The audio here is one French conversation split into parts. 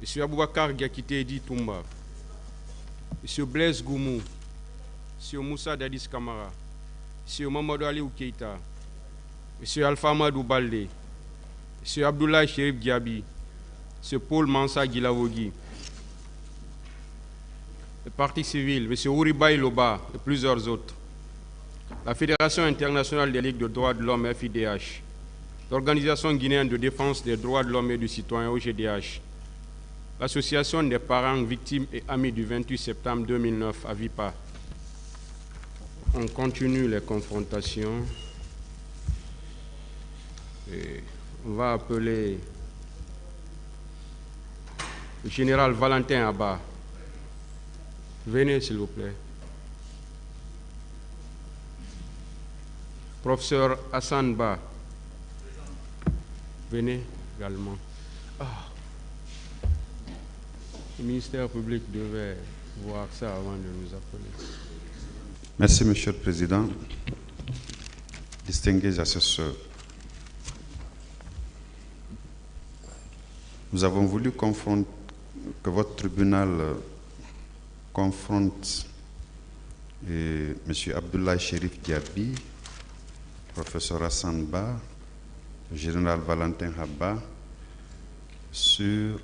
M. Aboubakar Diakité Edi Toumba, M. Blaise Goumou, M. Moussa Dadis Kamara, M. Mamadou Ali Keïta, M. Alpha Amadou Baldé, M. Abdoulaye Chérif Diaby, M. Paul Mansa Guilavogui, le Parti civil, M. Ouribaï Loba et plusieurs autres, la Fédération internationale des ligues de droits de l'homme FIDH, l'Organisation guinéenne de défense des droits de l'homme et du citoyen OGDH, l'Association des parents, victimes et amis du 28 septembre 2009 à VIPA. On continue les confrontations. Et on va appeler le général Valentin Abba. Venez, s'il vous plaît. Professeur Hassan Ba. Venez également. Le ministère public devait voir ça avant de nous appeler. Merci, Monsieur le Président. Distingués assesseurs, nous avons voulu que votre tribunal confronte M. Abdoulaye Chérif Diaby, professeur Hassan Ba, le général Valentin Abba, sur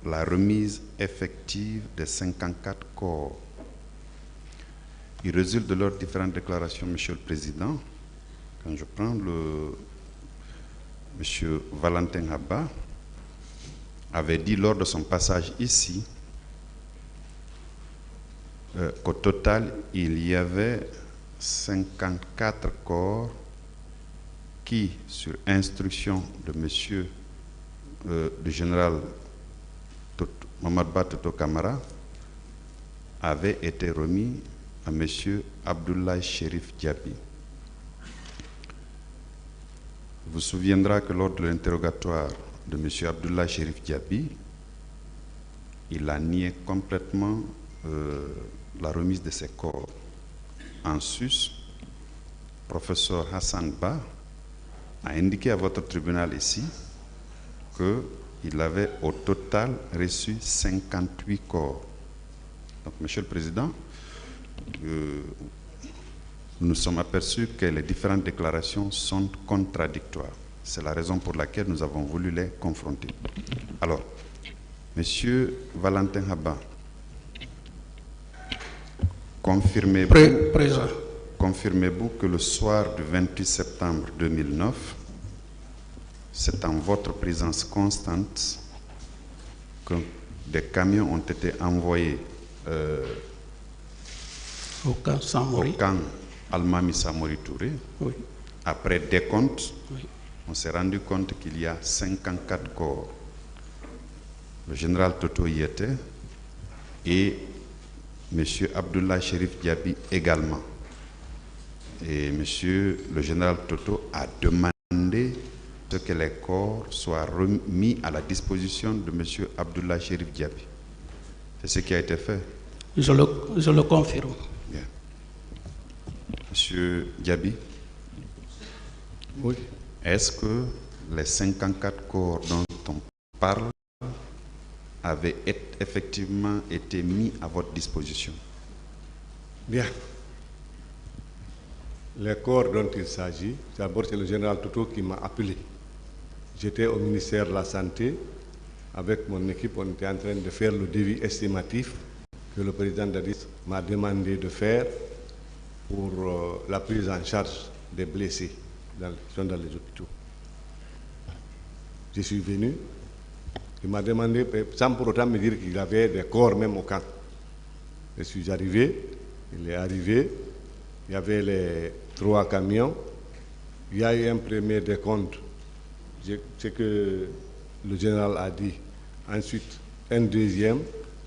la remise effective des 54 corps. Il résulte de leurs différentes déclarations, Monsieur le Président, quand je prends Monsieur Valentin Abba avait dit lors de son passage ici qu'au total, il y avait 54 corps qui, sur instruction de Monsieur le général Mamadou Toto Kamara, avait été remis à M. Abdoulaye Chérif Diaby. Vous vous souviendrez que lors de l'interrogatoire de M. Abdoulaye Chérif Diaby, il a nié complètement la remise de ses corps. En sus, professeur Hassan Ba a indiqué à votre tribunal ici qu'il avait au total reçu 58 corps. Donc, Monsieur le Président, nous nous sommes aperçus que les différentes déclarations sont contradictoires. C'est la raison pour laquelle nous avons voulu les confronter. Alors, Monsieur Valentin Abba, confirmez-vous que le soir du 28 septembre 2009, c'est en votre présence constante que des camions ont été envoyés au camp Almami Samori Touré. Oui. Après décompte, oui, on s'est rendu compte qu'il y a 54 corps. Le général Toto y était et M. Abdoulaye Chérif Diaby également. Et M. le général Toto a demandé que les corps soient remis à la disposition de M. Abdoulaye Chérif Diaby. C'est ce qui a été fait. Je le confirme. Bien. Monsieur Diaby, oui. Est-ce que les 54 corps dont on parle avaient effectivement été mis à votre disposition? Bien. Les corps dont il s'agit, d'abord c'est le général Toto qui m'a appelé. J'étais au ministère de la Santé. Avec mon équipe, on était en train de faire le devis estimatif que le président Dadis m'a demandé de faire pour la prise en charge des blessés qui sont dans les hôpitaux. Je suis venu, il m'a demandé, sans pour autant me dire qu'il y avait des corps même au camp. Je suis arrivé, il est arrivé, il y avait les 3 camions, il y a eu un premier décompte, ce que le général a dit. Ensuite, un deuxième,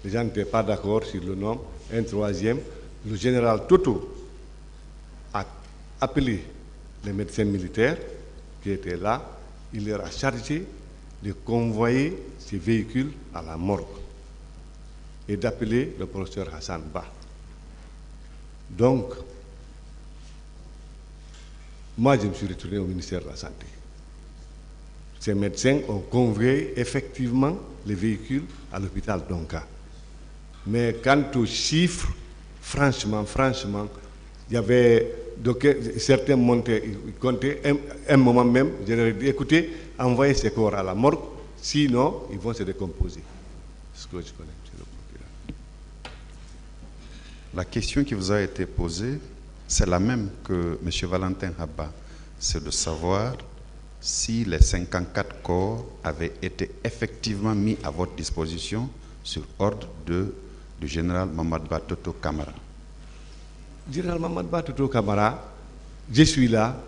les gens n'étaient pas d'accord sur le nom, un troisième. Le général Toto a appelé les médecins militaires qui étaient là. Il leur a chargé de convoyer ces véhicules à la morgue et d'appeler le professeur Hassan Ba. Donc, moi, je me suis retourné au ministère de la Santé. ces médecins ont convoyé effectivement les véhicules à l'hôpital d'Onka. Mais quant aux chiffres, franchement, il y avait certains montaient, ils comptaient un moment même, je leur ai dit, écoutez, envoyez ces corps à la morgue, sinon ils vont se décomposer. Ce que je connais, c'est le procureur. La question qui vous a été posée, c'est la même que M. Valentin Habba, c'est de savoir si les 54 corps avaient été effectivement mis à votre disposition sur ordre du général Mamad Batoto Kamara. Général Mamad Batoto Kamara, je suis là,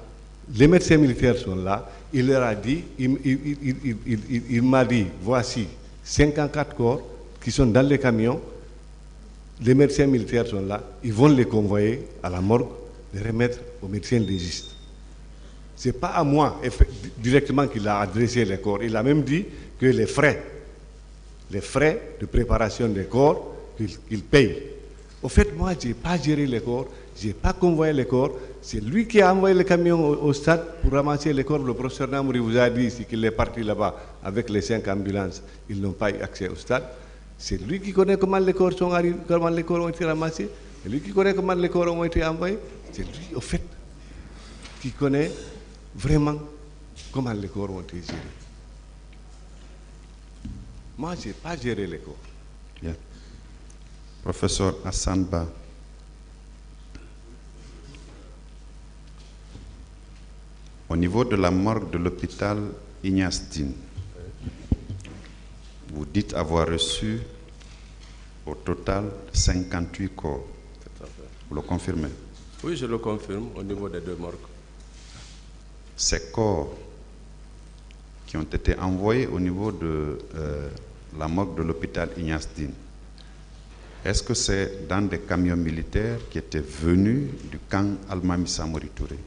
les médecins militaires sont là, il leur a dit, il m'a dit, voici 54 corps qui sont dans les camions, les médecins militaires sont là, ils vont les convoyer à la morgue, les remettre aux médecins légistes. Ce n'est pas à moi directement qu'il a adressé les corps, il a même dit que les frais de préparation des corps, qu'il paye. Au fait, moi, je n'ai pas géré les corps, je n'ai pas convoyé les corps. C'est lui qui a envoyé le camion au stade pour ramasser les corps. Le professeur Namouri vous a dit ici qu'il est parti là-bas avec les 5 ambulances. Ils n'ont pas eu accès au stade. C'est lui qui connaît comment les corps sont arrivés, comment les corps ont été ramassés. C'est lui qui connaît comment les corps ont été envoyés. C'est lui, au fait, qui connaît vraiment comment les corps ont été gérés. Moi, je n'ai pas géré les corps. Bien. Professeur Hassan Ba, au niveau de la morgue de l'hôpital Ignace Dine, vous dites avoir reçu au total 58 corps. Vous le confirmez? Oui, je le confirme au niveau des 2 morgues. Ces corps qui ont été envoyés au niveau de la morgue de l'hôpital Ignace Dine, est-ce que c'est dans des camions militaires qui étaient venus du camp Almami Samori Touré?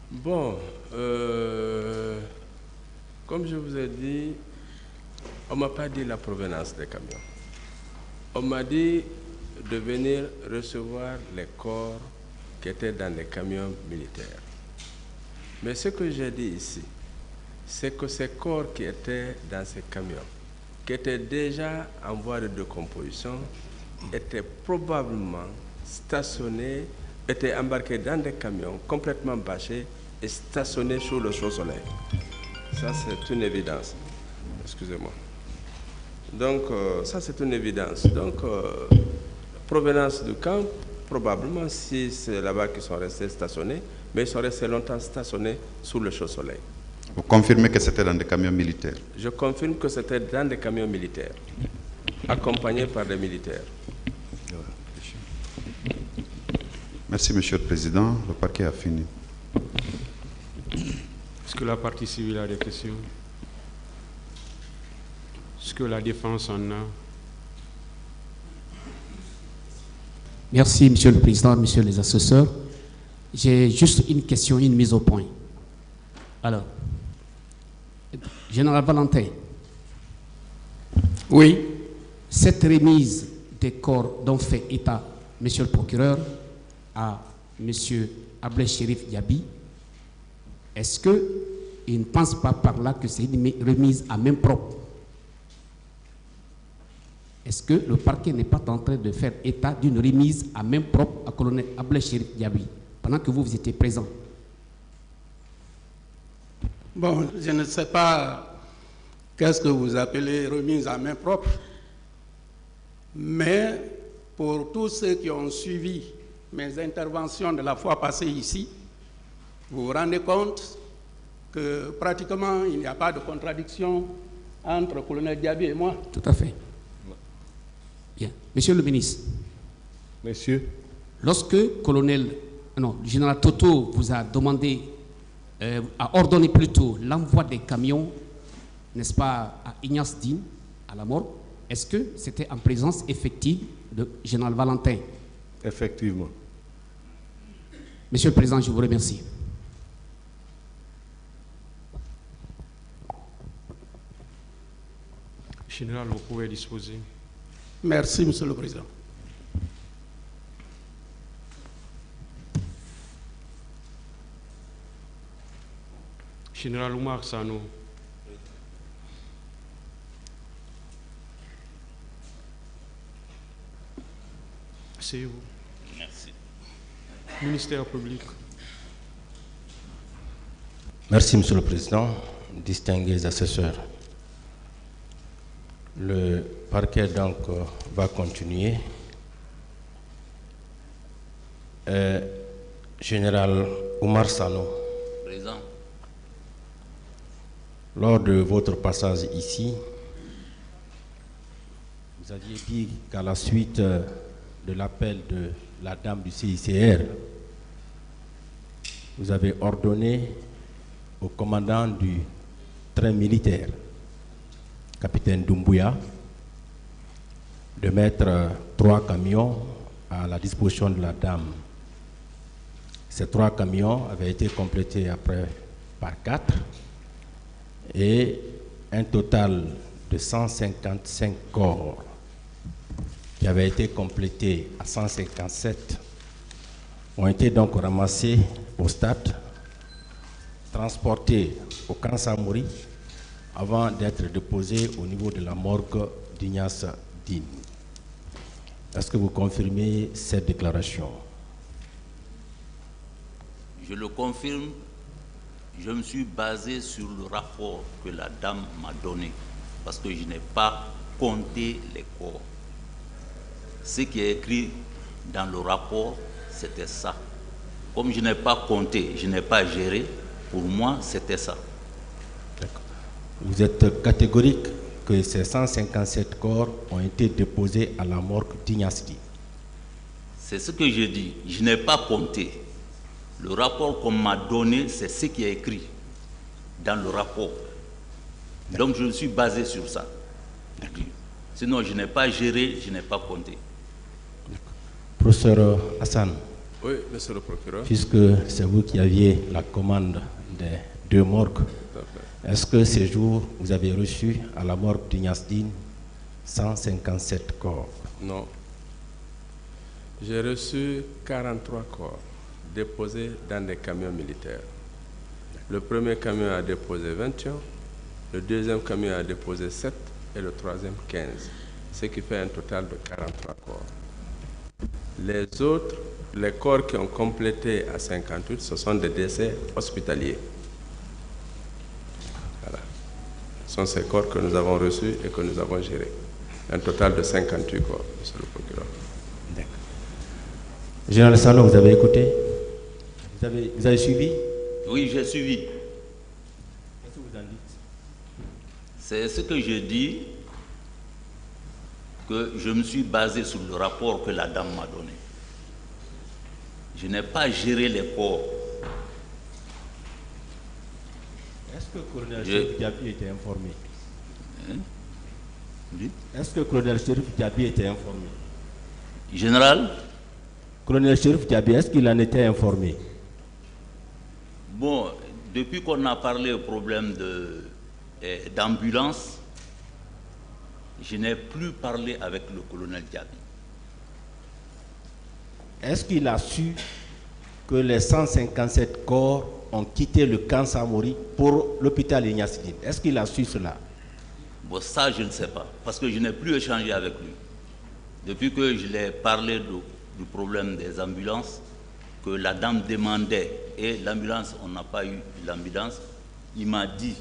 Bon, comme je vous ai dit, on ne m'a pas dit la provenance des camions. On m'a dit de venir recevoir les corps qui étaient dans les camions militaires. Mais ce que j'ai dit ici, c'est que ces corps qui étaient dans ces camions, qui étaient déjà en voie de décomposition, étaient probablement stationnés, étaient embarqués dans des camions complètement bâchés et stationnés sous le chaud soleil. Ça, c'est une évidence. Excusez-moi. Donc, ça, c'est une évidence. Donc, provenance du camp, probablement, si c'est là-bas qu'ils sont restés stationnés, mais ils sont restés longtemps stationnés sous le chaud soleil. Vous confirmez que c'était dans des camions militaires? Je confirme que c'était dans des camions militaires, accompagnés par des militaires. Merci, Monsieur le Président. Le parquet a fini. Est-ce que la partie civile a des questions? Est-ce que la défense en a? Merci, Monsieur le Président, Messieurs les assesseurs. J'ai juste une question, une mise au point. Alors, Général Valentin. Oui. Cette remise des corps dont fait état Monsieur le procureur à Monsieur Ablai Chérif Diaby, est-ce qu'il ne pense pas par là que c'est une remise à main propre? Est-ce que le parquet n'est pas en train de faire état d'une remise à main propre à colonel Ablai Chérif Diaby pendant que vous étiez présent? Bon, je ne sais pas qu'est-ce que vous appelez remise à main propre, mais pour tous ceux qui ont suivi mes interventions de la fois passée ici, vous vous rendez compte que pratiquement il n'y a pas de contradiction entre le colonel Diaby et moi. Tout à fait. Bien. Monsieur le ministre. Monsieur. Lorsque le général Toto vous a demandé, a ordonné plutôt l'envoi des camions, n'est-ce pas, à Ignace Dine, à la morgue, est-ce que c'était en présence effective de général Valentin? Effectivement. Monsieur le Président, je vous remercie. Général, vous pouvez disposer. Merci, Monsieur le Président. Général Oumar Sano. C'est vous. Merci. Ministère public. Merci, Monsieur le Président, distingués assesseurs. Le parquet donc va continuer. Général Oumar Sano, Président. Lors de votre passage ici, vous aviez dit qu'à la suite de l'appel de la dame du CICR, vous avez ordonné au commandant du train militaire, capitaine Doumbouya, de mettre 3 camions à la disposition de la dame. Ces 3 camions avaient été complétés après par 4 et un total de 155 corps qui avaient été complétés à 157 ont été donc ramassés au stade, transportés au camp Samori avant d'être déposés au niveau de la morgue d'Ignace Dine. Est-ce que vous confirmez cette déclaration? Je le confirme, je me suis basé sur le rapport que la dame m'a donné, parce que je n'ai pas compté les corps. Ce qui est écrit dans le rapport, c'était ça. Comme je n'ai pas compté, je n'ai pas géré, pour moi, c'était ça. Vous êtes catégorique que ces 157 corps ont été déposés à la morgue d'Ignace Dine? C'est ce que je dis, je n'ai pas compté. Le rapport qu'on m'a donné, c'est ce qui est écrit dans le rapport. Donc je me suis basé sur ça. Sinon, je n'ai pas géré, je n'ai pas compté. Professeur Hassan. Oui, monsieur le procureur. Puisque c'est vous qui aviez la commande des 2 morgues, est-ce que ces jours, vous avez reçu à la morgue d'Ignace Dine 157 corps? Non. J'ai reçu 43 corps déposés dans des camions militaires. Le premier camion a déposé 21, le deuxième camion a déposé 7 et le troisième 15, ce qui fait un total de 43 corps. Les autres, les corps qui ont complété à 58, ce sont des décès hospitaliers. Voilà. Ce sont ces corps que nous avons reçus et que nous avons gérés. Un total de 58 corps, monsieur le procureur. D'accord. Général Sano, vous avez écouté? Vous avez suivi? Oui, j'ai suivi. Qu'est-ce que vous en dites? C'est ce que je dis, que je me suis basé sur le rapport que la dame m'a donné. Je n'ai pas géré les corps. Est-ce que le colonel Chérif Diaby était informé? Hein? Oui. Est-ce que le colonel Chérif Diaby était informé? Général? Colonel Chérif Diaby, est-ce qu'il en était informé? Bon, depuis qu'on a parlé au problème d'ambulance, je n'ai plus parlé avec le colonel Diaby. Est-ce qu'il a su que les 157 corps ont quitté le camp Samori pour l'hôpital Ignace Dine? Est-ce qu'il a su cela? Bon, ça, je ne sais pas, parce que je n'ai plus échangé avec lui. Depuis que je l'ai parlé du problème des ambulances, que la dame demandait, et l'ambulance, on n'a pas eu l'ambulance, il m'a dit,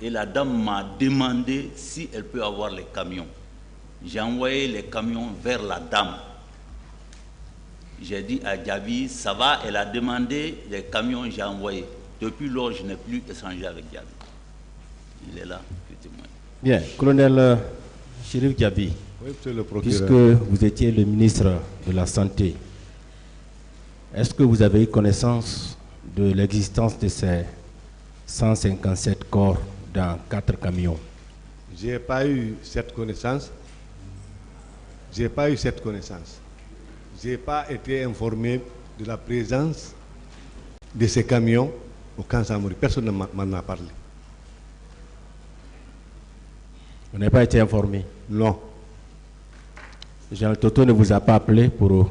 et la dame m'a demandé si elle peut avoir les camions. J'ai envoyé les camions vers la dame. J'ai dit à Diaby, ça va, elle a demandé les camions, j'ai envoyé. Depuis lors, je n'ai plus échangé avec Diaby. Il est là, le témoin. Bien, colonel Chérif Diaby, Oui, monsieur le procureur. puisque vous étiez le ministre de la Santé, est-ce que vous avez eu connaissance de l'existence de ces 157 corps dans 4 camions? Je n'ai pas eu cette connaissance. Je n'ai pas eu cette connaissance. Je n'ai pas été informé de la présence de ces camions au camp Samori. Personne ne m'en a parlé. Vous n'avez pas été informé? Non. Général Toto ne vous a pas appelé pour...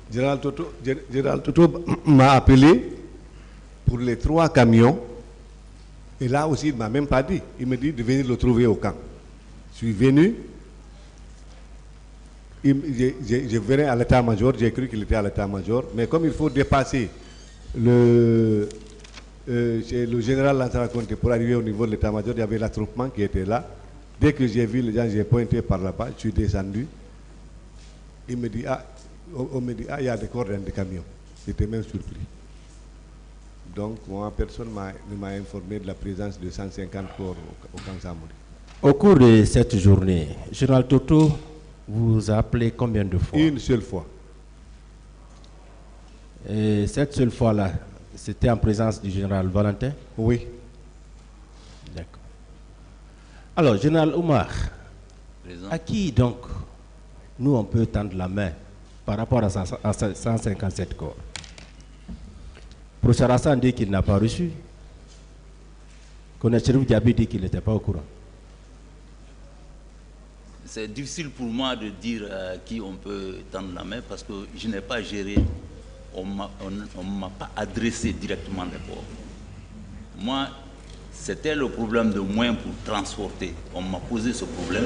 Général Toto m'a appelé pour les 3 camions Et là aussi, il ne m'a même pas dit. Il me dit de venir le trouver au camp. Je suis venu. Je venais à l'état-major. J'ai cru qu'il était à l'état-major. Mais comme il faut dépasser le général Lansana Conté pour arriver au niveau de l'état-major, il y avait l'attroupement qui était là. Dès que j'ai vu les gens, j'ai pointé par là-bas. Je suis descendu. Il me dit, on me dit, il y a des corps dans des camions. J'étais même surpris. Donc, moi, personne ne m'a informé de la présence de 150 corps au camp Samori. Au cours de cette journée, Général Toto vous a appelé combien de fois? Une seule fois. Et cette seule fois-là, c'était en présence du général Valentin? Oui. D'accord. Alors, Général Oumar, à qui donc nous on peut tendre la main par rapport à 157 corps? Professeur Hassan dit qu'il n'a pas reçu. Colonel Chérif Diaby dit qu'il n'était pas au courant. C'est difficile pour moi de dire à qui on peut tendre la main parce que je n'ai pas géré, on ne m'a pas adressé directement les corps. Moi, c'était le problème de moyens pour transporter. On m'a posé ce problème.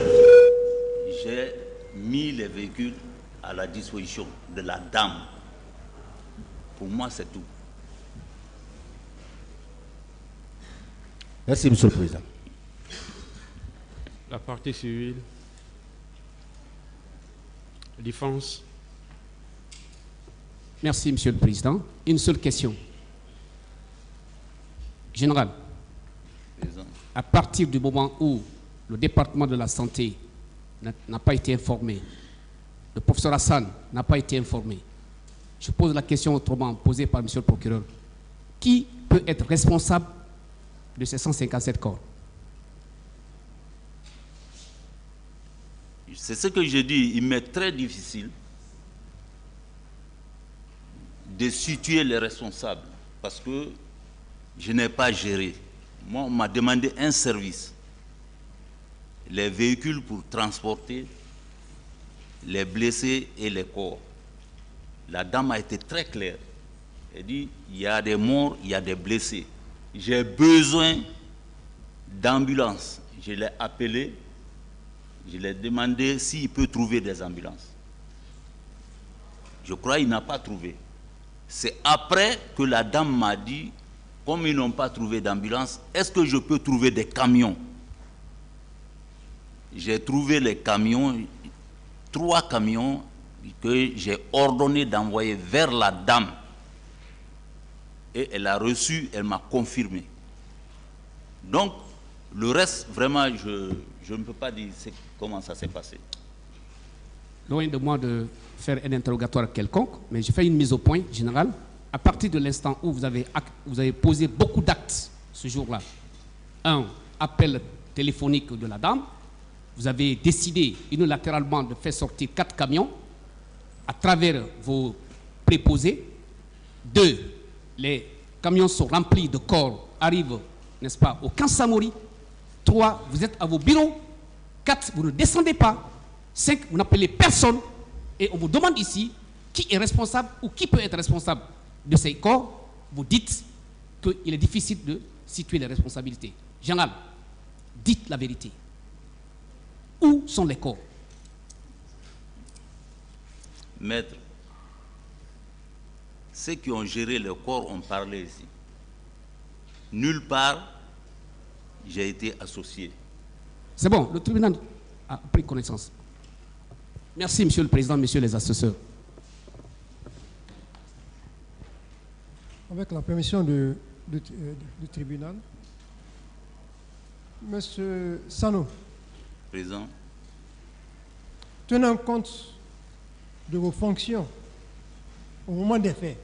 J'ai mis les véhicules à la disposition de la dame. Pour moi, c'est tout. Merci, Monsieur le Président. La partie civile, défense. Merci, Monsieur le Président. Une seule question. Général, à partir du moment où le département de la santé n'a pas été informé, le professeur Hassan n'a pas été informé, je pose la question autrement posée par Monsieur le procureur. Qui peut être responsable de ces 157 corps? C'est ce que je dis, il m'est très difficile de situer les responsables parce que je n'ai pas géré. Moi, on m'a demandé un service, les véhicules pour transporter les blessés et les corps. La dame a été très claire. Elle dit, il y a des morts, il y a des blessés. J'ai besoin d'ambulances. Je l'ai appelé, je lui ai demandé s'il peut trouver des ambulances. Je crois qu'il n'a pas trouvé. C'est après que la dame m'a dit, comme ils n'ont pas trouvé d'ambulance, est-ce que je peux trouver des camions? J'ai trouvé les camions, 3 camions que j'ai ordonné d'envoyer vers la dame. Et elle a reçu, elle m'a confirmé. Donc, le reste, vraiment, je ne peux pas dire comment ça s'est passé. Loin de moi de faire un interrogatoire quelconque, mais je fais une mise au point générale. À partir de l'instant où vous avez posé beaucoup d'actes ce jour-là, un appel téléphonique de la dame, vous avez décidé unilatéralement de faire sortir 4 camions à travers vos préposés. 2, les camions sont remplis de corps, arrivent, n'est-ce pas, au camp Samori. 3, vous êtes à vos bureaux. 4, vous ne descendez pas. 5, vous n'appelez personne. Et on vous demande ici qui est responsable ou qui peut être responsable de ces corps. Vous dites qu'il est difficile de situer les responsabilités. Général, dites la vérité. Où sont les corps? Maître, ceux qui ont géré le corps ont parlé ici. Nulle part, j'ai été associé. C'est bon, le tribunal a pris connaissance. Merci, Monsieur le Président, Messieurs les assesseurs. Avec la permission du tribunal, Monsieur Sano, Président, tenant compte de vos fonctions au moment des faits,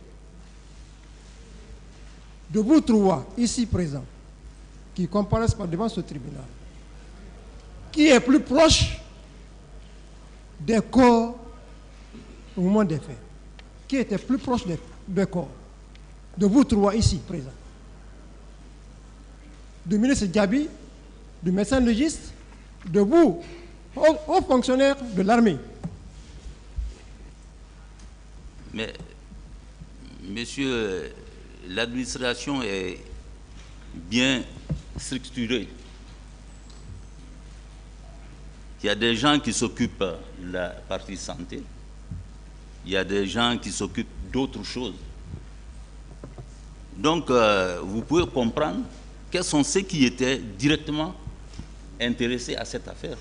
de vous 3 ici présents qui comparaissent par devant ce tribunal, qui est plus proche des corps au moment des faits, qui était plus proche des corps, de vous 3 ici présents, du ministre Diaby, du médecin légiste, de vous, aux fonctionnaires de l'armée. mais, monsieur, l'administration est bien structuré. Il y a des gens qui s'occupent de la partie santé, il y a des gens qui s'occupent d'autres choses. Donc, vous pouvez comprendre quels sont ceux qui étaient directement intéressés à cette affaire.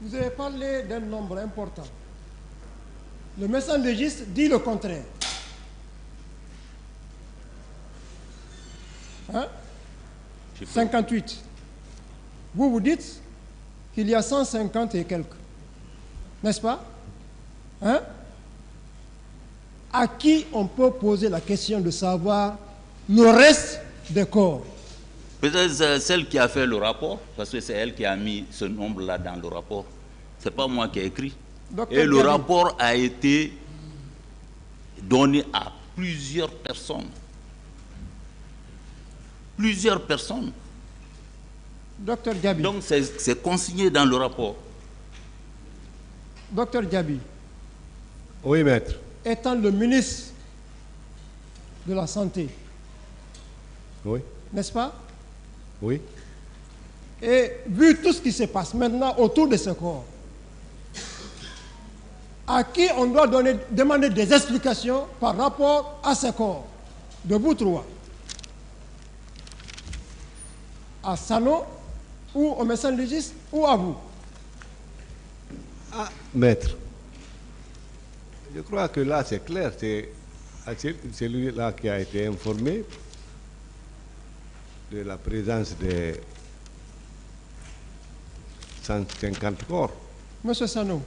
Vous avez parlé d'un nombre important. Le médecin légiste dit le contraire. Hein? 58. Vous vous dites qu'il y a 150 et quelques. N'est-ce pas? Hein? À qui on peut poser la question de savoir le reste des corps? Peut-être celle qui a fait le rapport, parce que c'est elle qui a mis ce nombre-là dans le rapport. Ce n'est pas moi qui ai écrit. Et le rapport a été donné à plusieurs personnes. Plusieurs personnes. Docteur Diaby. Donc c'est consigné dans le rapport. Docteur Diaby. Oui, maître. Étant le ministre de la Santé. Oui. N'est-ce pas? Oui. Et vu tout ce qui se passe maintenant autour de ce corps, à qui on doit demander des explications par rapport à ce corps, de vous trois? À Sano, ou au médecin légiste, ou à vous? Ah, maître. Je crois que là, c'est clair. C'est celui-là qui a été informé de la présence de 150 corps. Monsieur Sano,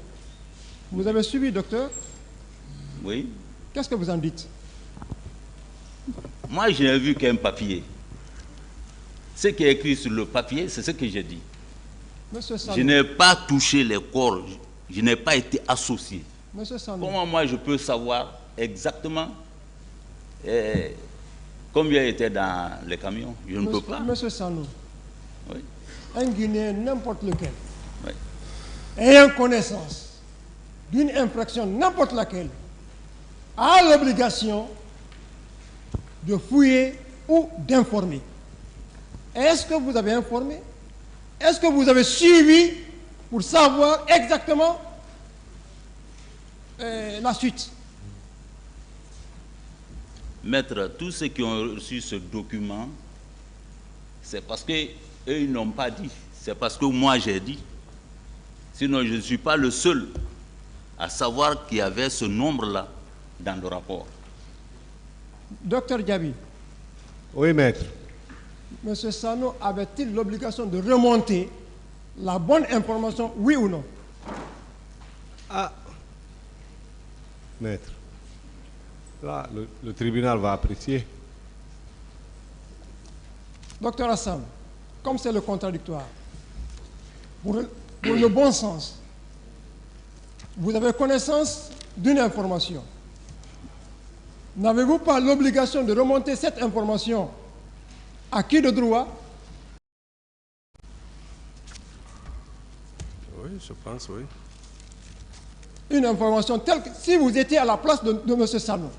vous avez suivi, docteur? Oui. Qu'est-ce que vous en dites? Moi, je n'ai vu qu'un papier. Ce qui est écrit sur le papier, c'est ce que j'ai dit. Monsieur Sano. Je n'ai pas touché les corps. Je n'ai pas été associé. Monsieur Sano. Comment moi je peux savoir exactement combien était dans les camions? Je ne peux pas. Monsieur Sano. Oui. Un Guinéen, n'importe lequel, Oui. ayant connaissance d'une infraction, n'importe laquelle, a l'obligation de fouiller ou d'informer. Est-ce que vous avez informé? Est-ce que vous avez suivi pour savoir exactement la suite? Maître, tous ceux qui ont reçu ce document, c'est parce qu'eux, ils n'ont pas dit. C'est parce que moi, j'ai dit. Sinon, je ne suis pas le seul à savoir qu'il y avait ce nombre-là dans le rapport. Docteur Diaby. Oui, maître. Monsieur Sano avait-il l'obligation de remonter la bonne information, oui ou non? Ah, maître. Là, le tribunal va apprécier. Docteur Hassan, comme c'est le contradictoire, pour le bon sens, vous avez connaissance d'une information. N'avez-vous pas l'obligation de remonter cette information à qui de droit? Oui, je pense, oui. Une information telle que si vous étiez à la place de M. Sano,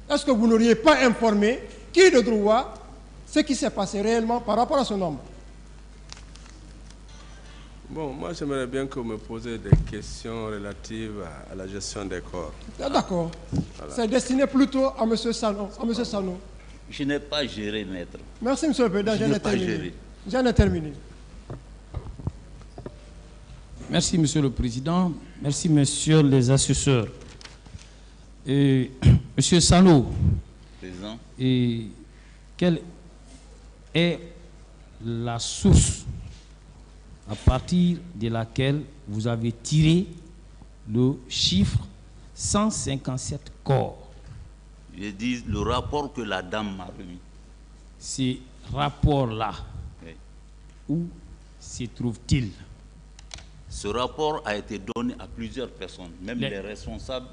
est-ce que vous n'auriez pas informé qui de droit ce qui s'est passé réellement par rapport à ce nombre? Bon, moi j'aimerais bien que vous me posiez des questions relatives à la gestion des corps. D'accord. Voilà. C'est destiné plutôt à M. Sano. Je n'ai pas géré, maître. Merci, M. le Président. J'en ai terminé. J'en ai terminé. Merci, Monsieur le Président. Merci, Messieurs les assesseurs. Monsieur Sano, Président. Quelle est la source à partir de laquelle vous avez tiré le chiffre 157 corps? Je dis le rapport que la dame m'a remis. Ces rapports-là, oui. Où se trouvent-ils? Ce rapport a été donné à plusieurs personnes, même les responsables,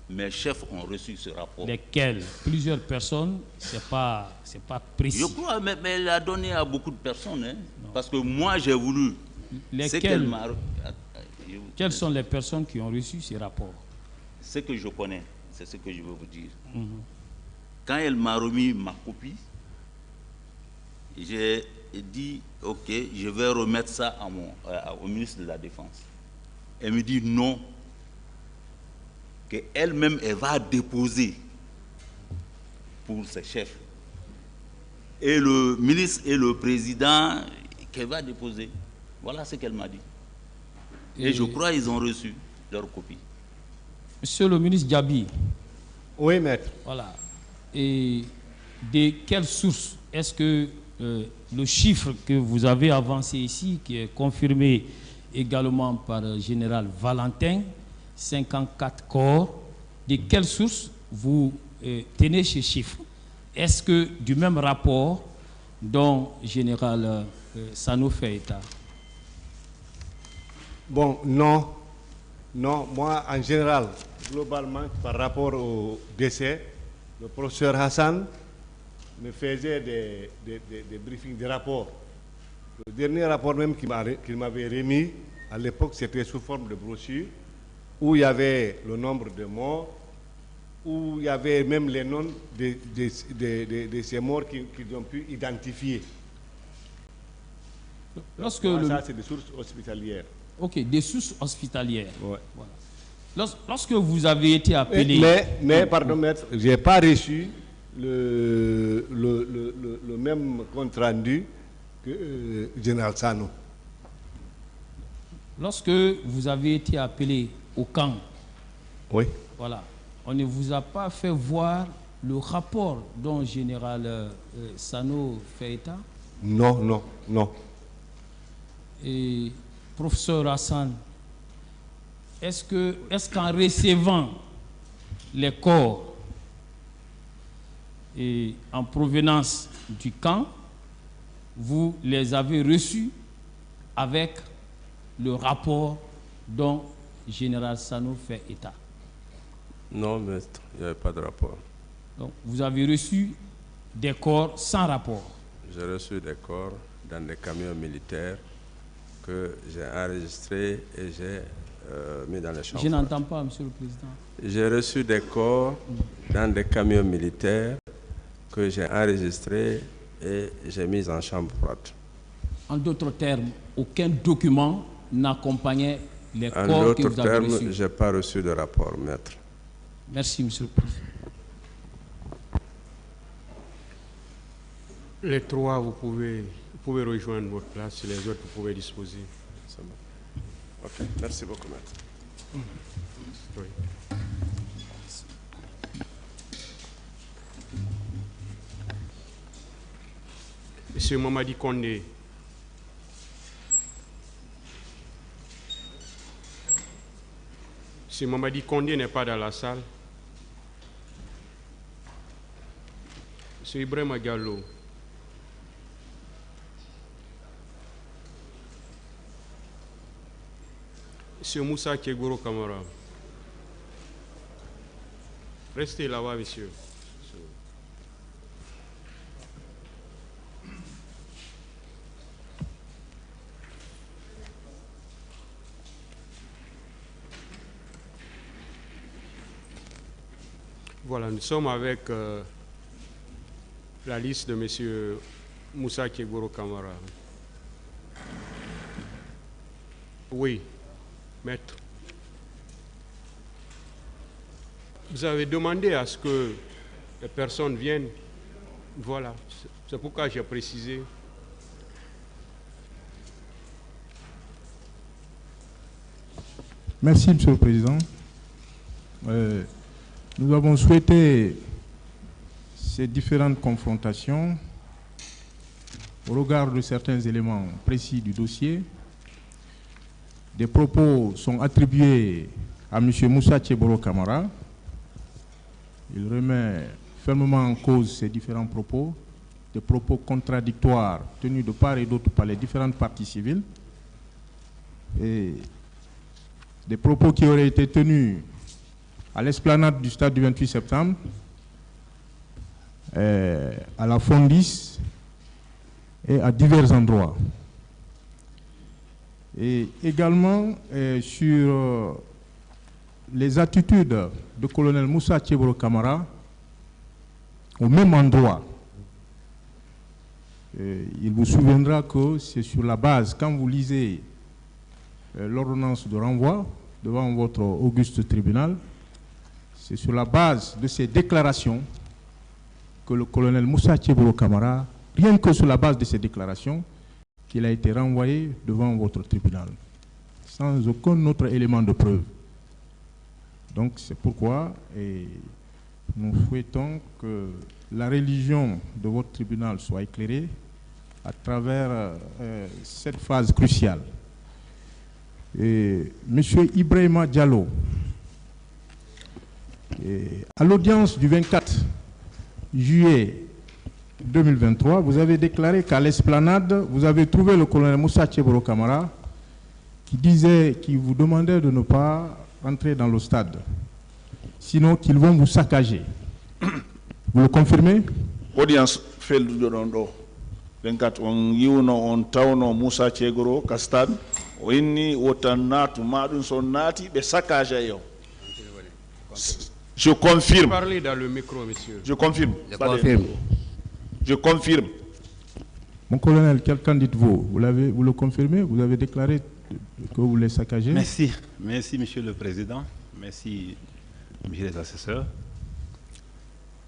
mes chefs ont reçu ce rapport. Lesquels? Plusieurs personnes, c'est pas précis. Je crois, mais elle l'a donné à beaucoup de personnes, hein, parce que moi j'ai voulu. Quelles sont les personnes qui ont reçu ces rapports? Ce que je connais, c'est ce que je veux vous dire. Quand elle m'a remis ma copie, j'ai dit, ok, je vais remettre ça au ministre de la Défense. Elle me dit non, qu'elle-même, elle va déposer pour ses chefs. Et le ministre et le président, qu'elle va déposer. Voilà ce qu'elle m'a dit. Et je crois qu'ils ont reçu leur copie. Monsieur le ministre Diaby. Oui, maître. Voilà. Et de quelle source est-ce que le chiffre que vous avez avancé ici, qui est confirmé également par le général Valentin, 54 corps, de quelle source vous tenez ce chiffre? Est-ce que du même rapport dont le général Sano fait état? Bon, non. Non, moi, en général, globalement, par rapport au décès, le professeur Hassan me faisait des briefings, des rapports. Le dernier rapport même qu'il m'avait remis, à l'époque, c'était sous forme de brochure, où il y avait le nombre de morts, où il y avait même les noms de ces morts qu'ils ont pu identifier. Lorsque ça, c'est des sources hospitalières. Ok, des sources hospitalières. Ouais. Voilà. Lorsque vous avez été appelé... Mais pardon, maître, je n'ai pas reçu le même compte rendu que Général Sano. Lorsque vous avez été appelé au camp, oui. Voilà, on ne vous a pas fait voir le rapport dont Général Sano fait état? Non, non, non. Et professeur Hassan, est-ce qu'en recevant les corps et en provenance du camp, vous les avez reçus avec le rapport dont Général Sano fait état? Non, maître, il n'y avait pas de rapport. Donc, vous avez reçu des corps sans rapport? J'ai reçu des corps dans des camions militaires que j'ai enregistrés et j'ai mis dans les chambres. Je n'entends pas, Monsieur le Président. J'ai reçu des corps dans des camions militaires que j'ai enregistrés et j'ai mis en chambre froide. En d'autres termes, aucun document n'accompagnait les corps que vous avez reçus? En d'autres termes, je n'ai pas reçu de rapport, maître. Merci, Monsieur le Président. Les trois, vous pouvez rejoindre votre place, les autres, vous pouvez disposer. Ok, merci beaucoup, maître. Oui. Monsieur Mamadi Kondé. Monsieur Mamadi Kondé n'est pas dans la salle. Monsieur Ibrahima Diallo. Monsieur Moussa Kegoro Kamara. Restez là-bas, monsieur. Voilà, nous sommes avec la liste de monsieur Moussa Kegoro Kamara. Oui. Maître, vous avez demandé à ce que les personnes viennent. Voilà, c'est pourquoi j'ai précisé. Merci, Monsieur le Président. Nous avons souhaité ces différentes confrontations au regard de certains éléments précis du dossier. Des propos sont attribués à M. Moussa Kegoro Kamara. Il remet fermement en cause ces différents propos, des propos contradictoires tenus de part et d'autre par les différentes parties civiles, et des propos qui auraient été tenus à l'esplanade du stade du 28 septembre, à la Fondis et à divers endroits. Et également sur les attitudes de colonel Moussa Tchebro Camara au même endroit. Il vous souviendra que c'est sur la base, quand vous lisez l'ordonnance de renvoi devant votre auguste tribunal, c'est sur la base de ces déclarations que le colonel Moussa Tchebro Camara, rien que sur la base de ces déclarations, qu'il a été renvoyé devant votre tribunal, sans aucun autre élément de preuve. Donc c'est pourquoi nous souhaitons que la religion de votre tribunal soit éclairée à travers cette phase cruciale. Monsieur Ibrahima Diallo, à l'audience du 24 juillet 2023, vous avez déclaré qu'à l'esplanade, vous avez trouvé le colonel Moussa Tchebro Camara qui vous demandait de ne pas entrer dans le stade, sinon qu'ils vont vous saccager. Vous le confirmez? Audience fait le dondo. 24 on yiwno on tawno Moussa Tchebro ka stade o inni wotanatu madun son nati be saccage yo. Je confirme. Parlez dans le micro, monsieur. Je confirme. Je confirme. Je confirme. Mon colonel, qu'en dites-vous? Vous le confirmez? Vous avez déclaré que vous les saccagez? Merci. Merci, monsieur le président. Merci, monsieur les assesseurs.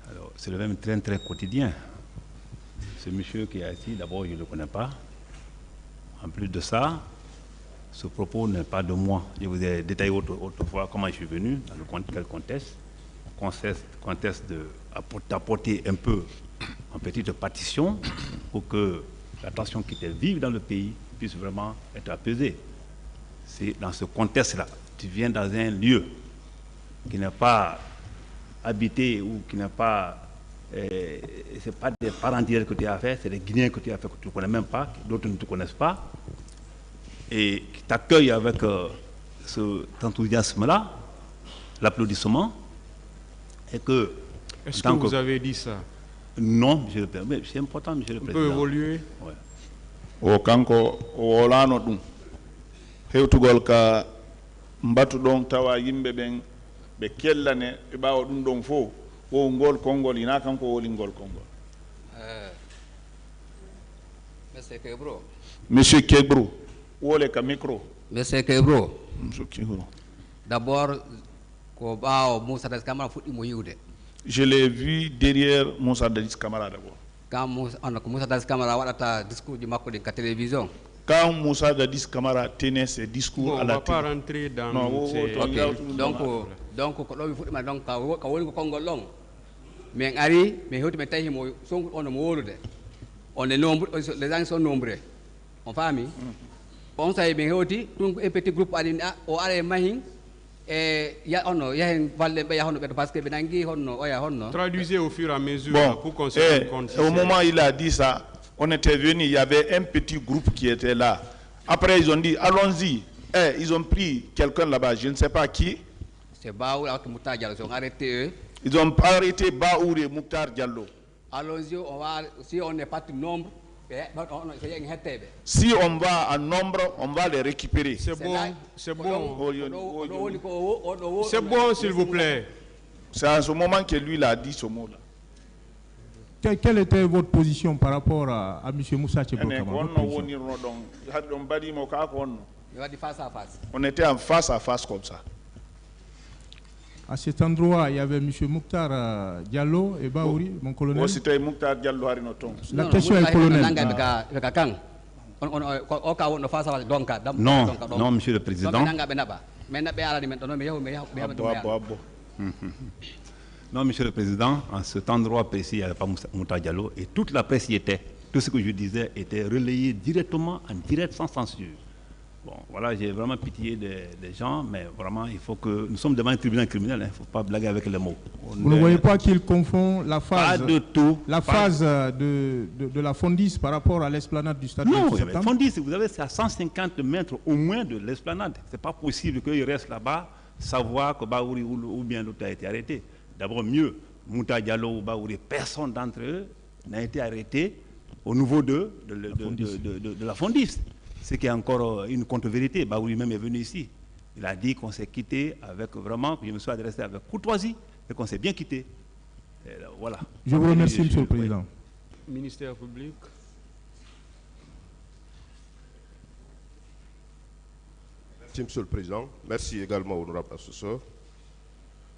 Alors, c'est le même train très quotidien. Ce monsieur qui est ici, d'abord, je ne le connais pas. En plus de ça, ce propos n'est pas de moi. Je vous ai détaillé autrefois comment je suis venu, dans quel contexte. Contexte d'apporter un peu en petite partition pour que la tension qui était vive dans le pays puisse vraiment être apaisée. C'est dans ce contexte-là. Tu viens dans un lieu qui n'est pas habité ou qui n'est pas... c'est pas des parents directs que tu as fait, c'est des Guinéens que tu as fait que tu ne connais même pas, d'autres ne te connaissent pas, et qui t'accueillent avec cet enthousiasme-là, l'applaudissement, et que... Est-ce que vous avez dit ça? Non, monsieur le Président. C'est important, monsieur le Président. On peut évoluer? Ouais. O kanko o wolano dum hewtugol ka mbatu don tawa yimbe ben be kellane e bawo dum don fo o ngol kongol ina kanko woli ngol kongol. Monsieur Kebro. Monsieur Kebro, wole ka micro. Monsieur Kebro. Monsieur Kebro. D'abord ko bawo Moussa Das Camara fuddi mo yiwde. Je l'ai vu derrière Moussa Das Camara d'abord. Quand Moussa Das Camara waɗata discours du makko din ka télévision. Quand Moussa Das Camara tenait ses discours à la télé. On ne va pas rentrer dans ces... Donc ko ɗo mi fuɗɗima donc ka woni ko konngol ɗon min ari min hewti min tawi mo sonko on mo wolude on est nombre, les gens sont nombreux on faami on sawi min hewti ɗum e petit groupe aɗi o are mahin ya honno yahen valle be ya honno parce que be nangi honno o ya honno. Traduisez au fur et à mesure pour qu'on se rende compte. Au moment où il a dit ça, on était venu, il y avait un petit groupe qui était là. Après ils ont dit allons-y. Ils ont pris quelqu'un là-bas, je ne sais pas qui. C'est Baour avec Mouktar Diallo, ils ont arrêté eux. Ils ont arrêté Baour et Mouktar Diallo. Allons-y, on va, si on n'est pas de nombre, si on va en nombre, on va les récupérer. C'est bon, c'est bon. C'est bon, s'il vous plaît. C'est à ce moment que lui a dit ce mot-là. Quelle était votre position par rapport à M. Moussa Tchebro Camara? On était en face à face comme ça. À cet endroit, il y avait M. Mouktar Diallo et Baouri, mon colonel. La question est colonel. Non, non, monsieur le président. Non, monsieur le président, en cet endroit précis, il n'y avait pas Mouktar Diallo et toute la presse y était. Tout ce que je disais était relayé directement, en direct, sans censure. Bon, voilà, j'ai vraiment pitié des gens, mais vraiment, il faut que... Nous sommes devant un tribunal criminel, il ne faut pas blaguer avec les mots. Vous ne voyez pas qu'il confond la phase... Pas de tout. La phase de la Fondis par rapport à l'esplanade du stade non, de septembre? Fondis, vous avez, c'est à 150 mètres au moins de l'esplanade. Ce n'est pas possible qu'il reste là-bas, savoir que Baouri ou bien l'autre a été arrêté. D'abord, mieux, Mouktar Diallo ou Baouri, personne d'entre eux n'a été arrêté au niveau de la Fondis. Ce qui est encore une contre-vérité. Baouri même est venu ici. Il a dit qu'on s'est quitté avec vraiment, que je me suis adressé avec courtoisie et qu'on s'est bien quitté. Voilà. Je vous remercie, Monsieur le Président. Ministère public. Merci, Monsieur le Président. Merci également au honorable assesseur.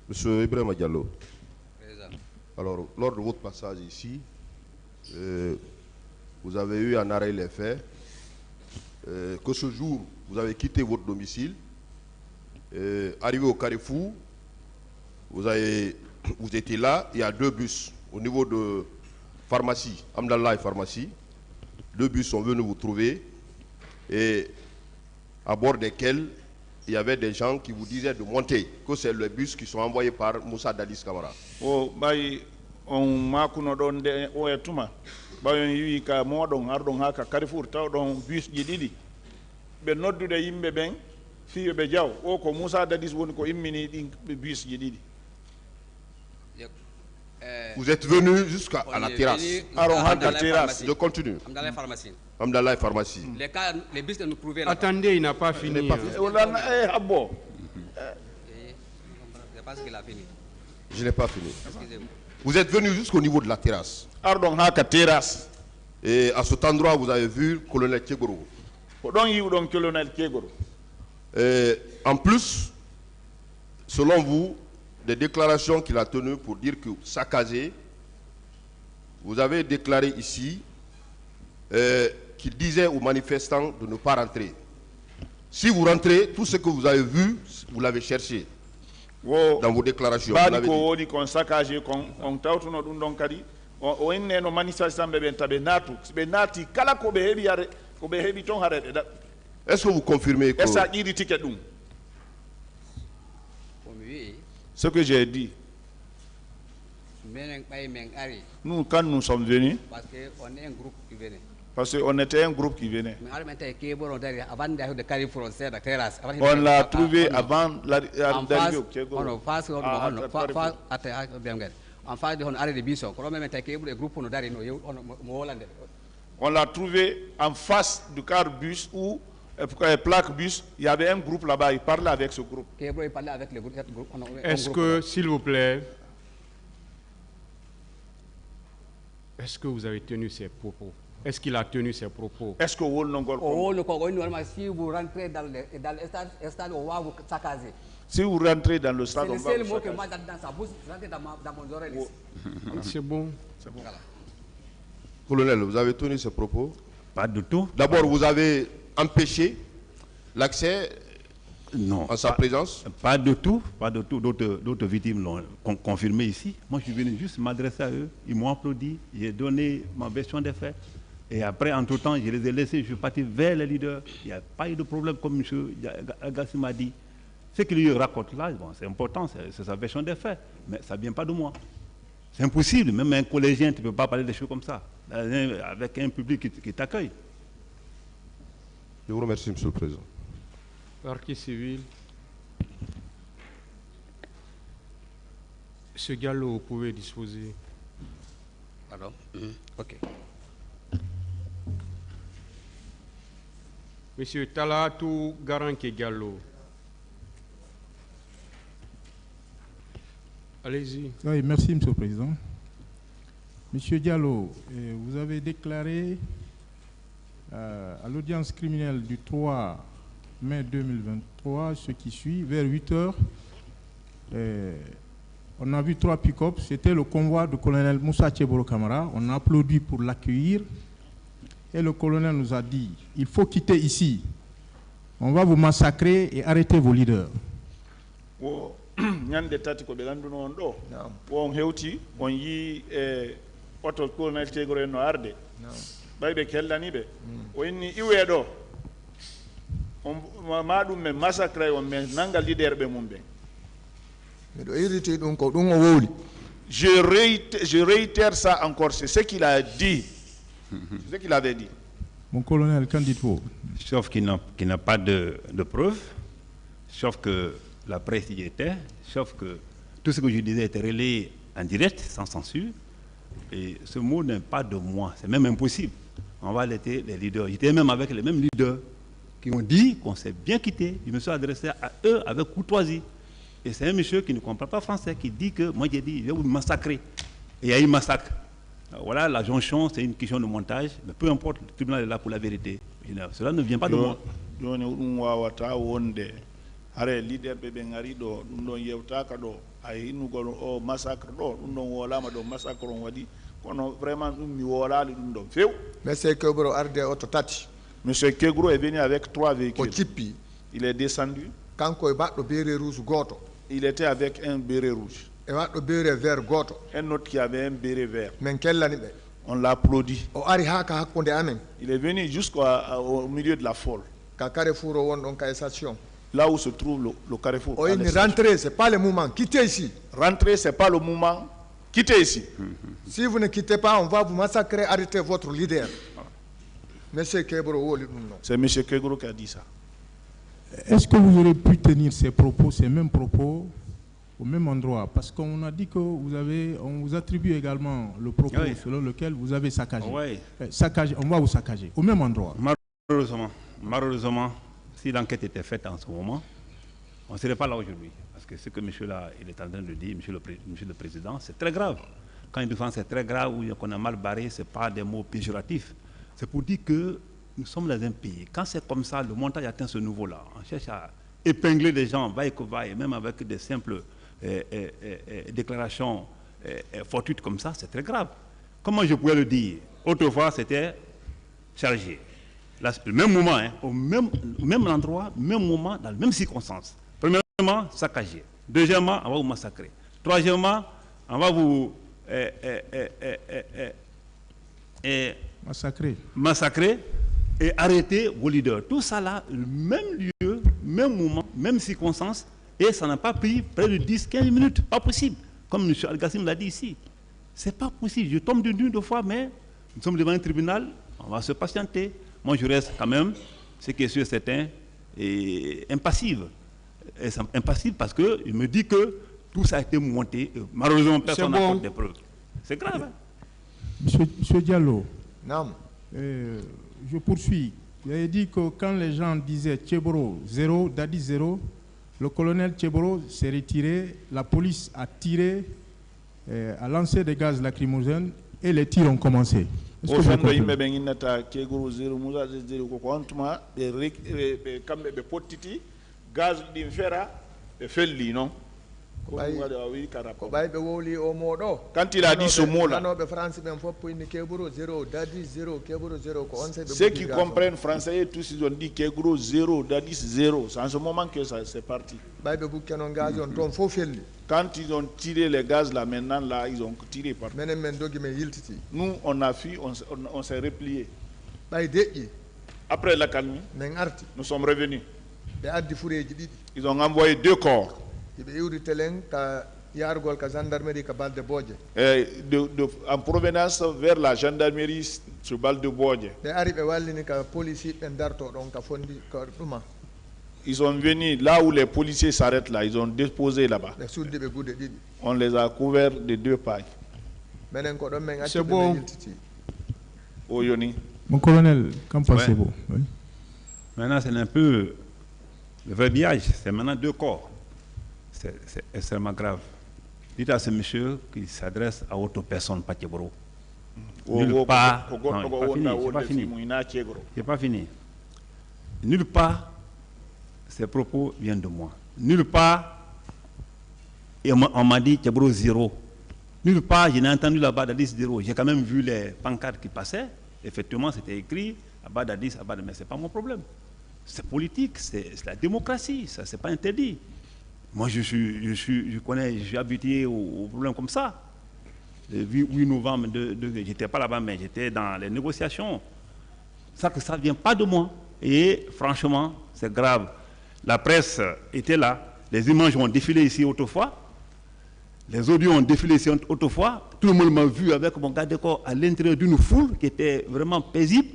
Monsieur Ibrahima Diallo. Alors, lors de votre passage ici, vous avez eu en arrêt les faits que ce jour, vous avez quitté votre domicile, arrivé au Carrefour, vous étiez là, il y a 2 bus au niveau de pharmacie, Amdallah et pharmacie. 2 bus sont venus vous trouver et à bord desquels il y avait des gens qui vous disaient de monter, que c'est les bus qui sont envoyés par Moussa Dadis Camara. O bayi on makuno don de o etuma bayon yi ka modon ardon haka Carrefour taw don bus ji didi be noddude yimbe ben fi be jaw o ko Moussa Dadis woni ko immini din bus ji didi. Vous êtes venu jusqu'à la terrasse. Je continue. Amdallah pharmacie. Les bus que nous trouvions. Attendez, il n'a pas fini. Je pense qu'il a fini. Je n'ai pas fini. Vous êtes venu jusqu'au niveau de la terrasse. Et à cet endroit, vous avez vu le colonel Kegoro. En plus, selon vous, des déclarations qu'il a tenues pour dire que Sakazé, vous avez déclaré ici qu'il disait aux manifestants de ne pas rentrer. Si vous rentrez, tout ce que vous avez vu, vous l'avez cherché dans vos déclarations. Est-ce que vous confirmez que... Ce que j'ai dit, nous, quand nous sommes venus, parce qu'on était un groupe qui venait, on l'a trouvé avant d'arriver au Kégo. On l'a trouvé en face du car bus où plaque bus, il y avait un groupe là-bas, il parlait avec ce groupe. Est-ce que, s'il vous plaît, est-ce que vous avez tenu ces propos? Est-ce qu'il a tenu ses propos? Est-ce que vous si vous rentrez dans le stade, on va vous saccager. Si vous rentrez dans le stade, on va vous saccager. C'est le seul mot que moi j'ai dans sa bouche, rentrez dans mon oreille. C'est bon. Voilà. Colonel, vous avez tenu ces propos? Pas du tout. D'abord, vous avez empêché l'accès en sa présence? Pas de tout, pas de tout. D'autres victimes l'ont confirmé ici. Moi, je suis venu juste m'adresser à eux. Ils m'ont applaudi. J'ai donné ma version des faits. Et après, entre-temps, je les ai laissés. Je suis parti vers les leaders. Il n'y a pas eu de problème, comme M. Agassi m'a dit. Ce qu'il lui raconte là, bon, c'est important, c'est sa version des faits. Mais ça ne vient pas de moi. C'est impossible. Même un collégien, tu ne peux pas parler des choses comme ça, avec un public qui t'accueille. Je vous remercie, Monsieur le Président. Parquet civil. Ce Gallo, vous pouvez disposer. Pardon? Ok. Monsieur Talatou Garanke Gallo. Allez-y. Oui, merci, Monsieur le Président. Monsieur Diallo, vous avez déclaré à l'audience criminelle du 3 mai 2023, ce qui suit, vers 8 heures, on a vu 3 pick-up. C'était le convoi du colonel Moussa Tcheboro Camara. On a applaudi pour l'accueillir. Et le colonel nous a dit, il faut quitter ici. On va vous massacrer et arrêter vos leaders. Nyande tati ko belanduno on do on hewti on yi auto colonel Tegoro no arde baybe kellani be o inni iwe do on madum me massacre on me nangal leader be mum be do irrité donc ko dum o wowli. Je réitère ça encore, c'est ce qu'il a dit. C'est ce qu'il avait dit. Mon colonel, qu'en dites-vous? Sauf qu'il n'a pas de preuves, sauf que la presse y était, sauf que tout ce que je disais était relayé en direct, sans censure. Et ce mot n'est pas de moi, c'est même impossible. On va laisser les leaders. J'étais même avec les mêmes leaders qui ont dit qu'on s'est bien quitté. Je me suis adressé à eux avec courtoisie. Et c'est un monsieur qui ne comprend pas français, qui dit que moi j'ai dit, je vais vous massacrer. Et il y a eu massacre. Alors voilà, la jonction, c'est une question de montage, mais peu importe, le tribunal est là pour la vérité. Cela ne vient pas de moi. Hare leader be ngari do dum don yewtaka do ay inugol o massacre do dum don wolama do massacre on wadi kono vraiment dum mi wolali dum do few. Monsieur Kegro arde auto tati. Monsieur Kegro est venu avec 3 véhicules. Ko cippi. Il est descendu. Kanko e baddo béré rouge goto. Il était avec un béret rouge. E baddo béré vert goto. Un autre qui avait un béret vert. Men kellani be. On l'a applaudi. O ari haka hakkunde amen. Il est venu jusqu'au milieu de la foule. Ka Carrefour won don ka station. Là où se trouve le Carrefour. Oh, rentrer, c'est pas le moment. Quittez ici. Rentrer, c'est pas le moment. Quittez ici. Si vous ne quittez pas, on va vous massacrer, arrêtez votre leader. Monsieur Kegro, c'est Monsieur Kegro qui a dit ça. Est-ce que vous aurez pu tenir ces propos, ces mêmes propos, au même endroit? Parce qu'on a dit que on vous attribue également le propos selon lequel vous avez saccagé. On va vous saccager, au même endroit. Malheureusement, si l'enquête était faite en ce moment, on ne serait pas là aujourd'hui. Parce que ce que monsieur là, il est en train de dire, monsieur le Président, c'est très grave. Quand il défend c'est très grave ou qu'on a mal barré, ce n'est pas des mots péjoratifs. C'est pour dire que nous sommes dans un pays. Quand c'est comme ça, le montage atteint ce niveau-là. On cherche à épingler des gens, vaille que vaille, même avec des simples déclarations fortuites comme ça, c'est très grave. Comment je pouvais le dire? Autrefois, c'était chargé. Là, le même moment, au même endroit, même moment, dans les mêmes circonstances. Premièrement, saccagé. Deuxièmement, on va vous massacrer. Troisièmement, on va vous massacrer et arrêter vos leaders. Tout ça là, le même lieu, même moment, même circonstances, et ça n'a pas pris près de 10-15 minutes. Pas possible. Comme M. Al-Gassim l'a dit ici. C'est pas possible. Je tombe d'une fois, mais nous sommes devant un tribunal, on va se patienter. Moi, je reste quand même, ce qui est sûr, certain, et impassible. Impassible parce qu'il me dit que tout ça a été monté. Malheureusement, personne n'a apporté des preuves. C'est grave. Monsieur Diallo, non. Je poursuis. Vous avez dit que quand les gens disaient Tcheboro 0, Dadi 0, le colonel Tcheboro s'est retiré, la police a tiré, a lancé des gaz lacrymogènes et les tirs ont commencé. Est-ce que vous comprenez? Quand il a dit ce mot-là, ceux qui comprennent français, tous ils ont dit Kegro 0, Dadis 0. C'est en ce moment que ça c'est parti. Quand ils ont tiré les gaz là, maintenant là, ils ont tiré partout. Nous, on a fui, on s'est replié. Après la calmie, nous sommes revenus. Ils ont envoyé 2 corps. En provenance vers la gendarmerie sur Bal de Bodje. Ils sont venus là où les policiers s'arrêtent là, ils ont déposé là-bas. On les a couverts de 2 pailles. C'est bon. Mon colonel, qu'en pensez-vous? Oui. Maintenant, c'est un peu le vrai biage, c'est maintenant 2 corps. C'est extrêmement grave. Dites à ce monsieur qui s'adresse à autre personne, pas Tcheboro. Nulle part. C'est pas fini. Nulle part, ces propos viennent de moi. Nulle part, et on m'a dit Tcheboro 0. Nulle part, je n'ai entendu là-bas d'Addis 0. J'ai quand même vu les pancartes qui passaient. Effectivement, c'était écrit à bas d'Addis, mais ce n'est pas mon problème. C'est politique, c'est la démocratie, ça c'est pas interdit. Moi je suis habitué aux problèmes comme ça. Le 8 novembre, j'étais pas là-bas, mais j'étais dans les négociations. Ça ne vient pas de moi. Et franchement, c'est grave. La presse était là, les images ont défilé ici autrefois, les audios ont défilé ici autrefois, tout le monde m'a vu avec mon garde-corps à l'intérieur d'une foule qui était vraiment paisible.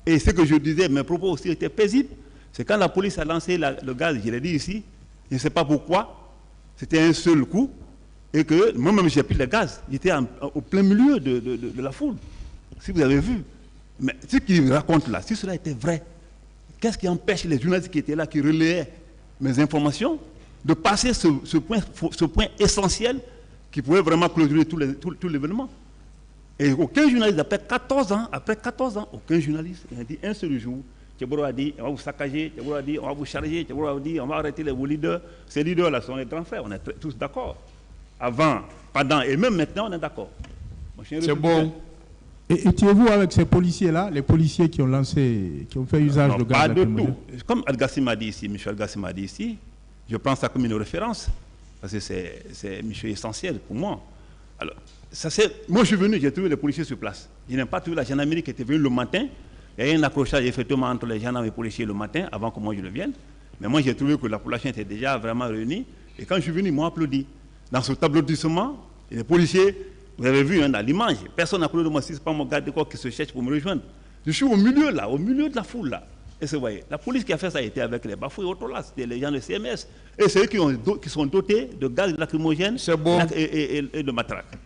Et ce que je disais, mes propos aussi étaient paisibles. C'est quand la police a lancé le gaz, je l'ai dit ici, je ne sais pas pourquoi, c'était un seul coup, et que moi-même j'ai pris le gaz, j'étais au plein milieu de la foule, si vous avez vu. Mais ce qu'il raconte là, si cela était vrai, qu'est-ce qui empêche les journalistes qui étaient là, qui relayaient mes informations, de passer ce point essentiel qui pouvait vraiment clôturer tout l'événement? Et aucun journaliste, après 14 ans, aucun journaliste n'a dit un seul jour, Tchéboro a dit, on va vous saccager, Tchéboro a dit, on va vous charger, Tchéboro a dit, on va arrêter vos leaders. Ces leaders-là sont les grands frères, on est tous d'accord. Avant, pendant et même maintenant, on est d'accord. C'est bon. Et étiez-vous avec ces policiers-là, les policiers qui ont fait usage de gaz pas de lacrymogène? tout. Comme Al-Gassim m'a dit ici, M. Al-Gassim m'a dit ici, je prends ça comme une référence, parce que c'est monsieur essentiel pour moi. Alors, moi je suis venu, j'ai trouvé les policiers sur place. Je n'ai pas trouvé la gendarmerie qui était venue le matin. Il y a eu un accrochage effectivement entre les gendarmes et les policiers le matin, avant que moi je le vienne. Mais moi j'ai trouvé que la population était déjà vraiment réunie. Et quand je suis venu, ils m'ont applaudi. Dans ce applaudissement, les policiers, vous avez vu dans l'image, personne n'a applaudi de moi, si ce n'est pas mon garde de corps qui se cherche pour me rejoindre. Je suis au milieu là, au milieu de la foule là. Et vous voyez, la police qui a fait ça était avec les bafouilles auto là, c'était les gens de CMS. Et c'est eux qui sont dotés de gaz lacrymogène et de matraque.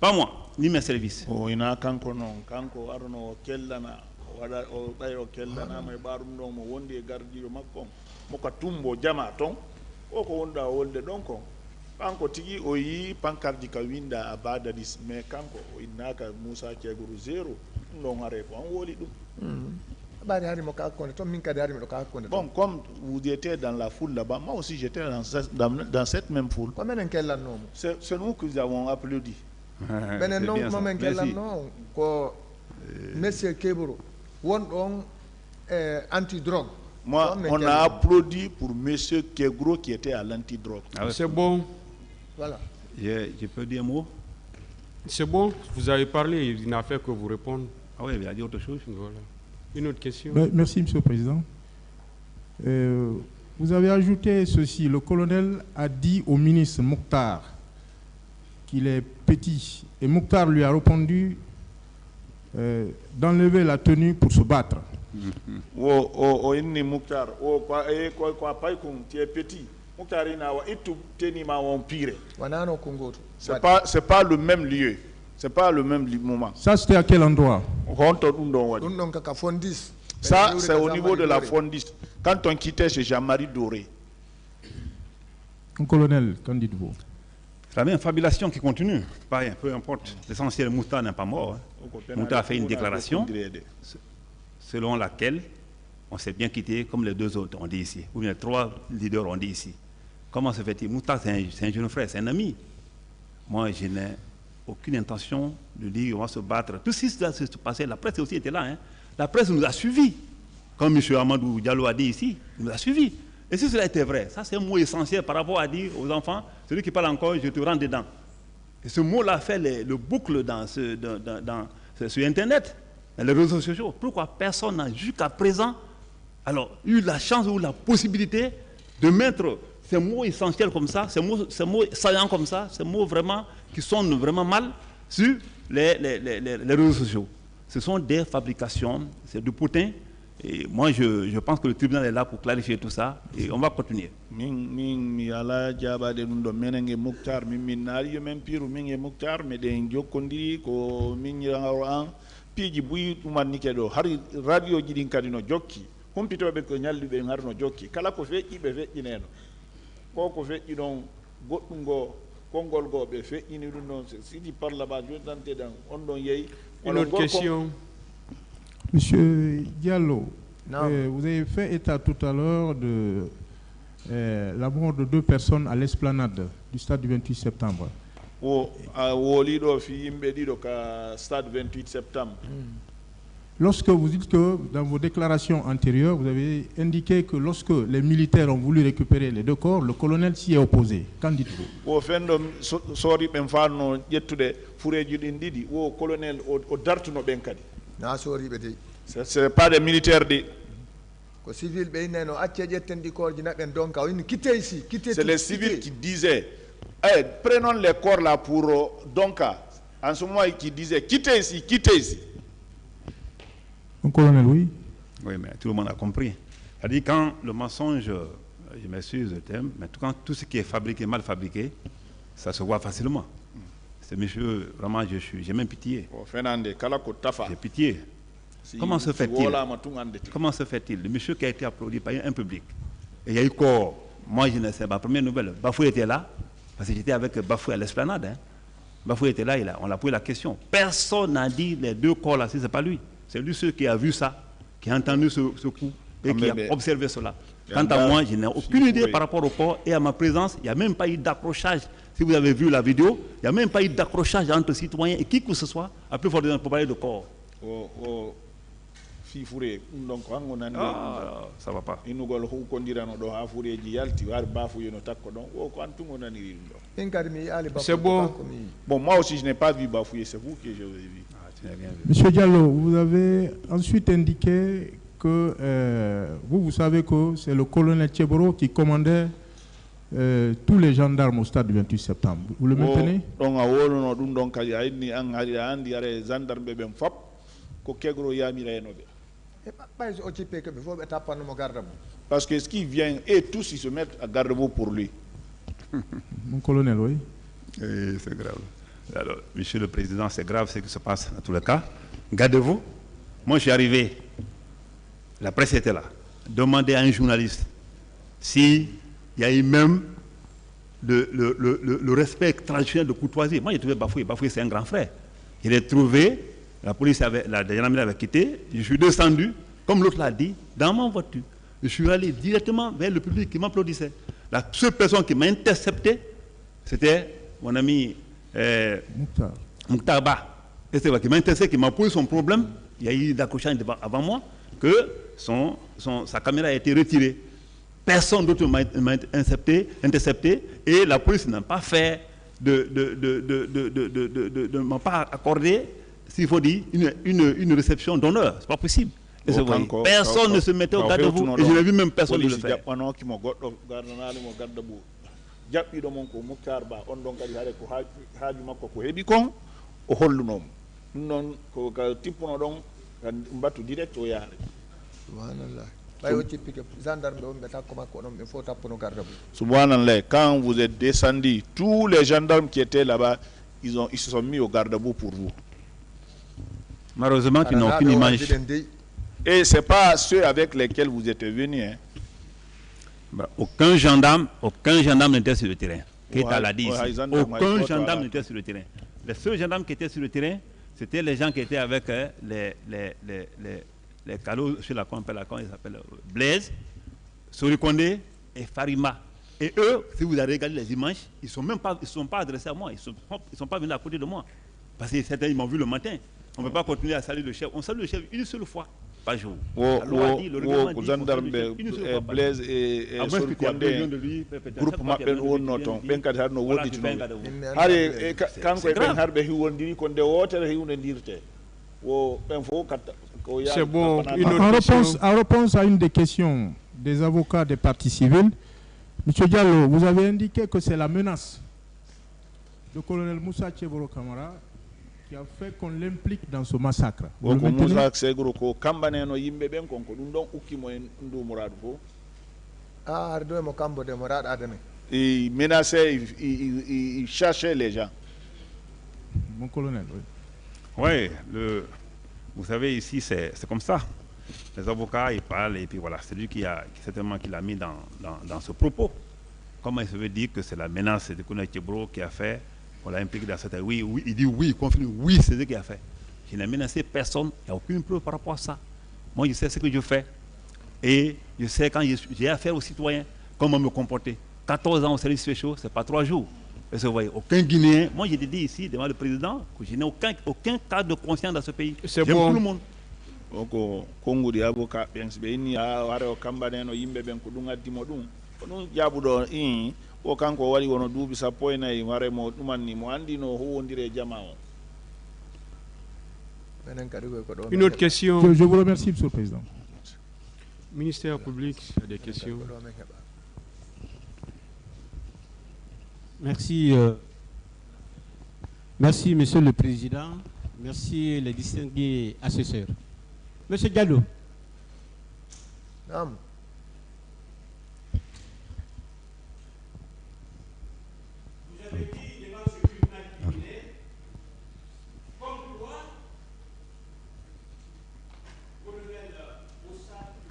Pas moi, ni mes services. Oh, ina kanko non, kanko arno kellana, wada o bayro kellana mai barum do mo wonde gardi do makko. Moka tumbo jama ton, o ko wonda wolde don ko. Kanko tigi o yi pankardi ka winda abada dis me kanko o inaka Musa Keguru 0 non are ko an woli dum. Bon, comme vous étiez dans la foule là-bas, moi aussi j'étais dans cette même foule. C'est nous que nous avons applaudi. Monsieur Keburo, anti-drogue. Moi, on a applaudi pour Monsieur Kegro qui était à l'anti-drogue. C'est bon. Voilà. Je peux dire un mot? C'est bon, vous avez parlé, il n'a fait que vous répondre. Ah oui, il a dit autre chose. Voilà. Une autre question? Merci, Monsieur le Président. Vous avez ajouté ceci. Le colonel a dit au ministre Mokhtar qu'il est petit. Et Mokhtar lui a répondu d'enlever la tenue pour se battre. Tu es petit. C'est pas le même lieu. C'est pas le même moment. Ça, c'était à quel endroit? Ça, c'est au niveau de la Fondis. Quand on quittait chez Jean-Marie Doré. Colonel, qu'en dites-vous? C'est la même fabulation qui continue. Pas rien, peu importe. L'essentiel, Mokhtar n'est pas mort. Mokhtar a fait une déclaration selon laquelle on s'est bien quitté comme les deux autres, on dit ici. Ou bien les trois leaders, on dit ici. Comment se fait-il? Mokhtar, c'est un jeune frère, c'est un ami. Moi, je n'ai aucune intention de dire on va se battre. Tout ce qui s'est passé, la presse aussi était là. Hein. La presse nous a suivis. Comme M. Amadou Diallo a dit ici, il nous a suivis. Et si cela était vrai, ça c'est un mot essentiel par rapport à dire aux enfants, celui qui parle encore, je te rends dedans. Et ce mot-là fait le boucle sur Internet, dans les réseaux sociaux. Pourquoi personne n'a jusqu'à présent eu la chance ou la possibilité de mettre ces mots essentiels comme ça, ces mots saillants comme ça, ces mots vraiment qui sonnent vraiment mal sur les réseaux sociaux. Ce sont des fabrications, c'est du potin. Et moi, je pense que le tribunal est là pour clarifier tout ça et on va continuer. Une autre question. Monsieur Diallo, vous avez fait état tout à l'heure de la mort de 2 personnes à l'esplanade du stade du 28 septembre. Stade 28 septembre. Lorsque vous dites que dans vos déclarations antérieures, vous avez indiqué que lorsque les militaires ont voulu récupérer les 2 corps, le colonel s'y est opposé. Qu'en dites-vous? C'est pas des militaires. C'est les civils qui disaient hey, prenons les corps là pour Donka. En ce moment, qui disaient quittez ici, quittez ici. Colonel, oui. Oui, mais tout le monde a compris. C'est-à-dire quand le mensonge, je m'excuse le terme, mais quand tout ce qui est fabriqué, mal fabriqué, ça se voit facilement. C'est monsieur, vraiment, j'ai même pitié. J'ai pitié. Comment se fait-il? Le monsieur qui a été applaudi par un public. Et il y a eu corps. Moi, je ne sais pas. Première nouvelle, Bafou était là, parce que j'étais avec Bafou à l'esplanade. Hein. Bafou était là, on l'a posé la question. Personne n'a dit les deux corps là, si ce n'est pas lui. C'est lui seul qui a vu ça, qui a entendu ce coup et qui a observé cela. Quant à moi, je n'ai aucune idée par rapport au corps et à ma présence. Il n'y a même pas eu d'accrochage. Si vous avez vu la vidéo, il n'y a même pas eu d'accrochage entre citoyens et qui que ce soit, à plus fort raison pour parler de corps. Ça va pas. C'est bon. Bon, moi aussi, je n'ai pas vu bafouiller, c'est vous que je l'ai vu. Monsieur Diallo, vous avez ensuite indiqué que vous savez que c'est le colonel Tcheboro qui commandait tous les gendarmes au stade du 28 septembre. Vous le maintenez? Parce que ce qui vient, et tous ils se mettent à garde-vous pour lui. Mon colonel, oui. C'est grave. Alors, Monsieur le Président, c'est grave ce qui se passe dans tous les cas. Gardez-vous. Moi, je suis arrivé. La presse était là. Demandez à un journaliste s'il y a eu même le respect traditionnel de courtoisie. Moi, j'ai trouvé Bafoué. Bafoué, c'est un grand frère. Je l'ai trouvé. La police la gendarmerie avait quitté. Je suis descendu, comme l'autre l'a dit, dans ma voiture. Je suis allé directement vers le public qui m'applaudissait. La seule personne qui m'a intercepté, c'était mon ami Mouktar Ba. Et c'est vrai qui m'a intercepté, qui m'a posé son problème. Il y a eu d'accrochage avant moi, que sa caméra a été retirée. Personne d'autre m'a intercepté et la police n'a pas fait ne m'a pas accordé, s'il faut dire, une réception d'honneur. C'est pas possible. Personne ne se mettait au garde-vous et je n'ai vu même personne ne le faire. Subhanallah, quand vous êtes descendu, tous les gendarmes qui étaient là-bas, ils se sont mis au garde-boue pour vous. Malheureusement, tu n'as aucune image. Et ce n'est pas ceux avec lesquels vous êtes venus. Hein. Bah, aucun gendarme n'était sur le terrain. Keita l'a dit ici. Aucun gendarme n'était sur le terrain. Les seuls gendarmes qui étaient sur le terrain, c'était les gens qui étaient avec les calots, je sais pas comment ils s'appellent, Blaise, Sorikonde et Farima. Et eux, si vous avez regardé les images, ils ne sont pas adressés à moi. Ils sont pas venus à côté de moi. Parce que certains, ils m'ont vu le matin. On ne peut pas continuer à saluer le chef. On salue le chef une seule fois par jour. La loi dit, le règlement dit, une seule fois par Blaise et Sorikonde, groupe m'appelle au noton. Ben kad har no wodi tu non. Hari kanko ben harbe hiwondiri konde wotere hiwondirte. Wo ben fo kat. C'est bon. En réponse à une des questions des avocats des parties civiles, M. Diallo, vous avez indiqué que c'est la menace du colonel Moussa Tcheboro Kamara qui a fait qu'on l'implique dans ce massacre. Il menaçait, il cherchait les gens. Mon colonel, oui. Oui, vous savez, ici, c'est comme ça. Les avocats, ils parlent, et puis voilà, c'est lui qui certainement qui l'a mis dans ce propos. Comment il se veut dire que c'est la menace de Colonel Tcheboro qui a fait, on l'a impliqué dans cette... Oui, il dit oui, il confirme, oui, c'est lui qui a fait. Je n'ai menacé personne, il n'y a aucune preuve par rapport à ça. Moi, je sais ce que je fais. Et je sais quand j'ai affaire aux citoyens, comment me comporter. 14 ans au service spécial, ce n'est pas 3 jours. Et vous voyez, aucun Guinéen, moi j'ai dit ici devant le président que je n'ai aucun cas de conscience dans ce pays. C'est bon. Tout le monde. Congo di avocat pense be ni ware o kambane no yimbe ben ko dunga dimo dum no jabudo o kanko wari wono duubi sappo e nayi ware mo dumanni mo andi no huwondire jama o. Une autre question. Je vous remercie, Monsieur le Président. Ministère public, il y a des questions. Merci. Merci, Monsieur le Président. Merci, les distingués assesseurs. Monsieur Diallo.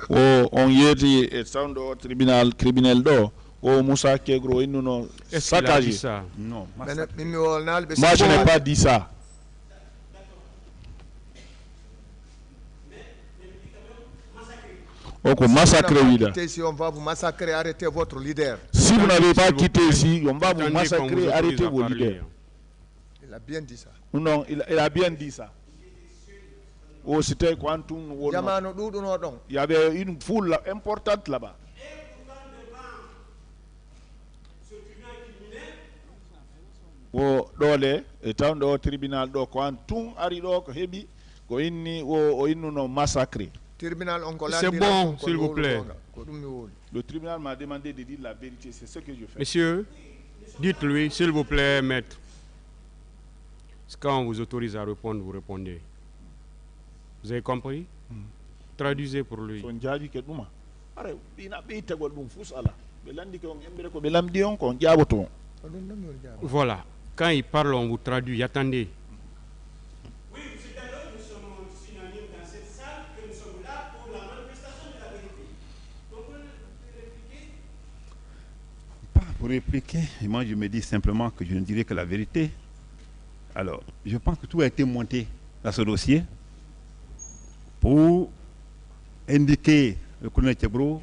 on yeti e tawdo tribunal criminel do o Moussa Kegro innuno saccagé. Non. Moi je n'ai pas dit ça. Si on va vous massacrer, arrêtez votre leader. Si vous n'avez pas quitté ici, on va vous massacrer, arrêtez vos leaders. Il a bien dit ça. Non, il a bien dit ça. Oh, c'était Quantum. Il y avait une foule importante là-bas. Oh, dole, étant dans le tribunal, donc Quantum arrive ko hebi, ko inni o innuno massacré. C'est bon, s'il vous plaît. Le tribunal m'a demandé de dire la vérité, c'est ce que je fais. Monsieur, dites-lui, s'il vous plaît, maître. Quand on vous autorise à répondre, vous répondez. Vous avez compris? Traduisez pour lui. Voilà. Quand il parle, on vous traduit. Attendez. Oui, monsieur Diallo, nous sommes synonymes dans cette salle que nous sommes là pour la manifestation de la vérité. Donc, vous répliquez? Pas pour répliquer. Et moi, je me dis simplement que je ne dirais que la vérité. Alors, je pense que tout a été monté dans ce dossier pour indiquer le colonel Kebro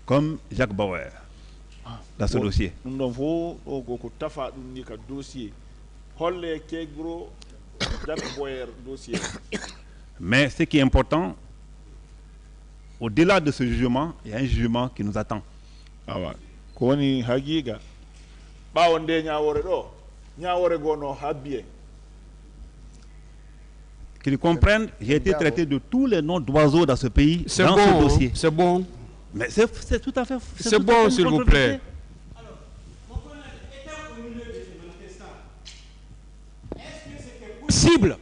comme Jacques Bauer dans ce dossier. Mais ce qui est important, au-delà de ce jugement, il y a un jugement qui nous attend. Qu'ils comprennent, j'ai été traité de tous les noms d'oiseaux dans ce pays, dans ce dossier. C'est bon. Mais c'est tout à fait... C'est bon, s'il vous plaît. Alors, mon colonel, étant au milieu de ces manifestants, est-ce que c'était possible?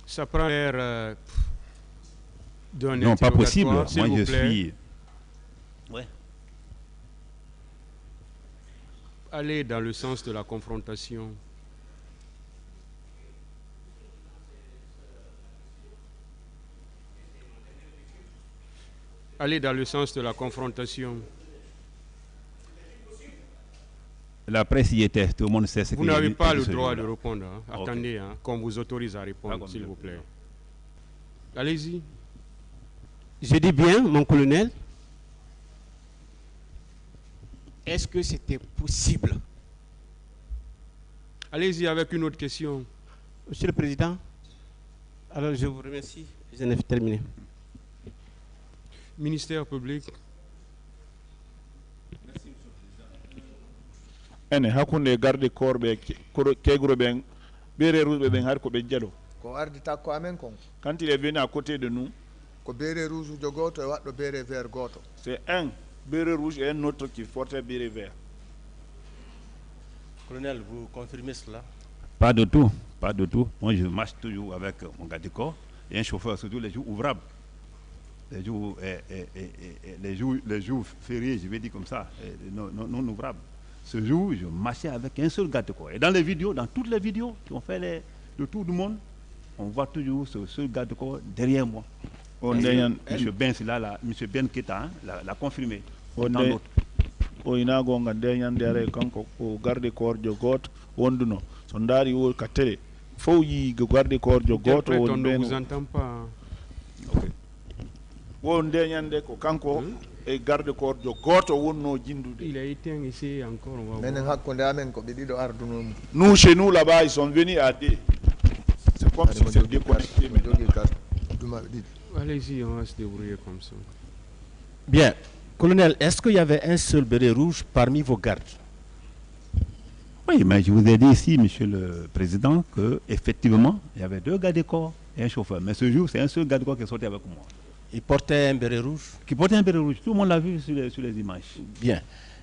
Ça prend l'air d'un non, pas possible. Moi, je suis... Ouais. Aller dans le sens de la confrontation. Aller dans le sens de la confrontation. La presse y était, tout le monde sait ce que vous n'avez pas le droit de répondre. Hein. Okay. Attendez, hein, qu'on vous autorise à répondre, s'il vous plaît. Allez-y. Je dis bien, mon colonel. Est-ce que c'était possible? Allez-y avec une autre question. Monsieur le Président, alors je vous remercie. Je n'ai terminé. Ministère public. Ene hakunde garde corps be kegro ben bere rouge ben har ko be jalo ko ardita ko amen kon quand il est venu à côté de nous ko bere rouge jo goto e waddo bere vert goto c'est un bere rouge et un autre qui portait bere vert. Colonel, vous confirmez cela? Pas de tout, pas de tout. Moi je marche toujours avec mon garde corps et un chauffeur, surtout les jours ouvrables. Les jours fériés, je vais dire comme ça, non ouvrables. Ce jour, je marchais avec un seul garde-corps. Et dans les vidéos, dans toutes les vidéos qui ont fait le tour du monde, on voit toujours ce seul garde-corps derrière moi. M. Ben, M. Ben Keta l'a confirmé. O ina gonga ndeyandere kanko o garde corps jo goto wonduno so ndari o katele fo yi garde corps jo goto on ne vous entend pas. Okay. Wo ndeyande ko kanko e garde corps jo goto wonno jindude. Il a éteint ici encore. Menen hakkonde amen ko be dido arduno. Nous chez nous là-bas ils sont venus à deux. C'est comme si c'était déconnecté. Allez-y, on va se débrouiller comme ça. Bien. Colonel, est-ce qu'il y avait un seul béret rouge parmi vos gardes? Oui, mais je vous ai dit ici, Monsieur le Président, qu'effectivement, il y avait deux gardes-corps et un chauffeur. Mais ce jour, c'est un seul garde-corps qui est sorti avec moi. Il portait un béret rouge? Qui portait un béret rouge. Tout le monde l'a vu sur les images. Bien.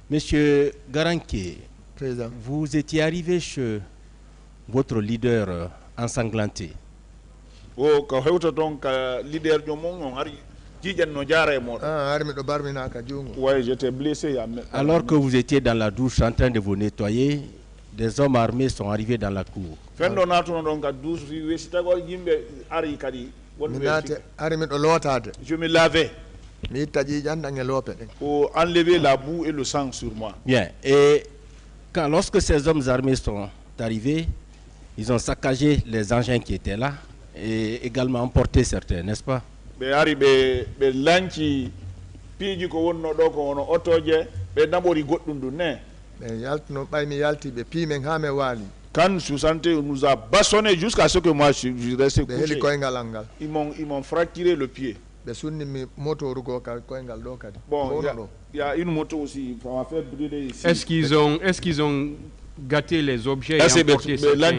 Monsieur Garanké, vous étiez arrivé chez votre leader ensanglanté. Oh, quand leader de mon alors que vous étiez dans la douche en train de vous nettoyer, des hommes armés sont arrivés dans la cour. Je me lavais pour enlever la boue et le sang sur moi. Bien. Et lorsque ces hommes armés sont arrivés, ils ont saccagé les engins qui étaient là et également emporté certains, n'est-ce pas? Quand Sousanté nous a bastonnés jusqu'à ce que moi je restais couché. Ils m'ont fracturé le pied. Bon, il y a une moto aussi, ça m'a fait brûler ici. Est-ce qu'ils ont gâté les objets et emporté certains?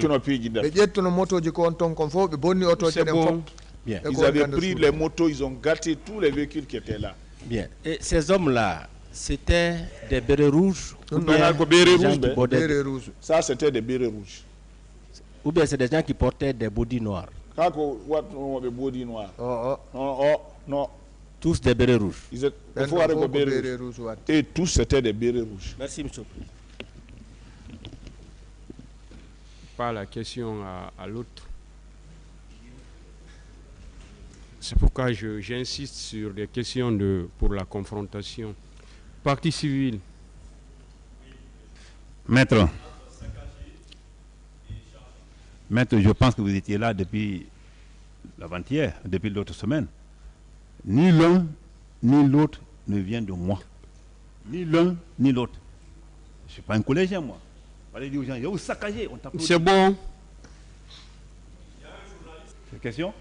C'est bon. Bien. Ils avaient pris les motos, ils ont gâté tous les véhicules qui étaient là. Bien. Et ces hommes-là, c'était des bérets rouges ou bien bérets rouges? Ça, c'était des bérets rouges. Ou bien c'est des gens qui portaient des bodys noirs? Non. Tous des bérets rouges. Et tous c'était des bérets rouges. Merci, monsieur. Pas la question à l'autre. C'est pourquoi j'insiste sur des questions pour la confrontation. Partie civile. Maître, je pense que vous étiez là depuis l'avant-hier, depuis l'autre semaine. Ni l'un ni l'autre ne vient de moi. Ni l'un ni l'autre. Je ne suis pas un collégien, moi. Allez dire aux gens, vous saccagez, on t'applaudit. C'est bon. C'est une question?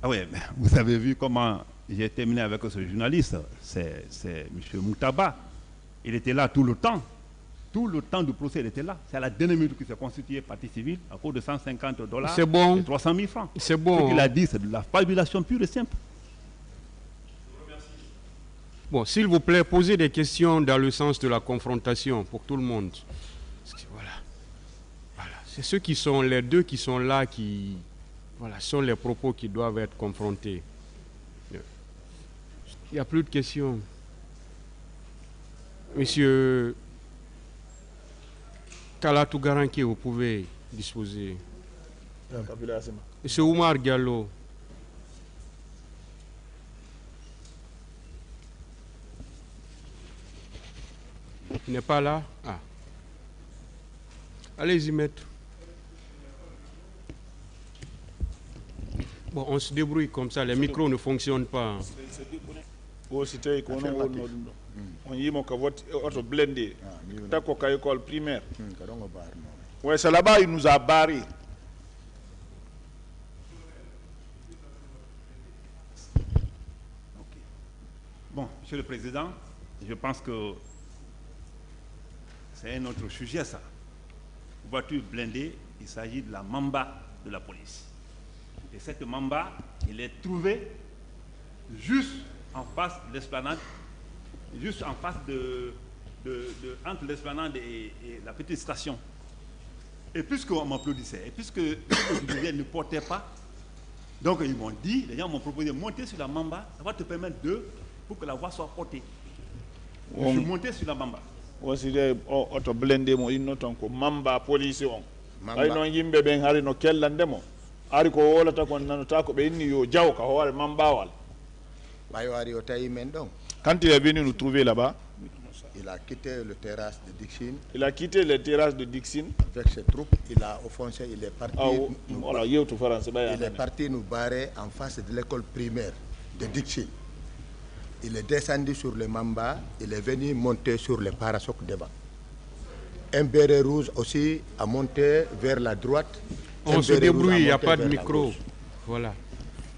Ah oui, vous avez vu comment j'ai terminé avec ce journaliste. C'est M. Moutaba. Il était là tout le temps. Tout le temps du procès, il était là. C'est à la dernière minute qu'il s'est constitué partie civile à cause de $150 c'est bon. et 300 000 francs. C'est bon. Ce qu'il a dit, c'est de la fabulation pure et simple. Bon, s'il vous plaît, posez des questions dans le sens de la confrontation pour tout le monde. Voilà. C'est ceux qui sont, les deux qui sont là, qui sont les propos qui doivent être confrontés. Il n'y a plus de questions. Monsieur Kalatou Garanké, vous pouvez disposer. Monsieur Oumar Diallo. Il n'est pas là? Ah. Allez-y, maître. Bon, on se débrouille comme ça, les micros ne fonctionnent pas. On y est blindé. D'accord, qu'à l'école primaire. Ouais, c'est là-bas, il nous a barré. Bon, Monsieur le Président, je pense que c'est un autre sujet, ça. Voiture blindée, il s'agit de la Mamba de la police. Et cette Mamba, il est trouvé juste en face de l'esplanade, juste en face entre l'esplanade et la petite station. Et puisqu'on m'applaudissait, et puisque je ne portais pas, donc ils m'ont dit, les gens m'ont proposé de monter sur la Mamba, ça va te permettre pour que la voie soit portée. Je suis monté sur la Mamba. Aussi auto blende mo inno ton ko mamba police on ay non yimbe ben hari no kellande mo ari ko wolata kon nanota ko be inni yo jaw ka hoore mambawal bayo ari o tayi men donc quand il est venu nous trouver là-bas, il a quitté le terrasse de Dixine. Il a quitté les terrasses de Dixine avec ses troupes. Il a offensé, il est parti. Il est parti nous barrer en face de l'école primaire de Dixine. Il est descendu sur le Mamba, il est venu monter sur le parasoc devant. Un béret rouge aussi a monté vers la droite. On se débrouille, il n'y a pas de micro. Voilà.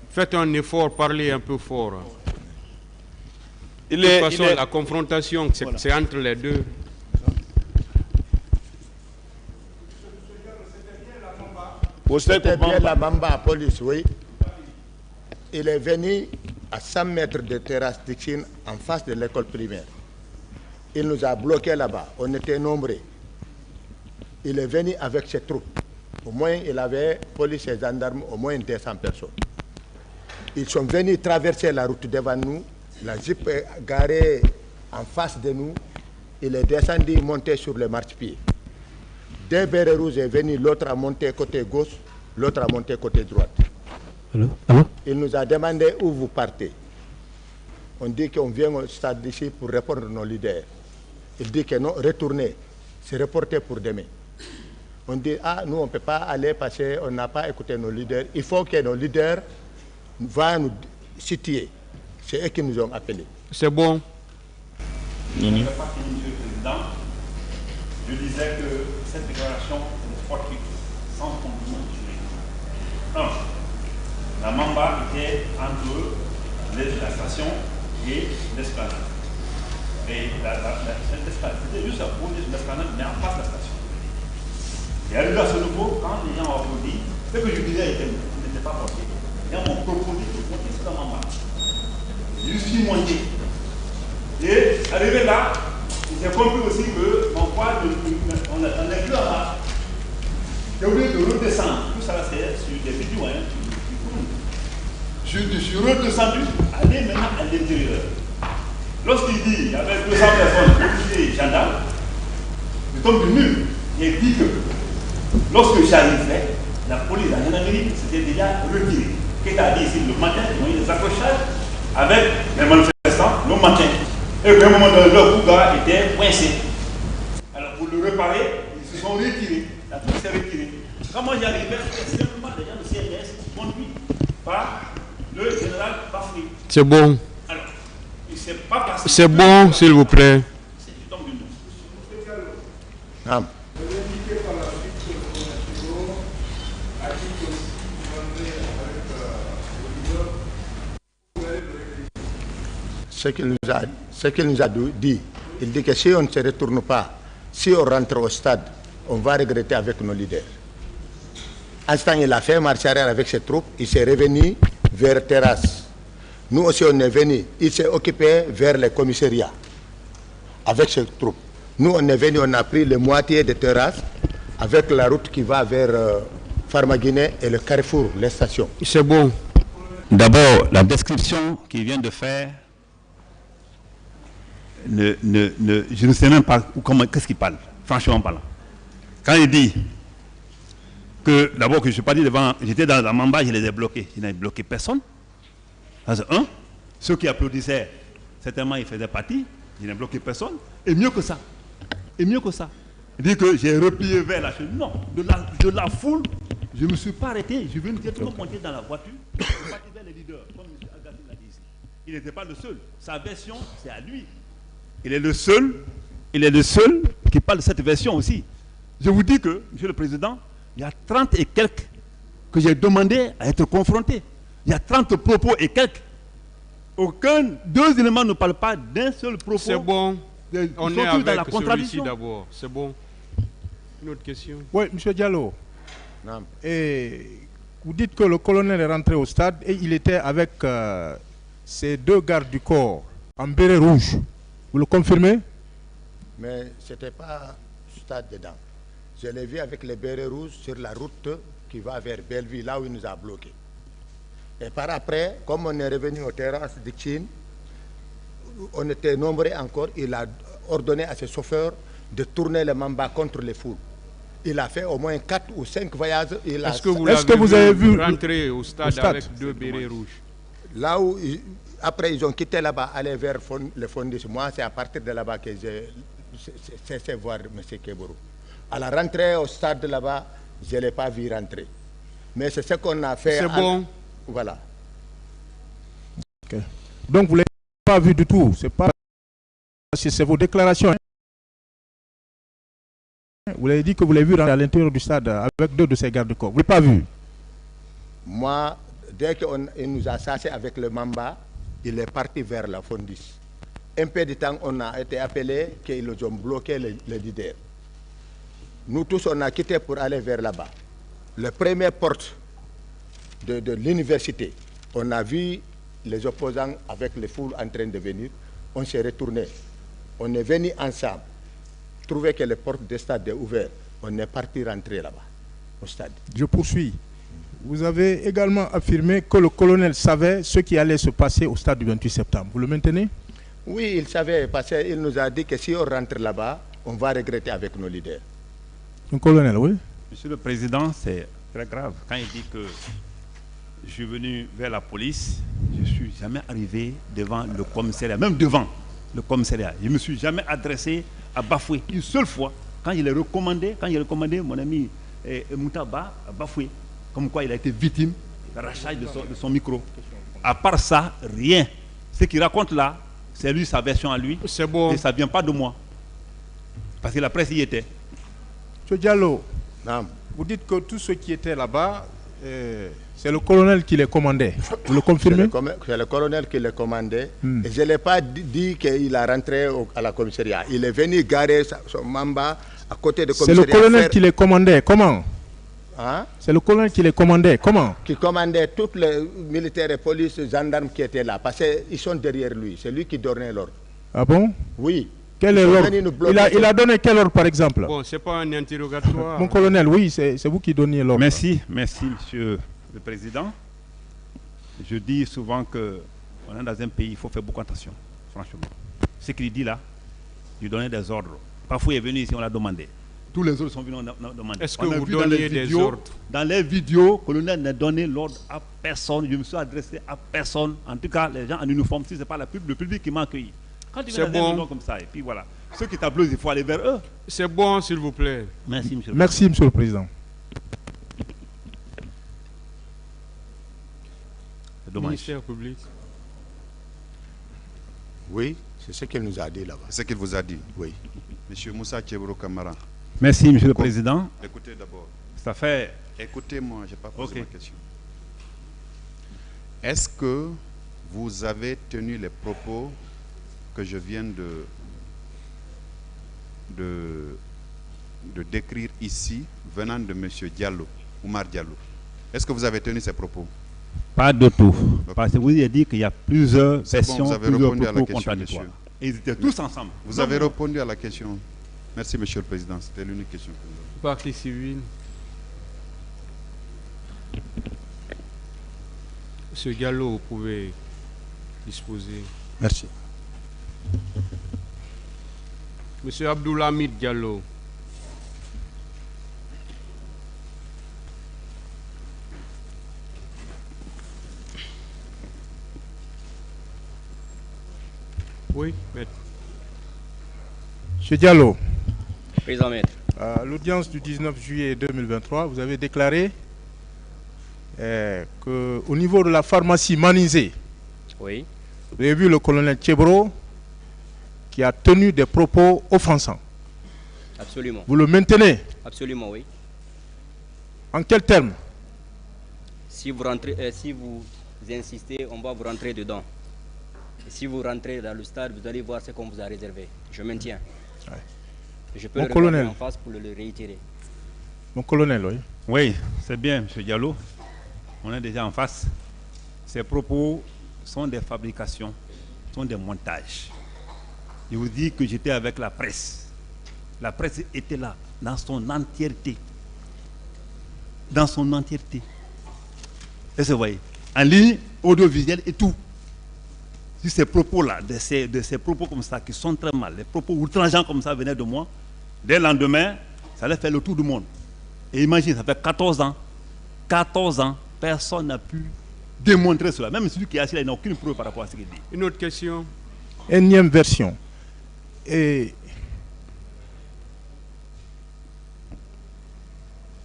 Faites un effort, parlez un peu fort. De toute façon, la confrontation, c'est entre les deux. C'était bien la Mamba police, oui. Il est venu à 100 mètres de terrasse Dixine en face de l'école primaire. Il nous a bloqués là-bas. On était nombreux. Il est venu avec ses troupes. Au moins, il avait police et gendarmes, au moins 200 personnes. Ils sont venus traverser la route devant nous. La Jeep est garée en face de nous. Il est descendu, monté sur le marchepied. Deux bérets rouges est venu, l'autre a monté côté gauche, l'autre a monté côté droite. Allô? Allô? Il nous a demandé où vous partez. On dit qu'on vient au stade d'ici pour répondre à nos leaders. Il dit que non, retournez, c'est reporté pour demain. On dit, ah, nous on ne peut pas aller parce qu'on n'a pas écouté nos leaders. Il faut que nos leaders vont nous situer. C'est eux qui nous ont appelés. C'est bon. Monsieur le Président, je disais que cette déclaration est fortuite, sans fondement juridique. 1. La Mamba était entre la station et l'esplanade. Et c'était juste à côté de l'esplanade, mais en face de la station. Et arrivé à ce niveau, quand les gens ont applaudi, ce que je disais n'était pas possible. Les gens m'ont proposé de monter sur la Mamba. Je suis monté. Et arrivé là, j'ai compris aussi que mon poids, on n'est plus en marche. J'ai oublié de redescendre. Tout ça, c'est sur des vidéos. Hein, je suis redescendu, aller maintenant à l'intérieur. Lorsqu'il dit qu'il y avait 200 personnes, policiers et gendarmes, je tombe venu et dit que lorsque j'arrivais, la police, la gendarmerie s'était déjà retirée. Qu'est-ce qu'il a dit ici le matin, ils ont eu des accrochages avec les manifestants le matin. Et qu'à un moment donné, le Bouga était coincé. Alors pour le réparer, ils se sont retirés. La police s'est retirée. Quand moi j'arrivais, c'était simplement des gens de CNS conduits par le général Bafri. C'est bon. Alors, il s'est pas passé. C'est bon, s'il vous plaît. Ah. Ce qu'il nous a dit, il dit que si on ne se retourne pas, si on rentre au stade, on va regretter avec nos leaders. Instant, il a fait marche arrière avec ses troupes, il s'est revenu vers Terrasse. Nous aussi, on est venu, il s'est occupé vers les commissariats avec ses troupes. Nous, on est venu, on a pris la moitié de Terrasse avec la route qui va vers Farmaguiné et le Carrefour, les stations. C'est bon. D'abord, la description qu'il vient de faire, je ne sais même pas qu'est-ce qu'il parle, franchement parlant. Quand il dit que d'abord que je ne suis pas dit devant, j'étais dans la Mamba, je les ai bloqués. Je n'ai bloqué personne. Ça, c'est un. Ceux qui applaudissaient, certainement ils faisaient partie, je n'ai bloqué personne. Et mieux que ça. Et mieux que ça. Il dit que j'ai replié vers la chaîne. Non, de la foule, je ne me suis pas arrêté. Je viens de dire tout le monde monter dans la voiture. Je suis parti vers les leaders, comme M. Agathe l'a dit ici. Il n'était pas le seul. Sa version, c'est à lui. Il est le seul qui parle de cette version aussi. Je vous dis que, Monsieur le Président, il y a 30 et quelques que j'ai demandé à être confrontés. Il y a 30 propos et quelques. Deux éléments ne parlent pas d'un seul propos. C'est bon. On est avec dans la contradiction d'abord. C'est bon. Une autre question. Oui, M. Diallo. Non. Et vous dites que le colonel est rentré au stade et il était avec ses deux gardes du corps en béret rouge. Vous le confirmez? Mais ce n'était pas stade dedans. Je l'ai vu avec les bérets rouges sur la route qui va vers Belleville, là où il nous a bloqués. Et par après, comme on est revenu aux terrasses de Chine, on était nombreux encore, il a ordonné à ses chauffeurs de tourner le Mamba contre les foules. Il a fait au moins 4 ou 5 voyages. Est-ce que vous avez vu rentrer au stade avec deux bérets rouges? Là où, après ils ont quitté là-bas, aller vers le Fondis. Moi, c'est à partir de là-bas que j'ai cessé de voir M. Keboro. À la rentrée au stade là-bas, je ne l'ai pas vu rentrer. Mais c'est ce qu'on a fait. C'est bon. Voilà. Okay. Donc vous ne l'avez pas vu du tout. C'est vos déclarations. Hein? Vous l'avez dit que vous l'avez vu à l'intérieur du stade avec deux de ses gardes-corps. Vous ne l'avez pas vu? Moi, dès qu'il nous a chassés avec le Mamba, il est parti vers la Fondis. Un peu de temps, on a été appelé qu'ils ont bloqué les leaders. Nous tous, on a quitté pour aller vers là-bas. La première porte de l'université, on a vu les opposants avec les foules en train de venir. On s'est retourné. On est venu ensemble. Trouver que les portes du stade sont ouvertes. On est parti rentrer là-bas, au stade. Je poursuis. Vous avez également affirmé que le colonel savait ce qui allait se passer au stade du 28 septembre. Vous le maintenez? Oui, il savait, parce qu'il nous a dit que si on rentre là-bas, on va regretter avec nos leaders. Un colonel, oui. Monsieur le Président, c'est très grave. Quand il dit que je suis venu vers la police, je ne suis jamais arrivé devant le commissariat, même devant le commissariat. Je ne me suis jamais adressé à Bafoué. Une seule fois, quand il est recommandé, mon ami Moutaba à Bafoué, comme quoi il a été victime d'arrachage de son micro. À part ça, rien. Ce qu'il raconte là, c'est lui, sa version à lui. C'est bon. Et ça ne vient pas de moi. Parce que la presse y était. M. Diallo, vous dites que tous ceux qui étaient là-bas, c'est le colonel qui les commandait. Vous le confirmez? C'est le colonel qui les commandait. Et je ne l'ai pas dit qu'il a rentré à la commissariat. Il est venu garer son mamba à côté du commissariat. C'est le colonel qui les commandait. Comment? Hein? C'est le colonel qui les commandait. Comment? Qui commandait tous les militaires et polices, gendarmes qui étaient là. Parce qu'ils sont derrière lui. C'est lui qui donnait l'ordre. Ah bon? Oui. Quel est l'ordre? Il a donné quel ordre, par exemple? Bon, c'est pas un interrogatoire. Mon colonel, oui, c'est vous qui donniez l'ordre. Merci, monsieur le Président. Je dis souvent qu'on est dans un pays, il faut faire beaucoup attention, franchement. Ce qu'il dit là, il donnait des ordres. Parfois, il est venu ici, on l'a demandé. Tous les autres sont venus, on a demandé. Est-ce que vous donniez des ordres? Dans les vidéos, le colonel n'a donné l'ordre à personne. Je me suis adressé à personne. En tout cas, les gens en uniforme, si ce n'est pas le public qui m'a accueilli. Quand il vient dans un réunion comme ça, et puis voilà. Ceux qui t'applaudissent, il faut aller vers eux. C'est bon, s'il vous plaît. Merci, monsieur le Président. Merci, monsieur le Président. C'est dommage. Ministère public. Oui, c'est ce qu'il nous a dit là-bas. C'est ce qu'il vous a dit? Oui. Monsieur Moussa Tchebro Kamara. Merci, monsieur le Président. Écoutez d'abord. Ça fait... Écoutez-moi, je n'ai pas posé ma question. Est-ce que vous avez tenu les propos que je viens de décrire ici, venant de M. Diallo, Oumar Diallo? Est-ce que vous avez tenu ces propos? Pas de tout. Parce que vous avez dit qu'il y a plusieurs versions, vous avez plusieurs répondu à la propos question, contradictoires. monsieur. Et ils étaient tous ensemble. Vous avez répondu à la question. Merci, monsieur le Président. C'était l'unique question que nous avons. Partie civile. Monsieur Diallo, vous pouvez disposer. Merci. Monsieur Abdoulhamid Diallo. Oui, maître. Monsieur Diallo. Président maître. À l'audience du 19 juillet 2023, vous avez déclaré qu'au niveau de la pharmacie Manizé, oui, vous avez vu le colonel Tchebro qui a tenu des propos offensants. Absolument. Vous le maintenez? Absolument, oui. En quels termes? Si vous rentrez, si vous insistez, on va vous rentrer dedans. Et si vous rentrez dans le stade, vous allez voir ce qu'on vous a réservé. Je maintiens. Ouais. Je peux Mon le colonel. regarder en face pour le réitérer. Mon colonel, oui. Oui, c'est bien, M. Diallo. On est déjà en face. Ces propos sont des fabrications, sont des montages. Je vous dis que j'étais avec la presse. La presse était là, dans son entièreté. Dans son entièreté. Et vous voyez, en ligne, audiovisuel et tout. Si ces propos-là, de ces propos comme ça, qui sont très mal, les propos outrageants comme ça venaient de moi, dès le lendemain, ça allait faire le tour du monde. Et imagine, ça fait 14 ans, personne n'a pu démontrer cela. Même celui qui est assis là, il n'a aucune preuve par rapport à ce qu'il dit. Une autre question. Énième version. Et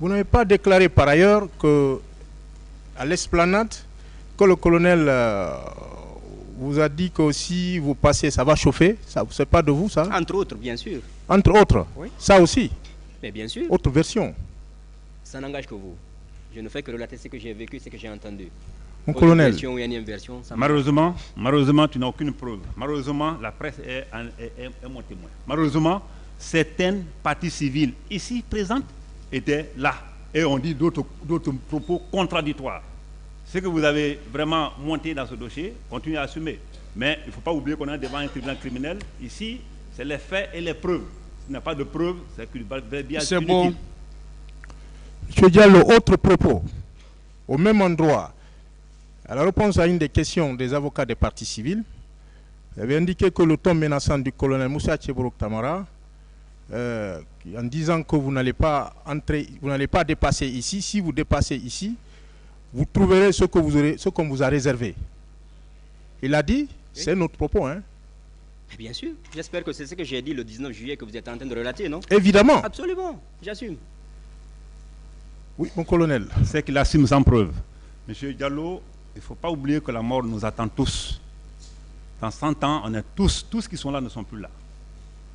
vous n'avez pas déclaré par ailleurs que, à l'esplanade, que le colonel vous a dit que si vous passez, ça va chauffer. Ça, c'est pas de vous, ça? Entre autres, bien sûr. Entre autres? Oui. Ça aussi? Mais bien sûr. Autre version? Ça n'engage que vous. Je ne fais que relater ce que j'ai vécu, ce que j'ai entendu. Mon colonel. Version ou énième version, ça malheureusement, tu n'as aucune preuve. Malheureusement, la presse est mon témoin. Malheureusement, certaines parties civiles ici présentes étaient là. Et on dit d'autres propos contradictoires. Ce que vous avez vraiment monté dans ce dossier, continuez à assumer. Mais il ne faut pas oublier qu'on est devant un tribunal criminel. Ici, c'est les faits et les preuves. S'il n'y a pas de preuves, c'est que bien. C'est bon. M. Diallo, autre propos. Au même endroit, à la réponse à une des questions des avocats des partis civils, vous avez indiqué que le ton menaçant du colonel Moussa Tchebro Kamara en disant que vous n'allez pas entrer, vous n'allez pas dépasser ici. Si vous dépassez ici, vous trouverez ce qu'on vous a réservé. Il a dit, c'est notre propos, hein. Bien sûr, j'espère que c'est ce que j'ai dit le 19 juillet que vous êtes en train de relater, non? Évidemment. Absolument, j'assume. Oui, mon colonel. C'est qu'il assume sans preuve. Monsieur Diallo, il ne faut pas oublier que la mort nous attend tous. Dans 100 ans, on est tous qui sont là ne sont plus là.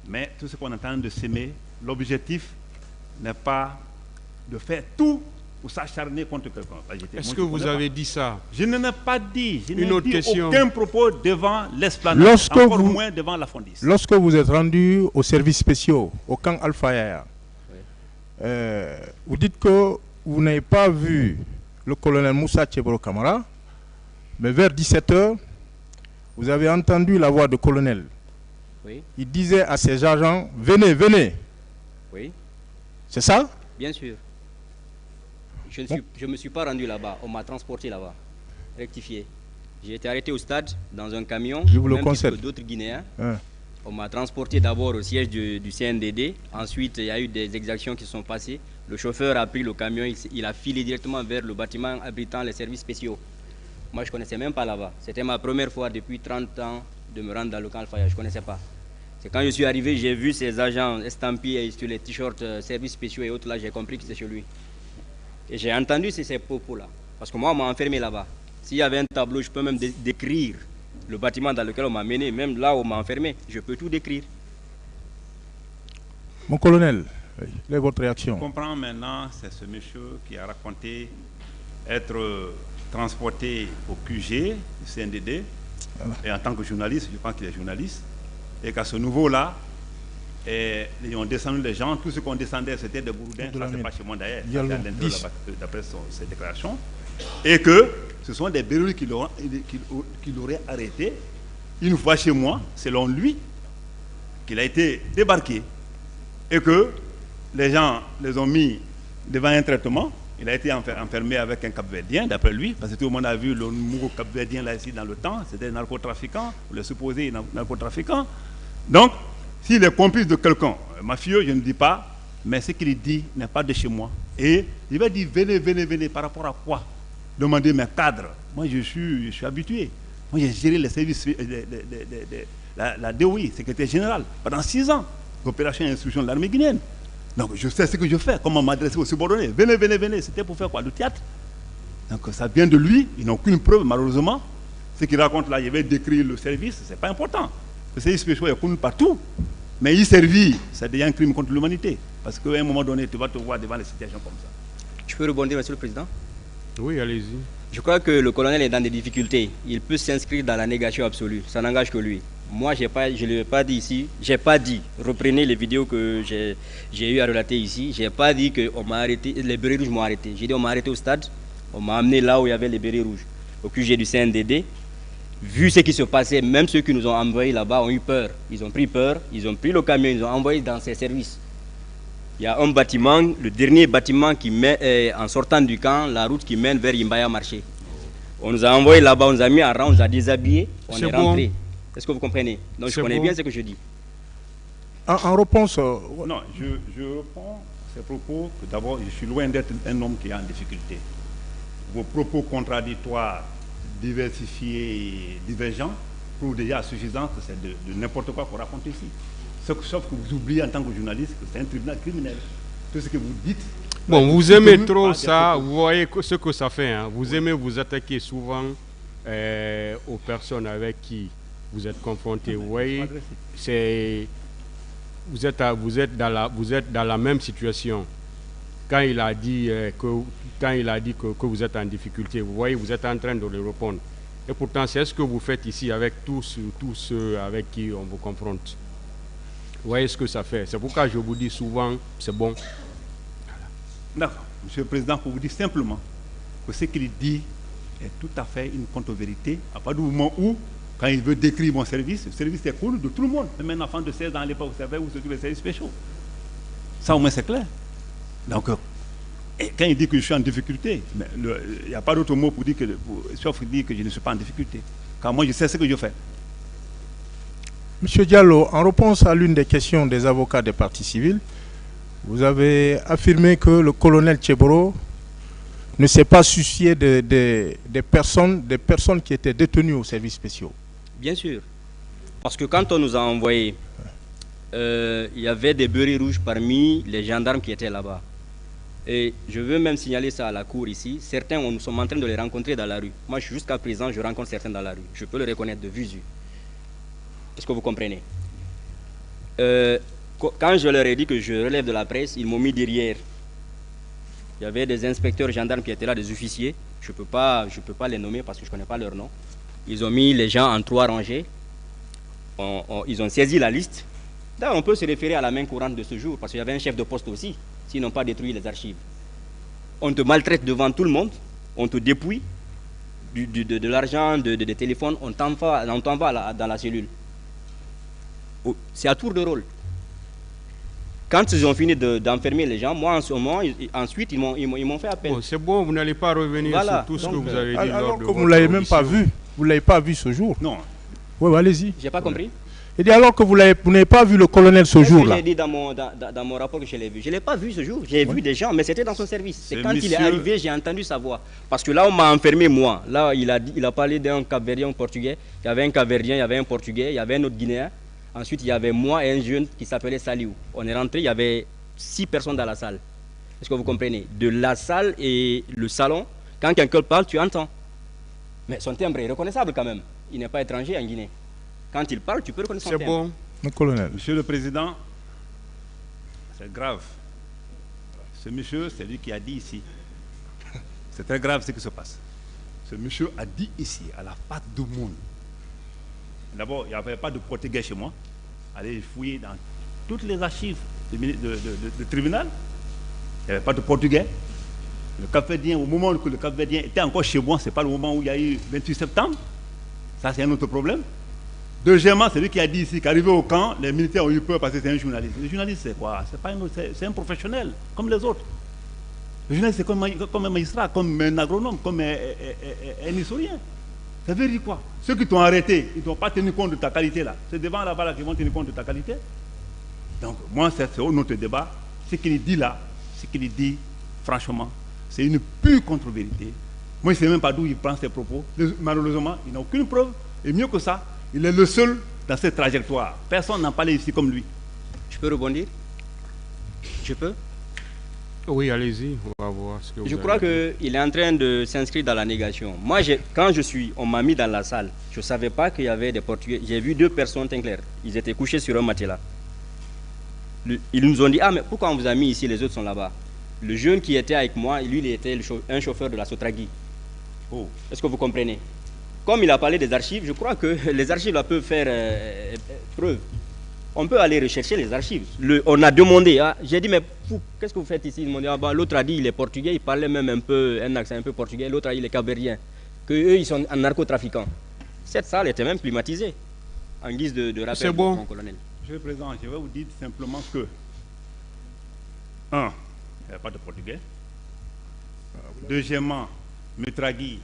Mais tout ce qu'on est en train de s'aimer, l'objectif n'est pas de faire tout ou s'acharner contre quelqu'un. Est-ce que vous avez dit ça? Je ne l'ai pas dit. Je n'ai Une autre dit question. aucun propos devant l'esplanade, encore moins devant la Fondis. Lorsque vous êtes rendu aux services spéciaux, au camp Alpha Yaya, vous dites que vous n'avez pas vu le colonel Moussa Tchebro Kamara, mais vers 17h, vous avez entendu la voix du colonel. Oui. Il disait à ses agents, venez, venez. Oui. C'est ça? Bien sûr. Je ne me suis pas rendu là-bas. On m'a transporté là-bas. Rectifié. J'ai été arrêté au stade dans un camion. Je vous le même concède. que d'autres Guinéens. Hein. On m'a transporté d'abord au siège du CNDD. Ensuite, il y a eu des exactions qui sont passées. Le chauffeur a pris le camion. Il a filé directement vers le bâtiment abritant les services spéciaux. Moi, je ne connaissais même pas là-bas. C'était ma première fois depuis 30 ans de me rendre dans le camp Alpha. Je ne connaissais pas. C'est quand je suis arrivé, j'ai vu ces agents estampillés sur les t-shirts services spéciaux et autres. Là, j'ai compris que c'était chez lui. Et j'ai entendu ces propos-là. Parce que moi, on m'a enfermé là-bas. S'il y avait un tableau, je peux même décrire le bâtiment dans lequel on m'a mené. Même là où on m'a enfermé, je peux tout décrire. Mon colonel, quelle est votre réaction? Je comprends maintenant, c'est ce monsieur qui a raconté être transporté au QG du CNDD. Et en tant que journaliste, je pense qu'il est journaliste. Et qu'à ce niveau-là, ils ont descendu les gens, tout ce qu'on descendait c'était des Bourgoudins, ça c'est pas chez moi d'ailleurs, d'après ses déclarations, et que ce sont des Béroulis qui l'auraient arrêté une fois chez moi, selon lui, qu'il a été débarqué, et que les gens les ont mis devant un traitement. Il a été enfermé avec un Cap-Verdien, d'après lui, parce que tout le monde a vu le nouveau Cap-Verdien là ici dans le temps, c'était un narcotrafiquant, ou le supposé narcotrafiquant. Donc, s'il est complice de quelqu'un, mafieux, je ne dis pas, mais ce qu'il dit n'est pas de chez moi. Et il va dire, venez, venez, venez, par rapport à quoi? Demander mes cadres. Moi, je suis habitué. Moi, j'ai géré les services, la DOI, secrétaire général, pendant 6 ans, d'opération et instruction de l'armée guinéenne. Donc, je sais ce que je fais, comment m'adresser aux subordonnés. Venez, venez, venez. C'était pour faire quoi? Le théâtre. Donc, ça vient de lui. Ils n'ont aucune preuve, malheureusement. Ce qu'il raconte là, il va décrire le service, ce n'est pas important. Le service spécial est connu partout. Mais y servir, c'est déjà un crime contre l'humanité. Parce qu'à un moment donné, tu vas te voir devant les situations comme ça. Je peux rebondir, Monsieur le Président? Oui, allez-y. Je crois que le colonel est dans des difficultés. Il peut s'inscrire dans la négation absolue. Ça n'engage que lui. Moi, je ne l'ai pas dit ici. Je n'ai pas dit, reprenez les vidéos que j'ai eu à relater ici. Je n'ai pas dit que on m'a arrêté, les bérets rouges m'ont arrêté. J'ai dit on m'a arrêté au stade. On m'a amené là où il y avait les bérets rouges, au QG du CNDD. Vu ce qui se passait, même ceux qui nous ont envoyés là-bas ont eu peur. Ils ont pris peur, ils ont pris le camion, ils ont envoyé dans ces services. Il y a un bâtiment, le dernier bâtiment qui met, en sortant du camp, la route qui mène vers Imbaya Marché. On nous a envoyés là-bas, on nous a mis en rang, on nous a déshabillés, on est rentré. Est-ce que vous comprenez? Donc je connais bien ce que je dis. En réponse... Non, je reprends ces propos que d'abord, je suis loin d'être un homme qui est en difficulté. Vos propos contradictoires, diversifiés et divergents prouvent déjà à suffisance que c'est de n'importe quoi qu'on raconte ici. Sauf que vous oubliez en tant que journaliste que c'est un tribunal criminel. Tout ce que vous dites... Bon, vous aimez trop ça, vous voyez ce que ça fait. Hein. Vous aimez vous attaquer souvent aux personnes avec qui vous êtes confrontés. Vous voyez, vous êtes dans la même situation. Quand il a dit que vous êtes en difficulté, vous voyez, vous êtes en train de le répondre. Et pourtant, c'est ce que vous faites ici avec tous ceux avec qui on vous confronte. Vous voyez ce que ça fait. C'est pourquoi je vous dis souvent, c'est bon. D'accord. Monsieur le Président, pour vous dire simplement que ce qu'il dit est tout à fait une contre-vérité. À partir du moment où, quand il veut décrire mon service, le service est connu de tout le monde. Même un enfant de 16 ans à l'époque, vous savez où se trouvent les services spéciaux. Ça au moins c'est clair. Donc, quand il dit que je suis en difficulté, il n'y a pas d'autre mot pour dire sauf dire que je ne suis pas en difficulté. Car moi, je sais ce que je fais. Monsieur Diallo, en réponse à l'une des questions des avocats des parties civiles, vous avez affirmé que le colonel Tcheboro ne s'est pas soucié des personnes qui étaient détenues aux services spéciaux. Bien sûr. Parce que quand on nous a envoyés, il y avait des bérets rouges parmi les gendarmes qui étaient là-bas. Et je veux même signaler ça à la cour ici. Certains, nous sommes en train de les rencontrer dans la rue. Moi, jusqu'à présent, je rencontre certains dans la rue. Je peux le reconnaître de visu. Est-ce que vous comprenez? Quand je leur ai dit que je relève de la presse, ils m'ont mis derrière. Il y avait des inspecteurs gendarmes qui étaient là, des officiers. Je ne peux pas les nommer parce que je ne connais pas leur nom. Ils ont mis les gens en 3 rangées. Ils ont saisi la liste. D'ailleurs, on peut se référer à la main courante de ce jour parce qu'il y avait un chef de poste aussi, s'ils n'ont pas détruit les archives. On te maltraite devant tout le monde, on te dépouille de l'argent, des téléphones, on t'envoie dans la cellule. C'est à tour de rôle. Quand ils ont fini d'enfermer les gens, moi en ce moment, ensuite ils m'ont fait appel. Bon, c'est bon, vous n'allez pas revenir sur tout ce que vous avez dit. Alors que vous ne l'avez même pas vu. Vous ne l'avez pas vu ce jour. Non. Oui, allez-y. J'ai pas compris. Et alors que vous n'avez pas vu le colonel ce jour-là. J'ai dit dans mon rapport que je l'ai vu. Je ne l'ai pas vu ce jour. J'ai vu des gens, mais c'était dans son service. C'est quand il est arrivé, j'ai entendu sa voix. Parce que là, on m'a enfermé moi. Là, il a parlé d'un Cap-Verdien portugais. Il y avait un Cap-Verdien, il y avait un Portugais, il y avait un autre Guinéen. Ensuite, il y avait moi et un jeune qui s'appelait Saliou. On est rentré, il y avait 6 personnes dans la salle. Est-ce que vous comprenez? De la salle et le salon, quand quelqu'un parle, tu entends. Mais son timbre est reconnaissable quand même. Il n'est pas étranger en Guinée. Quand il parle, tu peux reconnaître son timbre. C'est bon. Le colonel. Monsieur le Président, c'est grave. Ce monsieur, c'est lui qui a dit ici. C'est très grave ce qui se passe. Ce monsieur a dit ici, à la face du monde. D'abord, il n'y avait pas de portugais chez moi. Allez fouiller dans toutes les archives du tribunal. Il n'y avait pas de portugais. Le Cap-Verdien, au moment où le Cap-Verdien était encore chez moi, ce n'est pas le moment où il y a eu 28 septembre. Ça, c'est un autre problème. Deuxièmement, c'est lui qui a dit ici qu'arrivé au camp, les militaires ont eu peur parce que c'est un journaliste. Le journaliste, c'est quoi? C'est un professionnel, comme les autres. Le journaliste, c'est comme un magistrat, comme un agronome, comme un historien. Ça veut dire quoi? Ceux qui t'ont arrêté, ils n'ont pas tenu compte de ta qualité là. C'est devant là-bas là qu'ils vont tenir compte de ta qualité. Donc, moi, c'est notre débat. Ce qu'il dit là, ce qu'il dit, franchement, c'est une pure contre-vérité. Moi, je ne sais même pas d'où il prend ses propos. Malheureusement, il n'a aucune preuve. Et mieux que ça, il est le seul dans cette trajectoire. Personne n'en parlait ici comme lui. Je peux rebondir? Je peux? Oui, allez-y, on va voir ce que vous Je crois qu'il est en train de s'inscrire dans la négation. Moi, quand on m'a mis dans la salle, je ne savais pas qu'il y avait des Portugais. J'ai vu 2 personnes, très clair. Ils étaient couchés sur un matelas. Ils nous ont dit, ah, mais pourquoi on vous a mis ici, les autres sont là-bas? Le jeune qui était avec moi, lui, il était un chauffeur de la Sotragui. Oh. Est-ce que vous comprenez? Comme il a parlé des archives, je crois que les archives là, peuvent faire preuve. On peut aller rechercher les archives. On a demandé, hein, j'ai dit, mais qu'est-ce que vous faites ici? Ils m'ont dit, ah, bah, l'autre a dit il est portugais, il parlait même un accent un peu portugais, l'autre a dit il est capverdien, qu'eux ils sont narcotrafiquants. Cette salle était même climatisée, en guise de rappel. C'est bon. Mon colonel. Monsieur le Président, je vais vous dire simplement que, 1, il n'y avait pas de portugais. Deuxièmement, Metragui,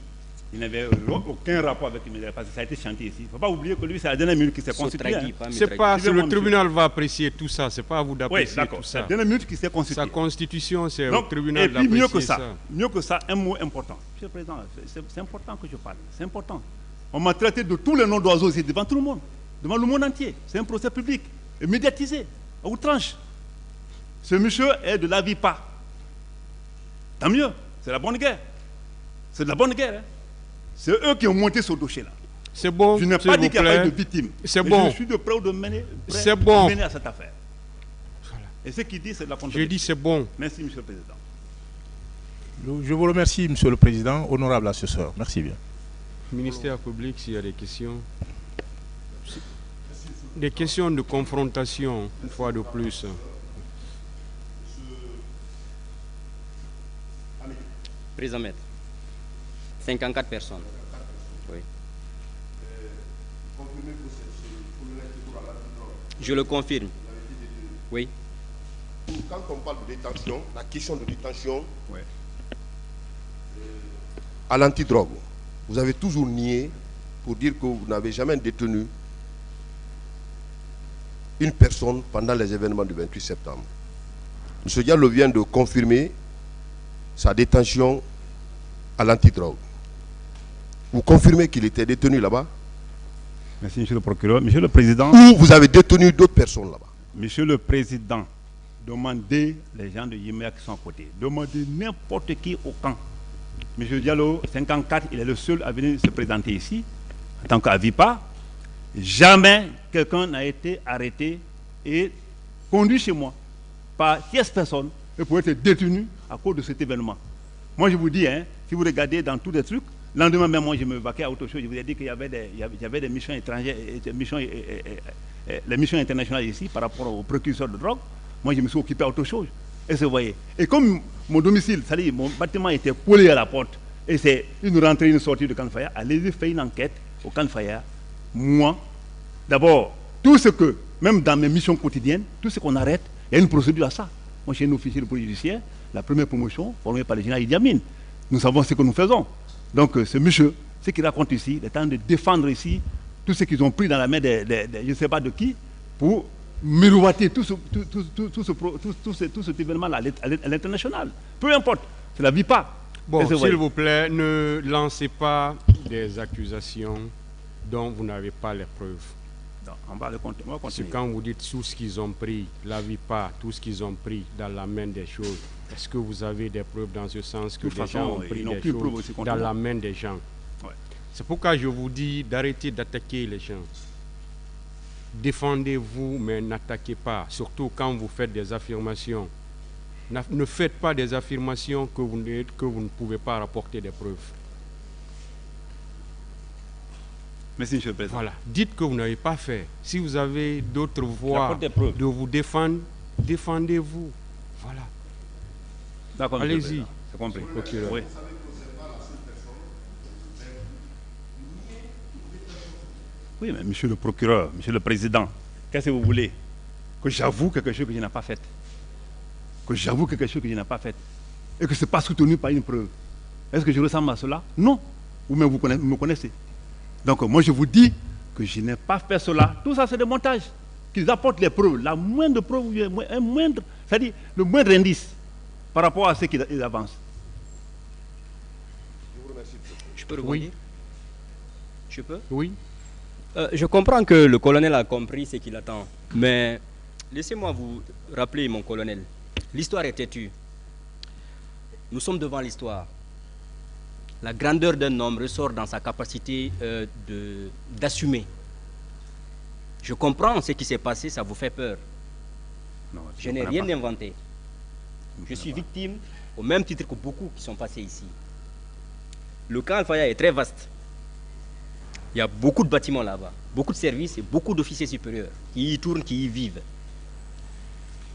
il n'avait aucun rapport avec lui, parce que ça a été chanté ici. Il ne faut pas oublier que lui, c'est la dernière minute qui s'est constitué. C'est le tribunal va apprécier tout ça, c'est pas à vous d'apprécier tout ça. C'est la dernière minute qui s'est constituée. Sa constitution, c'est au tribunal d'apprécier ça. Et puis mieux que ça, un mot important. Monsieur le Président, c'est important que je parle, c'est important. On m'a traité de tous les noms d'oiseaux ici, devant tout le monde, devant le monde entier. C'est un procès public, et médiatisé, à outrance. Ce monsieur est de la VIPA. Tant mieux, c'est la bonne guerre. C'est de la bonne guerre. Hein. C'est eux qui ont monté ce dossier-là. C'est bon. Je n'ai pas dit qu'il n'y a pas eu de victimes. C'est bon. Je suis de près de mener à cette affaire. Voilà. Et ce qu'il dit, c'est de la contre-vérité. Je dis c'est bon. Merci, Monsieur le Président. Je vous remercie, Monsieur le Président. Honorable assesseur. Merci bien. Ministère public, s'il y a des questions. Des questions de confrontation, une fois de plus. Président maître. 54 personnes. Oui. Je le confirme. Oui. Quand on parle de détention, la question de détention à l'antidrogue, vous avez toujours nié pour dire que vous n'avez jamais détenu une personne pendant les événements du 28 septembre. M. Diallo vient de confirmer sa détention à l'antidrogue. Vous confirmez qu'il était détenu là-bas? Merci, Monsieur le procureur. Monsieur le Président. Ou vous avez détenu d'autres personnes là-bas? Monsieur le Président, demandez les gens de Yémea qui sont à côté. Demandez n'importe qui au camp. Monsieur Diallo, 54, il est le seul à venir se présenter ici, en tant qu'AVIPA. Jamais quelqu'un n'a été arrêté et conduit chez moi par 15 personnes et pour être détenu à cause de cet événement. Moi, je vous dis, hein, si vous regardez dans tous les trucs, le lendemain même, moi, je me vaquais à autre chose. Je vous ai dit qu'il y avait des missions étrangères, les missions internationales ici par rapport aux précurseurs de drogue. Moi, je me suis occupé à autre chose. Et vous voyez. Et comme mon domicile, c'est-à-dire mon bâtiment était collé à la porte, et c'est une rentrée, une sortie de Kanfaya, allez-y faire une enquête au Kanfaya. Moi, d'abord, tout ce que, même dans mes missions quotidiennes, tout ce qu'on arrête, il y a une procédure à ça. Moi, je suis un officier de police judiciaire, la première promotion formée par le général Idi Amin. Nous savons ce que nous faisons. Donc, ce monsieur, ce qu'il raconte ici, il est en train de défendre ici tout ce qu'ils ont pris dans la main de je ne sais pas de qui, pour miroiter tout cet événement-là à l'international. Peu importe, c'est la vie pas. Bon, s'il vous plaît, ne lancez pas des accusations dont vous n'avez pas les preuves. Non, on va le continuer. Parce que quand vous dites tout ce qu'ils ont pris, la vie pas, tout ce qu'ils ont pris dans la main des choses, est-ce que vous avez des preuves dans ce sens que des gens ont pris des choses dans la main des gens? Ouais. C'est pourquoi je vous dis d'arrêter d'attaquer les gens. Défendez-vous, mais n'attaquez pas, surtout quand vous faites des affirmations. Ne faites pas des affirmations que vous ne pouvez pas rapporter des preuves. Merci, Monsieur le Président. Voilà. Dites que vous n'avez pas fait. Si vous avez d'autres voies de vous défendre, défendez-vous. Voilà. D'accord, allez-y. C'est compris. Oui. Oui, mais Monsieur le procureur, Monsieur le Président, qu'est-ce que vous voulez? Que j'avoue quelque chose que je n'ai pas fait. Que j'avoue quelque chose que je n'ai pas fait. Et que ce n'est pas soutenu par une preuve. Est-ce que je ressemble à cela? Non. Vous-même, vous me connaissez. Donc, moi, je vous dis que je n'ai pas fait cela. Tout ça, c'est des montages. Qu'ils apportent les preuves. La moindre preuve, c'est-à-dire le moindre indice par rapport à ce qu'ils avancent. Je vous remercie. Je peux rebondir? Je peux? Oui. Je comprends que le colonel a compris ce qu'il attend. Mais laissez-moi vous rappeler, mon colonel. L'histoire est têtue. Nous sommes devant l'histoire. La grandeur d'un homme ressort dans sa capacité d'assumer. Je comprends ce qui s'est passé, ça vous fait peur. Non, je n'ai rien inventé. Je suis victime au même titre que beaucoup qui sont passés ici. Le camp Al-Faya est très vaste. Il y a beaucoup de bâtiments là-bas, beaucoup de services et beaucoup d'officiers supérieurs qui y tournent, qui y vivent.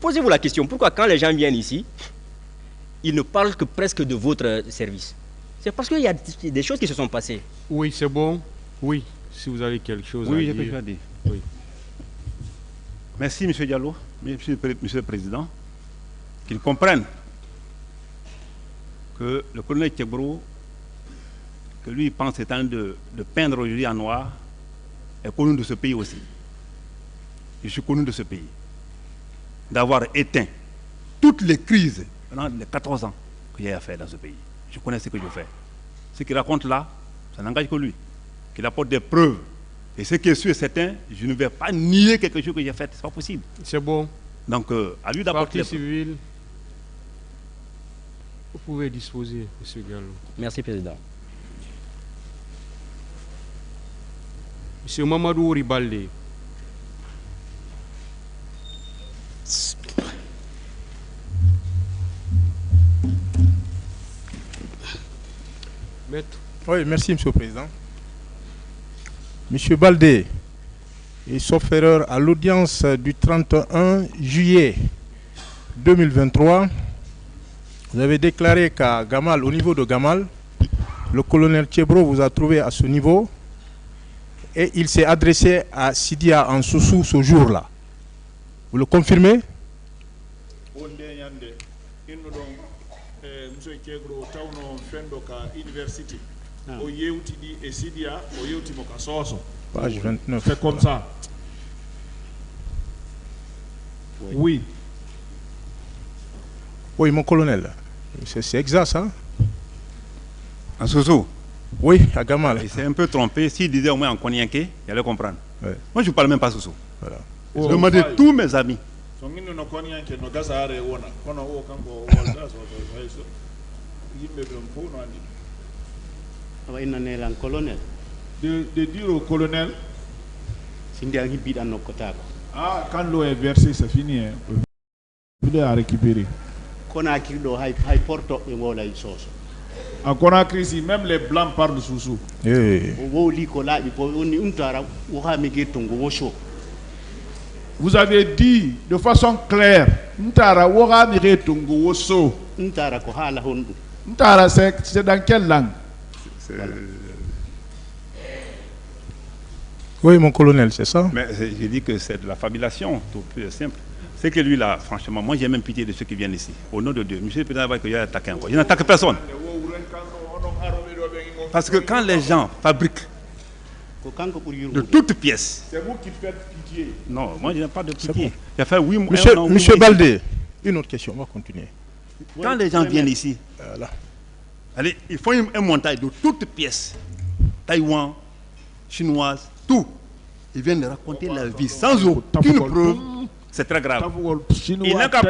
Posez-vous la question, pourquoi quand les gens viennent ici, ils ne parlent que presque de votre service? C'est parce qu'il y a des choses qui se sont passées. Oui, c'est bon. Oui, si vous avez quelque chose à dire. Oui, j'ai quelque chose à dire. Oui. Merci, M. Diallo, Monsieur le Président, qu'ils comprennent que le colonel Tchebro, que lui pense étant de peindre aujourd'hui en noir, est connu de ce pays aussi. Je suis connu de ce pays. D'avoir éteint toutes les crises pendant les 14 ans que j'ai à faire dans ce pays. Je connais ce que je fais. Ce qu'il raconte là, ça n'engage que lui. Qu'il apporte des preuves. Et ce qui est sûr et certain, je ne vais pas nier quelque chose que j'ai fait. Ce n'est pas possible. C'est bon. Donc, à lui d'apporter Partie civile, vous pouvez disposer, M. Gallo. Merci, Président. M. Mamadou Ribalde. Maître. Oui, merci, M. le Président. M. Baldé, et sauf erreur, à l'audience du 31 juillet 2023, vous avez déclaré qu'à Gamal, au niveau de Gamal, le colonel Tchebro vous a trouvé à ce niveau et il s'est adressé à Sidia en Soussou ce jour-là. Vous le confirmez? Page 29. C'est comme ça. Oui. Oui, mon colonel. C'est exact, ça. En Soso. Oui, à Gamal. Il s'est un peu trompé. S'il disait au moins en Konyanké, il allait comprendre. Ouais. Moi, je ne parle même pas Soso. Voilà. Je demandais tous mes amis. Colonel. De dire au colonel. Ah, quand l'eau est versée, c'est fini. Hein. Vous à récupérer. À Conakry, ici, même les blancs parlent sous-sous. Vous avez dit de façon claire, Ntara wora mire tungu woso. Ntara c'est dans quelle langue? Oui, mon colonel, c'est ça. Mais j'ai dit que c'est de la fabulation, tout plus simple. C'est que lui là, franchement, moi j'ai même pitié de ceux qui viennent ici. Au nom de Dieu, monsieur le président va qu'il y a attaqué encore. Il n'attaque personne. Parce que quand les gens fabriquent de toutes pièces. C'est vous qui faites pitié. Non, moi je n'ai pas de pitié. Bon. J'ai fait 8 mois. Monsieur Baldé, une autre question, on va continuer. Quand les gens viennent ici, allez, ils font un montage de toutes pièces. Taïwan, chinoise, tout. Ils viennent de raconter la vie sans aucune preuve. C'est très grave. Il n'a qu'à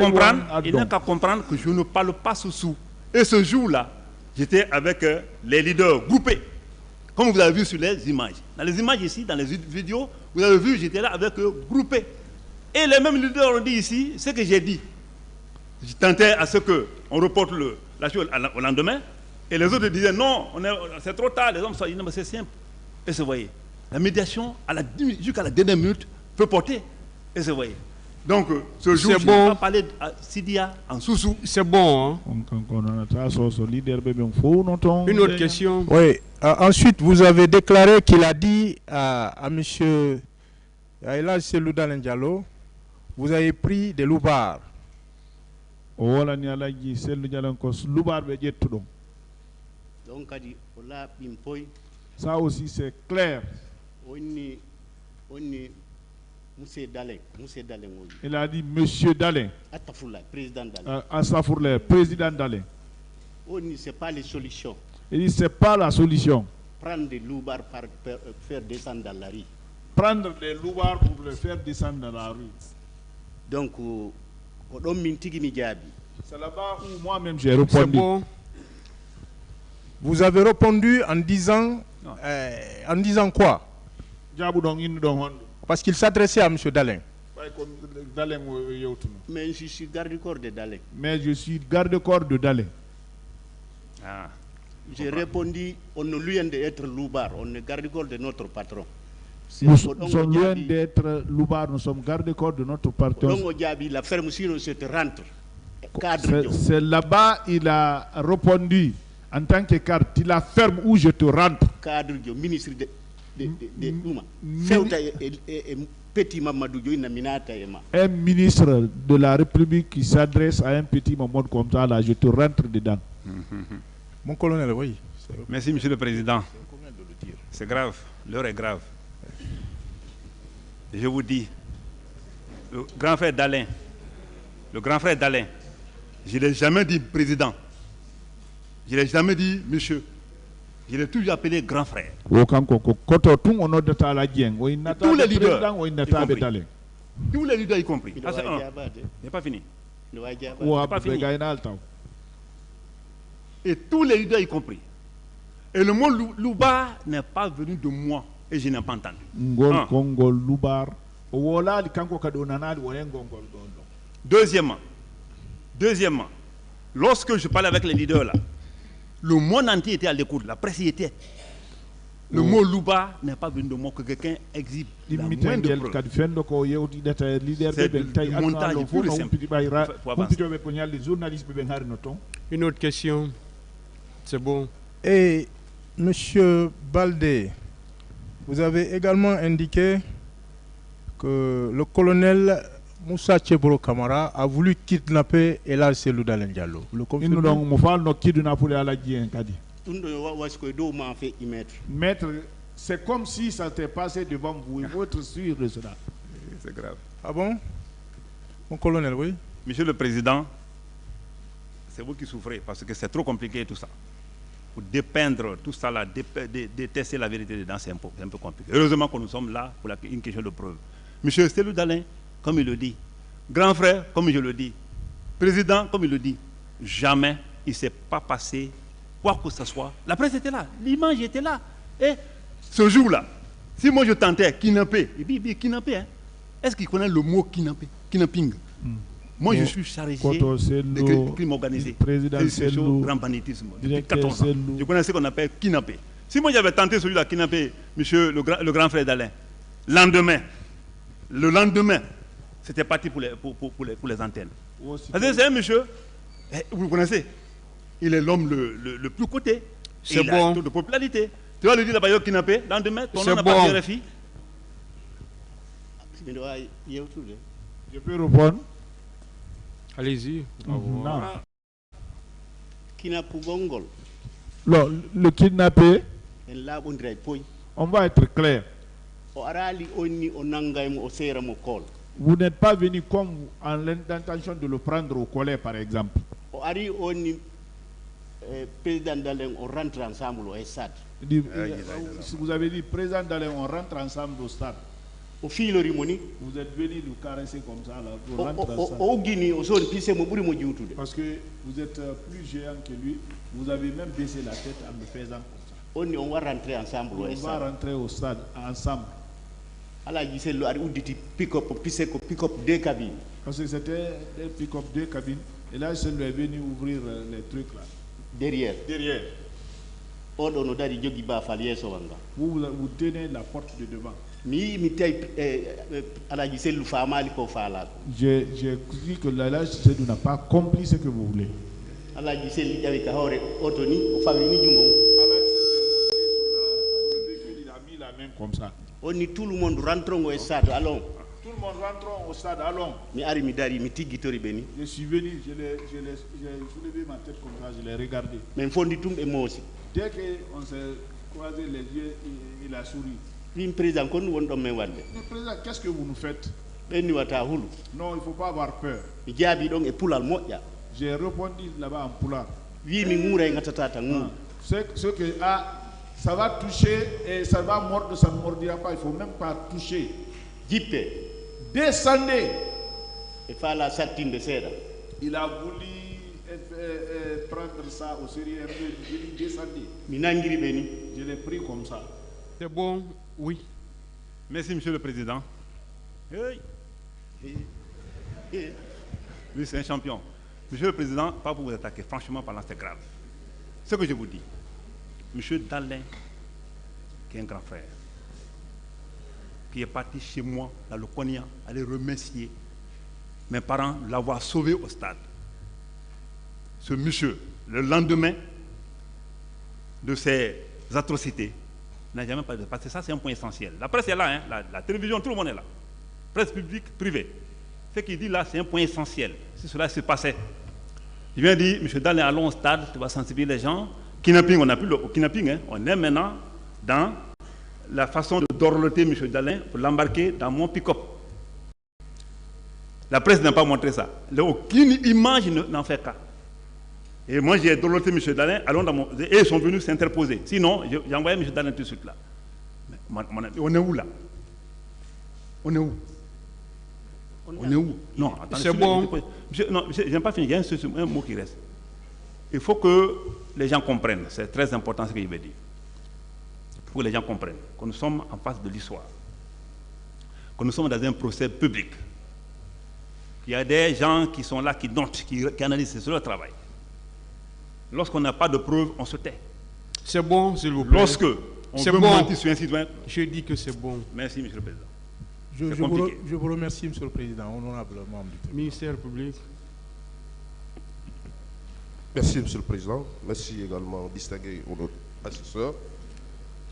comprendre que je ne parle pas sous-sous. Et ce jour-là, j'étais avec les leaders groupés. Comme vous avez vu sur les images. Dans les images ici, dans les vidéos, vous avez vu, j'étais là avec eux groupés. Et les mêmes leaders ont dit ici ce que j'ai dit. Je tentais à ce qu'on reporte la chose au lendemain. Et les autres disaient non, c'est trop tard, les hommes sont dit non, mais c'est simple. Et vous voyez, la médiation jusqu'à la dernière minute peut porter. Et vous voyez. Donc, ce jour, je vais parler à Sidia en sous-sous. C'est bon, hein? Une autre question. Oui. Ensuite, vous avez déclaré qu'il a dit à M. Elhadji Cellou Dalein Diallo, vous avez pris des loupards. Ça aussi, c'est clair. Il a dit Monsieur Dalein. Astaghfirullah, président Dalein. Ce n'est pas les solutions. Il dit c'est pas la solution. Prendre des loupards pour faire descendre dans la rue. Prendre des loupards pour le faire descendre dans la rue. Donc, c'est là-bas où moi-même j'ai répondu. Bon. Vous avez répondu en disant quoi? Parce qu'il s'adressait à M. Dalein. Mais je suis garde-corps de Dalein. Mais je suis garde-corps de Dalein. Ah, j'ai répondu, on est loin d'être loupard, on est garde-corps de notre patron. Nous sommes loin d'être loupard, nous sommes garde-corps de notre patron. La ferme sinon se te rentre. C'est là-bas il a répondu en tant que cadre, la ferme où je te rentre. Cadre du ministre de un ministre de la République qui s'adresse à un petit moment comme ça, là, je te rentre dedans. Mon colonel, oui. Merci, monsieur le président. C'est grave, l'heure est grave. Je vous dis, le grand frère Dalein, je ne l'ai jamais dit président. Je ne l'ai jamais dit monsieur. Je l'ai toujours appelé grand frère. Tous les leaders, tous les leaders y compris. Ah, c'est un. Il n'est pas fini. Et tous les leaders y compris. Et le mot loubar n'est pas venu de moi et je n'ai pas entendu. Deuxièmement, lorsque je parlais avec les leaders là, le monde entier était à l'écoute, la presse y était. Le mot louba n'est pas venu de moi que quelqu'un exhibe la moindre preuve. C'est le montage pur et simple. Une autre question. C'est bon. Et Monsieur Baldé, vous avez également indiqué que le colonel Moussa Tchebolo Kamara a voulu kidnapper Elhadji Cellou Dalein Diallo. Vous le confirmez? Maître, c'est comme si ça s'était passé devant vous. Il faut être sûr de cela. C'est grave. Ah bon? Mon colonel, oui. Monsieur le Président, c'est vous qui souffrez parce que c'est trop compliqué tout ça. Pour dépeindre tout ça là, détester la vérité dedans, c'est un peu compliqué. Heureusement que nous sommes là pour une question de preuve. Monsieur Cellou Dalein, comme il le dit, grand frère, comme je le dis, président, comme il le dit, jamais il ne s'est pas passé quoi que ce soit. La presse était là, l'image était là. Et ce jour-là, si moi je tentais kidnapper, il dit kidnapper, hein? Est-ce qu'il connaît le mot kidnapper, kidnapping? Moi, je suis chargé de crime organisé, président grand banditisme. Depuis 14 ans. Je connais ce qu'on appelle kidnapper. Si moi j'avais tenté celui-là, kidnapper monsieur le grand frère d'Alain, le lendemain, c'était parti pour les antennes. C'est un monsieur, vous connaissez, il est l'homme le plus coté. C'est bon. Il a un taux de popularité. Tu vas lui dire là-bas, kidnappé, le lendemain, ton nom n'a pas de RFI. Je peux répondre? Allez-y. Non. Le kidnappé, on va être clair. Vous n'êtes pas venu comme en l'intention de le prendre au collet, par exemple. on rentre ensemble au stade. Vous avez dit, président Dalein, on rentre ensemble au stade. Au fil de vous êtes venu nous caresser comme ça, là, pour rentrer ensemble. Parce que vous êtes plus géant que lui, vous avez même baissé la tête en me faisant comme ça. On va rentrer ensemble on va rentrer au stade ensemble. Pick-up 2 cabines. Parce que c'était un pick-up 2 cabines. Et là, je lui est venu ouvrir les trucs là. Derrière. Vous tenez la porte de devant. J'ai dit que l'Alage Cellou n'a pas compris ce que vous voulez. Il a mis la main comme ça. Tout le monde rentre au stade, allons. Tout le monde rentre au stade, allons. Je suis venu, j'ai soulevé ma tête comme ça, je l'ai regardé. Mais dès qu'on s'est croisé les yeux, il a souri. Le président, qu'est-ce que vous nous faites? Non, il ne faut pas avoir peur. J'ai répondu là-bas en poulard. Ce que ça va toucher et ça va mordre, ça ne mordira pas, il ne faut même pas toucher. Descendez. Il a voulu prendre ça au sérieux. Je lui ai descendu. Je l'ai pris comme ça. C'est bon, oui. Merci, Monsieur le Président. Lui, c'est un champion. Monsieur le Président, pas pour vous attaquer, franchement parlant, c'est grave. Ce que je vous dis, Monsieur Dalein, qui est un grand frère, qui est parti chez moi, dans le Konya, aller remercier mes parents de l'avoir sauvé au stade. Ce monsieur, le lendemain de ces atrocités, n'a jamais pas de... Parce que ça, c'est un point essentiel. La presse est là, hein? La télévision, tout le monde est là. Presse publique, privée. Ce qu'il dit là, c'est un point essentiel. Si cela se passait, il vient dire, M. Dalein, allons au stade, tu vas sensibiliser les gens. Kidnapping, on n'a plus le kidnapping, hein? On est maintenant dans la façon de dorloter M. Dalein pour l'embarquer dans mon pick-up. La presse n'a pas montré ça. Aucune image n'en fait cas. Et moi, j'ai dorloté M. Dalein, et ils sont venus s'interposer. Sinon, j'ai envoyé M. Dalein tout de suite là. On est où là? On est où? On est où? Non, attendez. C'est bon. Non, je n'ai pas fini. Il y a un mot qui reste. Il faut que les gens comprennent. C'est très important ce qu'il veut dire. Il faut que les gens comprennent que nous sommes en face de l'histoire. Que nous sommes dans un procès public. Il y a des gens qui sont là, qui notent, qui analysent. C'est leur travail. Lorsqu'on n'a pas de preuves, on se tait. C'est bon, s'il vous plaît. Lorsque on veut mentir sur un citoyen... Je dis que c'est bon. Merci, Monsieur le Président. Je vous remercie, Monsieur le Président, honorable membre du ministère public. Merci, Monsieur le Président. Merci également, distingué assesseur.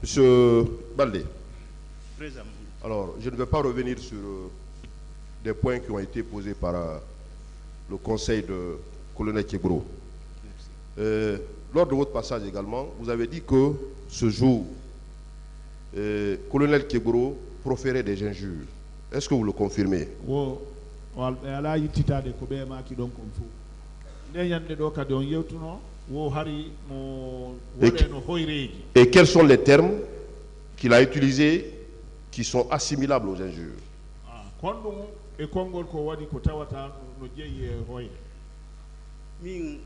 Monsieur Baldé. Alors, je ne vais pas revenir sur des points qui ont été posés par le conseil de colonel Kébro. Lors de votre passage également, vous avez dit que ce jour, colonel Kébro proférait des injures. Est-ce que vous le confirmez? ala yittitade ko ɓe maki ɗon kon fof nde yande ɗo kadi on yewtuno wo hari mo waɗeno hoyreji. Et quels sont les termes qu'il a utilisés qui sont assimilables aux injures? Kon ɗum e konngol ko waɗi ko tawata no jeeyi e hoyre. Min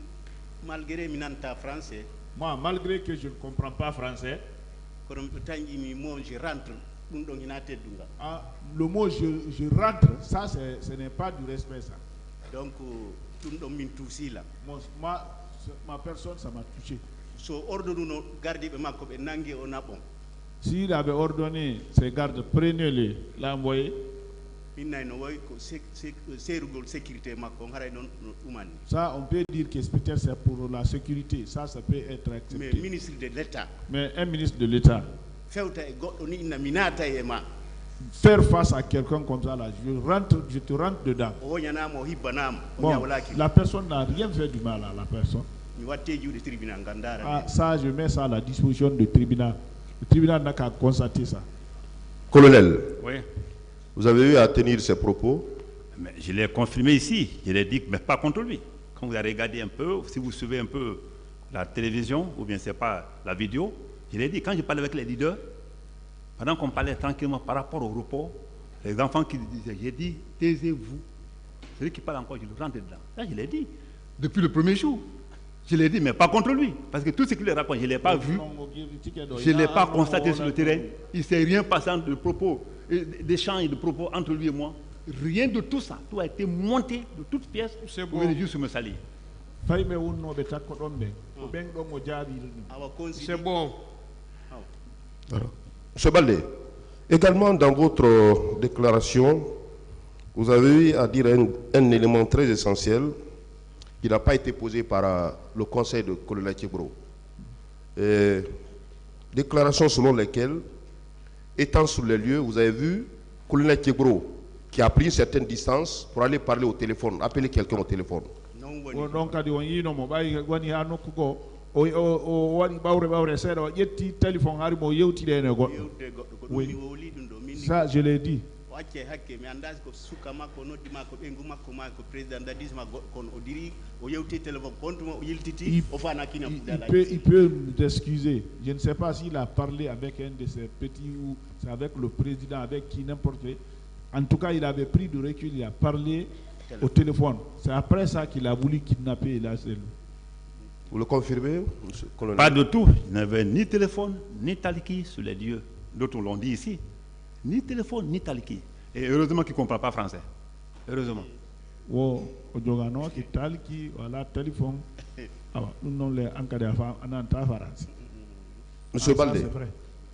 malgré mi nanta français. Moi, malgré que je ne comprends pas français. Kono mi tanƴi mi mo je rentre ɗum ɗon hina teddungal. Le mot je rentre, ça ce n'est pas du respect ça. Donc ɗum ɗon min tuusila. Ma personne ça m'a touché. So ordonuno gardiɓe makko ɓe nangi o naɓon. S'il avait ordonné ses gardes, prenez-les, l'envoyer. Ça, on peut dire que peut-être c'est pour la sécurité. Ça peut être accepté. Mais ministre de l'État. Mais un ministre de l'État. Faire face à quelqu'un comme ça, là, je te rentre dedans. Bon, la personne n'a rien fait du mal à la personne. Ça, je mets ça à la disposition du tribunal. Le tribunal n'a qu'à constater ça. Colonel, oui. Vous avez eu à tenir ces propos? Mais je l'ai confirmé ici. Je l'ai dit, mais pas contre lui. Quand vous avez regardé un peu, si vous suivez un peu la télévision, ou bien c'est pas la vidéo, je l'ai dit, quand je parlais avec les leaders, pendant qu'on parlait tranquillement par rapport au repos, les enfants qui disaient, j'ai dit, taisez-vous. Celui qui parle encore, je le rentre dedans. Ça, je l'ai dit. Depuis le premier jour. Je l'ai dit, mais pas contre lui. Parce que tout ce qu'il raconte, je ne l'ai pas vu. Je ne l'ai pas constaté sur le terrain. Il ne s'est rien passé de propos, d'échanges de propos entre lui et moi. Rien de tout ça. Tout a été monté de toutes pièces. C'est bon. Vous venez juste me salir. C'est bon. Monsieur Baldé, également dans votre déclaration, vous avez eu à dire un élément très essentiel qui n'a pas été posé par le conseil de colonel Tchébro. Déclaration selon laquelle, étant sur les lieux, vous avez vu colonel Tchébro qui a pris une certaine distance pour aller parler au téléphone, appeler quelqu'un au téléphone. Oui. Ça, je l'ai dit. Il peut m'excuser. Je ne sais pas s'il a parlé avec un de ses petits ou c'est avec le président, avec qui n'importe qui. En tout cas, il avait pris du recul, il a parlé au téléphone. C'est après ça qu'il a voulu kidnapper la cellule. Vous le confirmez, monsieur le colonel? Pas de tout. Il n'avait ni téléphone, ni taliki sur les lieux. D'autres l'ont dit ici. Ni téléphone, ni taliki. Et heureusement qu'il ne comprend pas français. Heureusement. Monsieur Baldé,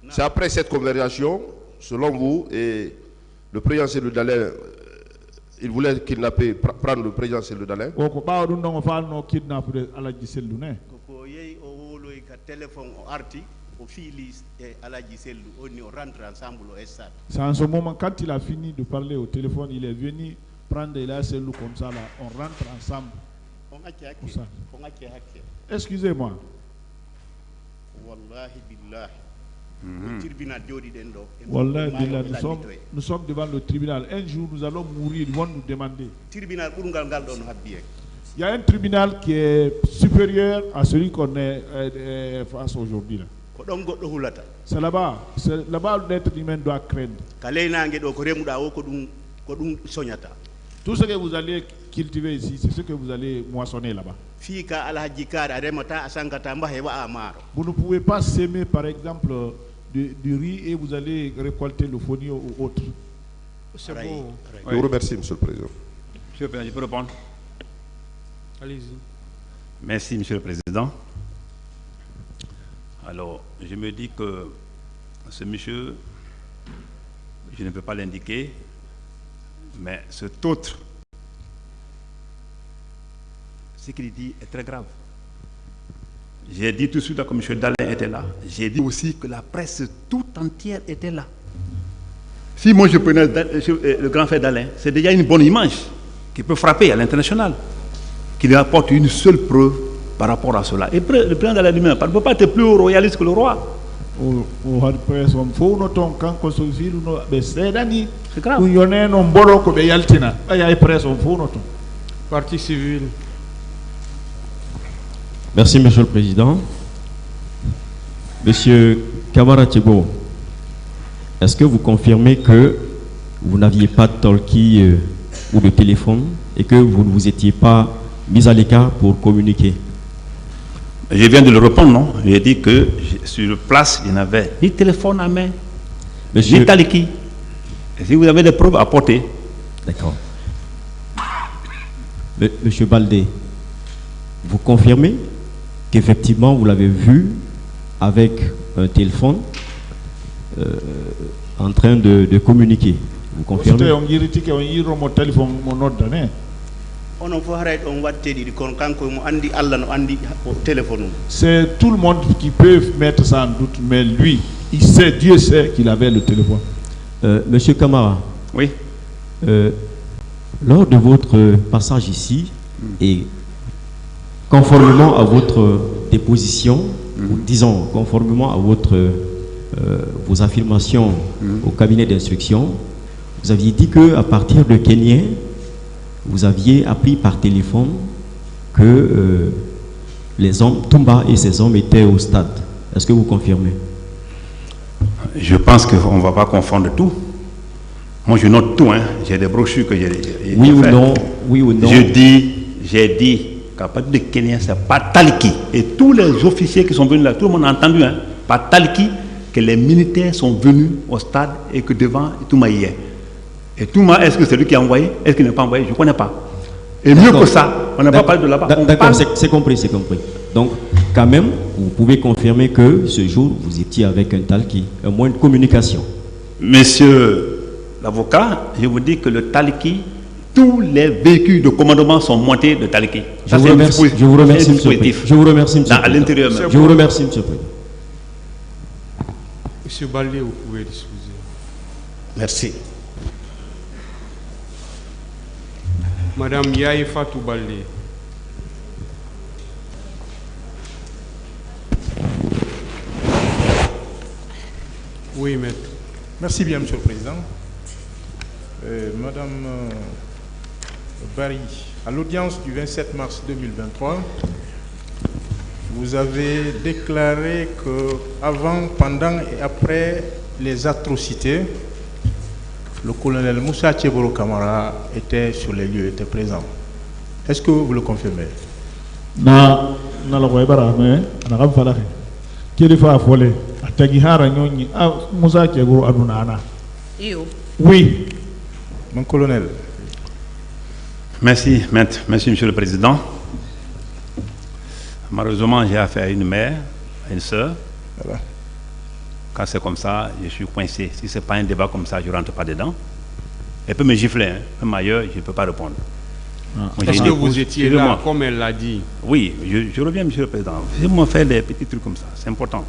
c'est après cette conversation, selon vous, et le président Cellou Dalein, il voulait kidnapper, prendre le président Cellou Dalein. C'est en ce moment, quand il a fini de parler au téléphone, il est venu prendre la cellule comme ça, là, on rentre ensemble. Excusez-moi. Wallah, nous sommes devant le tribunal. Un jour, nous allons mourir, ils vont nous demander. Il y a un tribunal qui est supérieur à celui qu'on est face aujourd'hui. C'est là-bas l'être humain doit craindre. Tout ce que vous allez cultiver ici, c'est ce que vous allez moissonner là-bas. Vous ne pouvez pas s'aimer, par exemple, du riz et vous allez récolter le fonio ou autre. C'est bon. Je vous remercie, monsieur le président. Monsieur le président, je peux répondre? Allez-y. Merci, monsieur le président. Alors, je me dis que ce monsieur, je ne peux pas l'indiquer, mais cet autre, ce qu'il dit est très grave. J'ai dit tout de suite que M. Dalein était là. J'ai dit aussi que la presse tout entière était là. Si moi je prenais le grand frère Dalein, c'est déjà une bonne image qui peut frapper à l'international, qui lui apporte une seule preuve par rapport à cela. Et le président Dalein lui-même, il ne peut pas être plus royaliste que le roi. o har presse on fof no toon kanko so filuno ɓe seeɗani ɗum yoneno mboɗo ko ɓe yaltina ɓaya e presse on fof no toon. Partie civile. Merci, Monsieur le Président. Monsieur Kamara Thiebo, est-ce que vous confirmez que vous n'aviez pas de talkie ou de téléphone et que vous ne vous étiez pas mis à l'écart pour communiquer? Je viens de le répondre, non? J'ai dit que sur place, il n'avait ni téléphone à main, ni taliki. Et si vous avez des preuves, apportez. D'accord. Monsieur Baldé, vous confirmez qu'effectivement vous l'avez vu avec un téléphone en train de communiquer? Vous confirmez? C'est tout le monde qui peut mettre ça en doute, mais lui, il sait, Dieu sait qu'il avait le téléphone. Monsieur Kamara. Oui. Lors de votre passage ici, et conformément à votre déposition, ou disons conformément à vos affirmations au cabinet d'instruction, vous aviez dit qu'à partir de Kenya, vous aviez appris par téléphone que les hommes, Toumba et ses hommes étaient au stade. Est-ce que vous confirmez? Je pense qu'on ne va pas confondre tout. Moi, je note tout, hein. J'ai des brochures que j'ai oui ou non, oui ou non. J'ai dit qu'à partir de Kenya, c'est pas Taliki. Et tous les officiers qui sont venus là, tout le monde a entendu, hein, par Taliki, que les militaires sont venus au stade et que devant, Touma y est. Et Touma, est-ce que c'est lui qui a envoyé? Est-ce qu'il n'a pas envoyé? Je ne connais pas. Et mieux que ça, on n'a pas parlé de là-bas. D'accord, c'est compris, c'est compris. Donc, quand même, vous pouvez confirmer que ce jour, vous étiez avec un Taliki, un moyen de communication. Monsieur l'avocat, je vous dis que le Taliki, tous les véhicules de commandement sont montés de Taliki. Je vous remercie, monsieur le Président. Je vous remercie, monsieur le Président. À l'intérieur même. Je vous remercie, monsieur le Président. Monsieur Baldé, vous pouvez discuter. Merci. Madame Yaye Fatou Baldé. Oui, maître. Merci bien, monsieur le Président. Madame Barry, à l'audience du 27 mars 2023, vous avez déclaré que avant, pendant et après les atrocités, le colonel Moussa Tcheboro Kamara était sur les lieux, était présent. Est-ce que vous le confirmez? Oui, mon colonel. Merci, maître. Merci, monsieur le Président. Malheureusement, j'ai affaire à une mère, à une soeur. Voilà. Quand c'est comme ça, je suis coincé. Si ce n'est pas un débat comme ça, je ne rentre pas dedans. Elle peut me gifler, hein. Même ailleurs, je ne peux pas répondre. Est-ce que vous étiez là, comme elle l'a dit? Oui, je reviens, monsieur le Président. Je me fais des petits trucs comme ça, c'est important.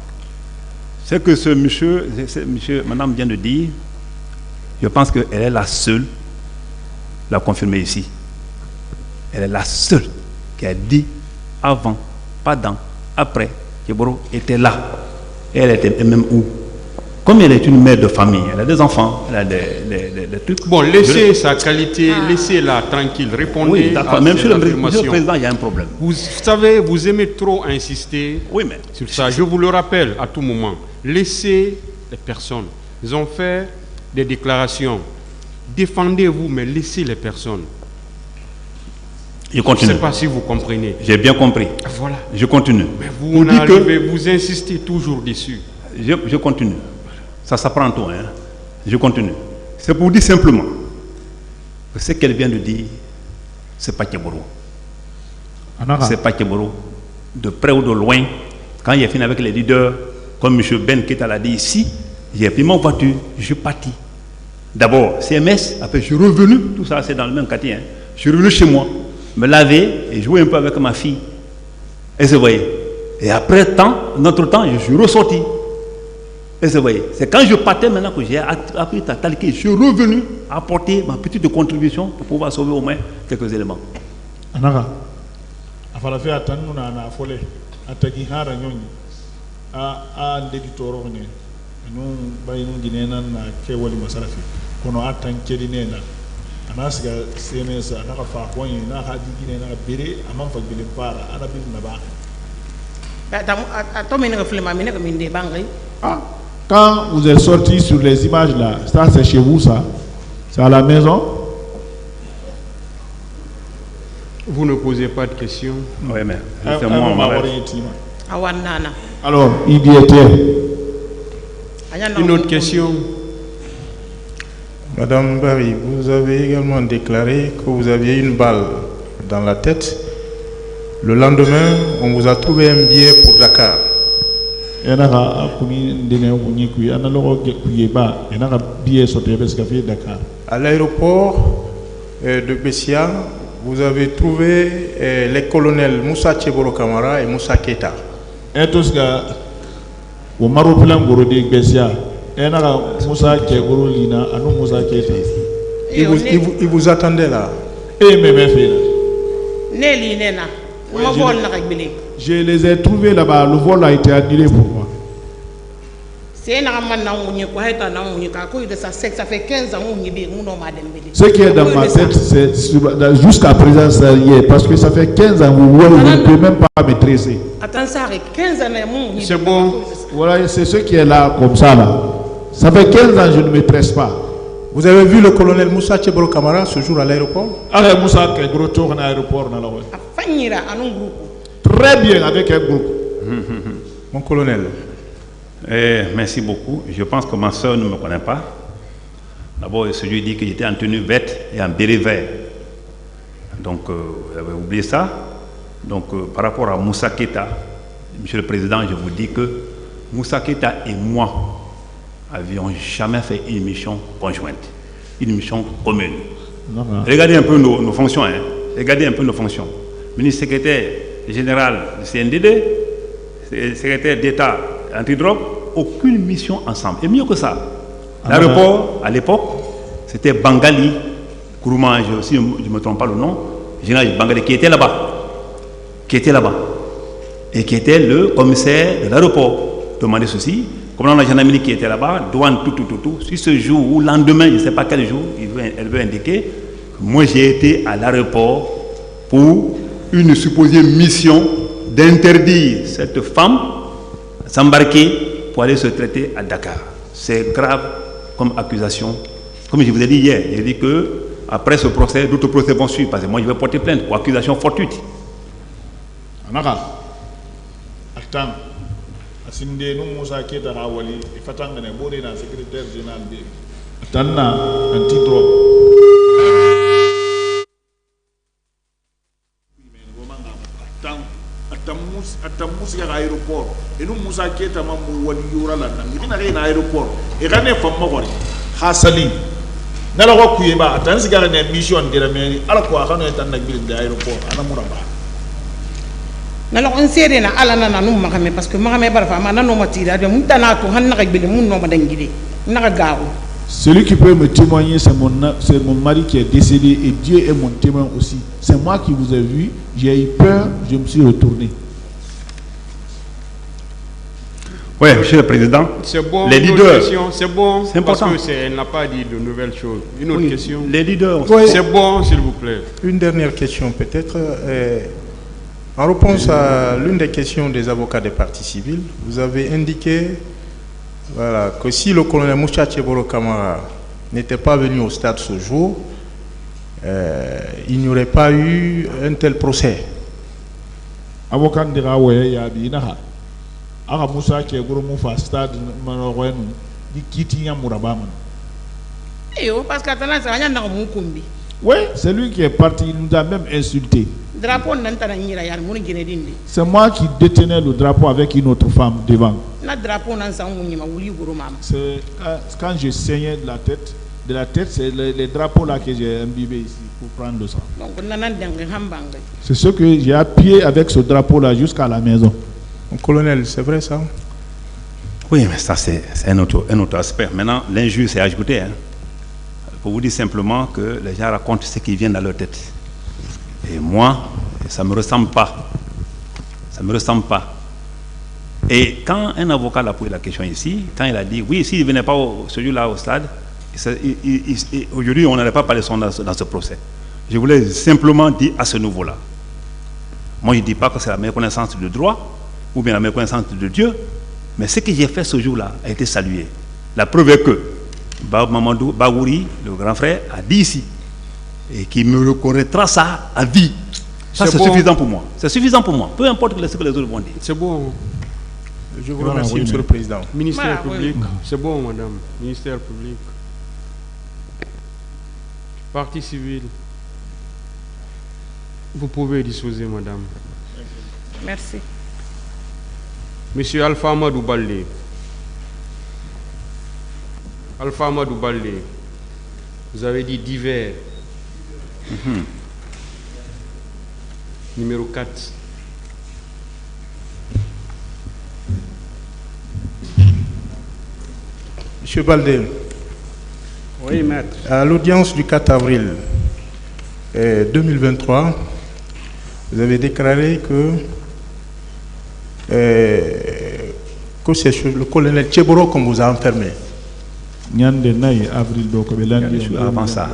C'est que ce monsieur, madame vient de dire, je pense qu'elle est la seule, la confirmer ici. Elle est la seule qui a dit avant, pendant, après, Tcheboro était là. Et elle était même où? Comme elle est une mère de famille, elle a des enfants, elle a des trucs. Bon, laissez sa qualité, laissez-la tranquille, répondez. Oui, d'accord, même monsieur le Président, il y a un problème. Vous savez, vous aimez trop insister sur ça. Je vous le rappelle à tout moment. Laissez les personnes. Ils ont fait des déclarations. Défendez-vous, mais laissez les personnes. Je continue. Je ne sais pas si vous comprenez. J'ai bien compris. Voilà. Je continue. Mais vous insistez toujours dessus. Je continue. Ça s'apprend tout, hein. Je continue. C'est pour dire simplement que ce qu'elle vient de dire, c'est pas Tcheboro. C'est pas Tcheboro. De près ou de loin, quand il est fini avec les leaders, comme M. Ben Keta l'a dit ici, j'ai pris mon voiture, je suis parti. D'abord, CMS, après je suis revenu, tout ça c'est dans le même quartier, hein. Je suis revenu chez moi, me laver et jouer un peu avec ma fille. Et vous voyez. Et après notre temps, je suis ressorti. Et vous voyez. C'est quand je partais maintenant que j'ai appris à Taliki, je suis revenu apporter ma petite contribution pour pouvoir sauver au moins quelques éléments. Anaka, afala fait attendre na afole ataki hara nyonyi a ndedi torone nous bayinu ginena na kewali masarafi kono atan kedine na anasiga CMS na fa ko yin na hadi ginena bere amam fa bilin para ana bil na ba quand vous êtes sorti sur les images là, ça c'est chez vous ça? C'est à la maison? Vous ne posez pas de questions? Oui, mais c'est moi en malade. Alors, il y était. Une autre question? Madame Barry, vous avez également déclaré que vous aviez une balle dans la tête. Le lendemain, on vous a trouvé un billet pour Dakar. À l'aéroport de Bessia, vous avez trouvé les colonels Moussa Tcheboro Kamara et Moussa Keita. Il vous attendait là. Je les ai trouvés là-bas, le vol a été annulé pour moi. Ce qui est dans ma tête, c'est jusqu'à présent ça y est, parce que ça fait 15 ans, vous ne pouvez même pas maîtriser. C'est bon, voilà, c'est ce qui est là comme ça là. Ça fait 15 ans, je ne me presse pas. Vous avez vu le colonel Moussa Tcheboro Kamara ce jour à l'aéroport? Très bien, avec un groupe. Mon colonel. Merci beaucoup. Je pense que ma soeur ne me connaît pas. D'abord, celui dit que j'étais en tenue verte et en béret vert. Donc, vous avez oublié ça. Donc, par rapport à Moussa Keita, Monsieur le Président, je vous dis que Moussa Keita et moi n'avions jamais fait une mission conjointe, une mission commune. Regardez un peu nos fonctions. Hein. Regardez un peu nos fonctions. Ministre secrétaire général du CNDD, secrétaire d'État antidrogue, aucune mission ensemble. Et mieux que ça, l'aéroport, à l'époque, c'était Bangali, Kourouma, si je ne me trompe pas le nom, général Bangali, qui était là-bas. Et qui était le commissaire de l'aéroport. Demandez ceci, comme la gendarmerie qui était là-bas, douane, tout. Si ce jour ou lendemain, je ne sais pas quel jour, elle veut indiquer, moi j'ai été à l'aéroport pour une supposée mission d'interdire cette femme s'embarquer pour aller se traiter à Dakar. C'est grave comme accusation. Comme je vous ai dit hier, j'ai dit que après ce procès, d'autres procès vont suivre parce que moi je vais porter plainte pour accusation fortuite. Anaka, attends, asinde nous Moussa Keita Rawali, il faut attendre le bon secrétaire général de Tana antidrogue. Atamusi à l'aéroport et nous Moussa Keita mamu wali yura la nami ina na aéroport et rane famma gori hasali na la ko kuyeba atansi gara na mission de la mairie ala ko akano tan na bil de aéroport ana muraba na la on sere na ala na nanu makame parce que makame barfa ma nanu matira de mutana to han na bil mun no madangide na gaaw. Celui qui peut me témoigner, c'est mon mari qui est décédé et Dieu est mon témoin aussi. C'est moi qui vous ai vu, j'ai eu peur, je me suis retourné. Oui, Monsieur le Président, c'est bon, les leaders, c'est bon, c'est important. Parce qu'elle n'a pas dit de nouvelles choses. Une autre question. Les leaders, oui. C'est bon, s'il vous plaît. Une dernière question peut-être. En réponse à l'une des questions des avocats des parties civiles, vous avez indiqué voilà, que si le colonel Moussa Tcheboro Kamara n'était pas venu au stade ce jour, il n'y aurait pas eu un tel procès. Avocat de Raoué, il y a dit Aga Moussa Tcheboro Moufa stade Manorouenu, dit Kiti Yamourabam. Parce que oui, c'est lui qui est parti, il nous a même insulté. C'est moi qui détenais le drapeau avec une autre femme devant. C'est quand je saignais de la tête, c'est les drapeaux là que j'ai imbibé ici pour prendre le sang. C'est ce que j'ai appuyé avec ce drapeau là jusqu'à la maison. Mon colonel, c'est vrai ça? Oui, mais ça c'est un autre aspect. Maintenant, l'injure c'est ajouté. Hein. Pour vous dire simplement que les gens racontent ce qui vient dans leur tête. Et moi, ça ne me ressemble pas. Ça ne me ressemble pas. Et quand un avocat l'a posé la question ici, quand il a dit, oui, s'il ne venait pas ce jour-là au stade, aujourd'hui, on n'allait pas parler dans ce procès. Je voulais simplement dire à ce niveau-là. Moi, je ne dis pas que c'est la meilleure connaissance de droit, ou bien la meilleure connaissance de Dieu, mais ce que j'ai fait ce jour-là a été salué. La preuve est que Mamadou Bagouri, le grand frère, a dit ici, et qu'il me reconnaîtra ça à vie. Ça, c'est suffisant pour moi. C'est suffisant pour moi. Peu importe ce que les autres vont dire. C'est bon. Je vous remercie, Monsieur le Président. Ministère public, c'est bon, madame. Ministère public. Partie civile. Vous pouvez disposer, madame. Merci. Monsieur Alpha Amadou Baldé. Alpha Amadou Baldé. Vous avez dit divers. Numéro 4. Monsieur Baldé. Oui, maître. À l'audience du 4 avril 2023, vous avez déclaré que c'est le colonel Tcheboro qu'on vous a enfermé. Avant ça.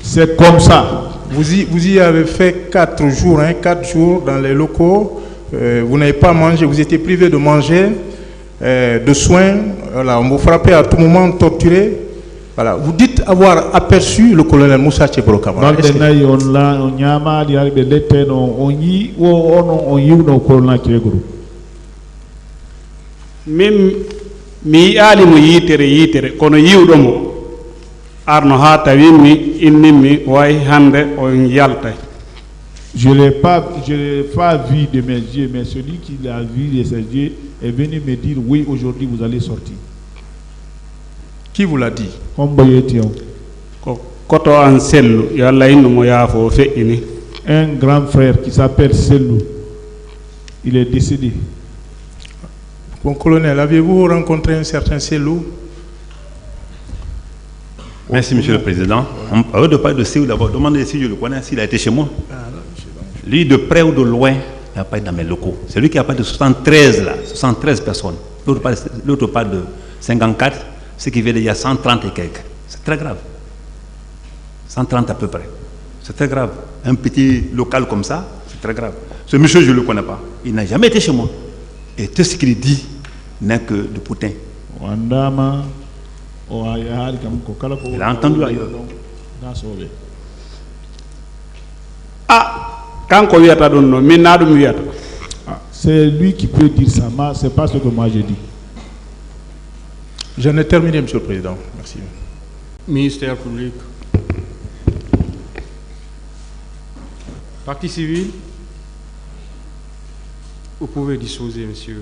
C'est comme ça. Vous y avez fait 4 jours, 4 jours dans les locaux. Vous n'avez pas mangé, vous étiez privé de manger, de soins. Voilà, on vous frappait à tout moment, torturé. Voilà. Vous dites avoir aperçu le colonel Moussa Tcheboro Kamara. Même mi ali mo yitere kono yiwɗomo arno ha tawi mi innimi way hande on yaltay. Je ne l'ai pas vu de mes yeux, mais celui qui l'a vu de ses yeux est venu me dire oui, aujourd'hui vous allez sortir. Qui vous l'a dit? Koto an sellu yo Allah inno mo yaafo feƴƴini. Un grand frère qui s'appelle Sellou, il est décédé. Bon colonel, avez-vous rencontré un certain Sellou? Merci, Monsieur le Président. Avant de parler de Sellou, d'abord, demandez si je le connais, s'il a été chez moi. Lui, de près ou de loin, il n'a pas été dans mes locaux. C'est lui qui a parlé de 73 là, 73 personnes. L'autre parle de 54, ce qui veut dire qu'il y a 130 et quelques. C'est très grave. 130 à peu près. C'est très grave. Un petit local comme ça, c'est très grave. Ce monsieur, je ne le connais pas. Il n'a jamais été chez moi. Et tout ce qu'il dit n'est que de poutin. Il a entendu ailleurs. C'est lui qui peut dire ça, mais ce n'est pas ce que moi j'ai dit. J'en ai terminé, Monsieur le Président. Merci. Ministère public. Partie civile. Vous pouvez disposer, monsieur.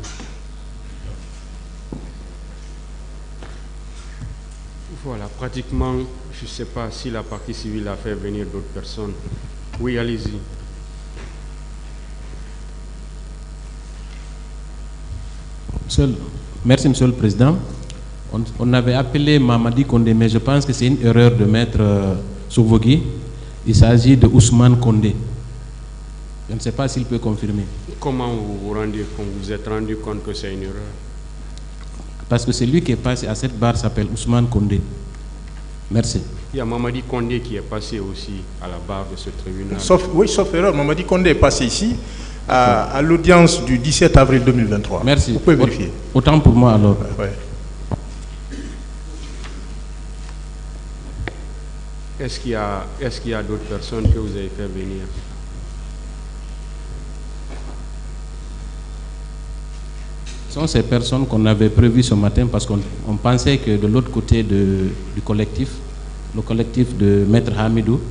Voilà, pratiquement, je ne sais pas si la partie civile a fait venir d'autres personnes. Oui, allez-y. Merci, Monsieur le Président. On avait appelé Mamadi Kondé, mais je pense que c'est une erreur de mettre Souvogui. Il s'agit de Ousmane Kondé. Je ne sais pas s'il peut confirmer. Comment vous vous êtes rendu compte que c'est une erreur? Parce que celui qui est passé à cette barre s'appelle Ousmane Kondé. Merci. Il y a Mamadi Kondé qui est passé aussi à la barre de ce tribunal. Sauf erreur, Mamadi Kondé est passé ici à l'audience du 17 avril 2023. Merci. Vous pouvez vérifier. Autant pour moi alors. Ouais. Est-ce qu'il y a d'autres personnes que vous avez fait venir? Ce sont ces personnes qu'on avait prévues ce matin parce qu'on pensait que de l'autre côté du collectif, le collectif de Maître Hamidou,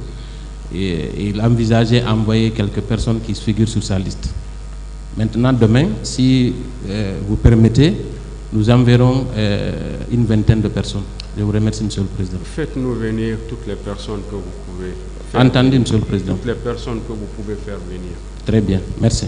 il envisageait envoyer quelques personnes qui se figurent sur sa liste. Maintenant, demain, si vous permettez, nous enverrons une vingtaine de personnes. Je vous remercie, Monsieur le Président. Faites-nous venir toutes les personnes que vous pouvez faire. Entendu, Monsieur le Président. Toutes les personnes que vous pouvez faire venir. Très bien, merci.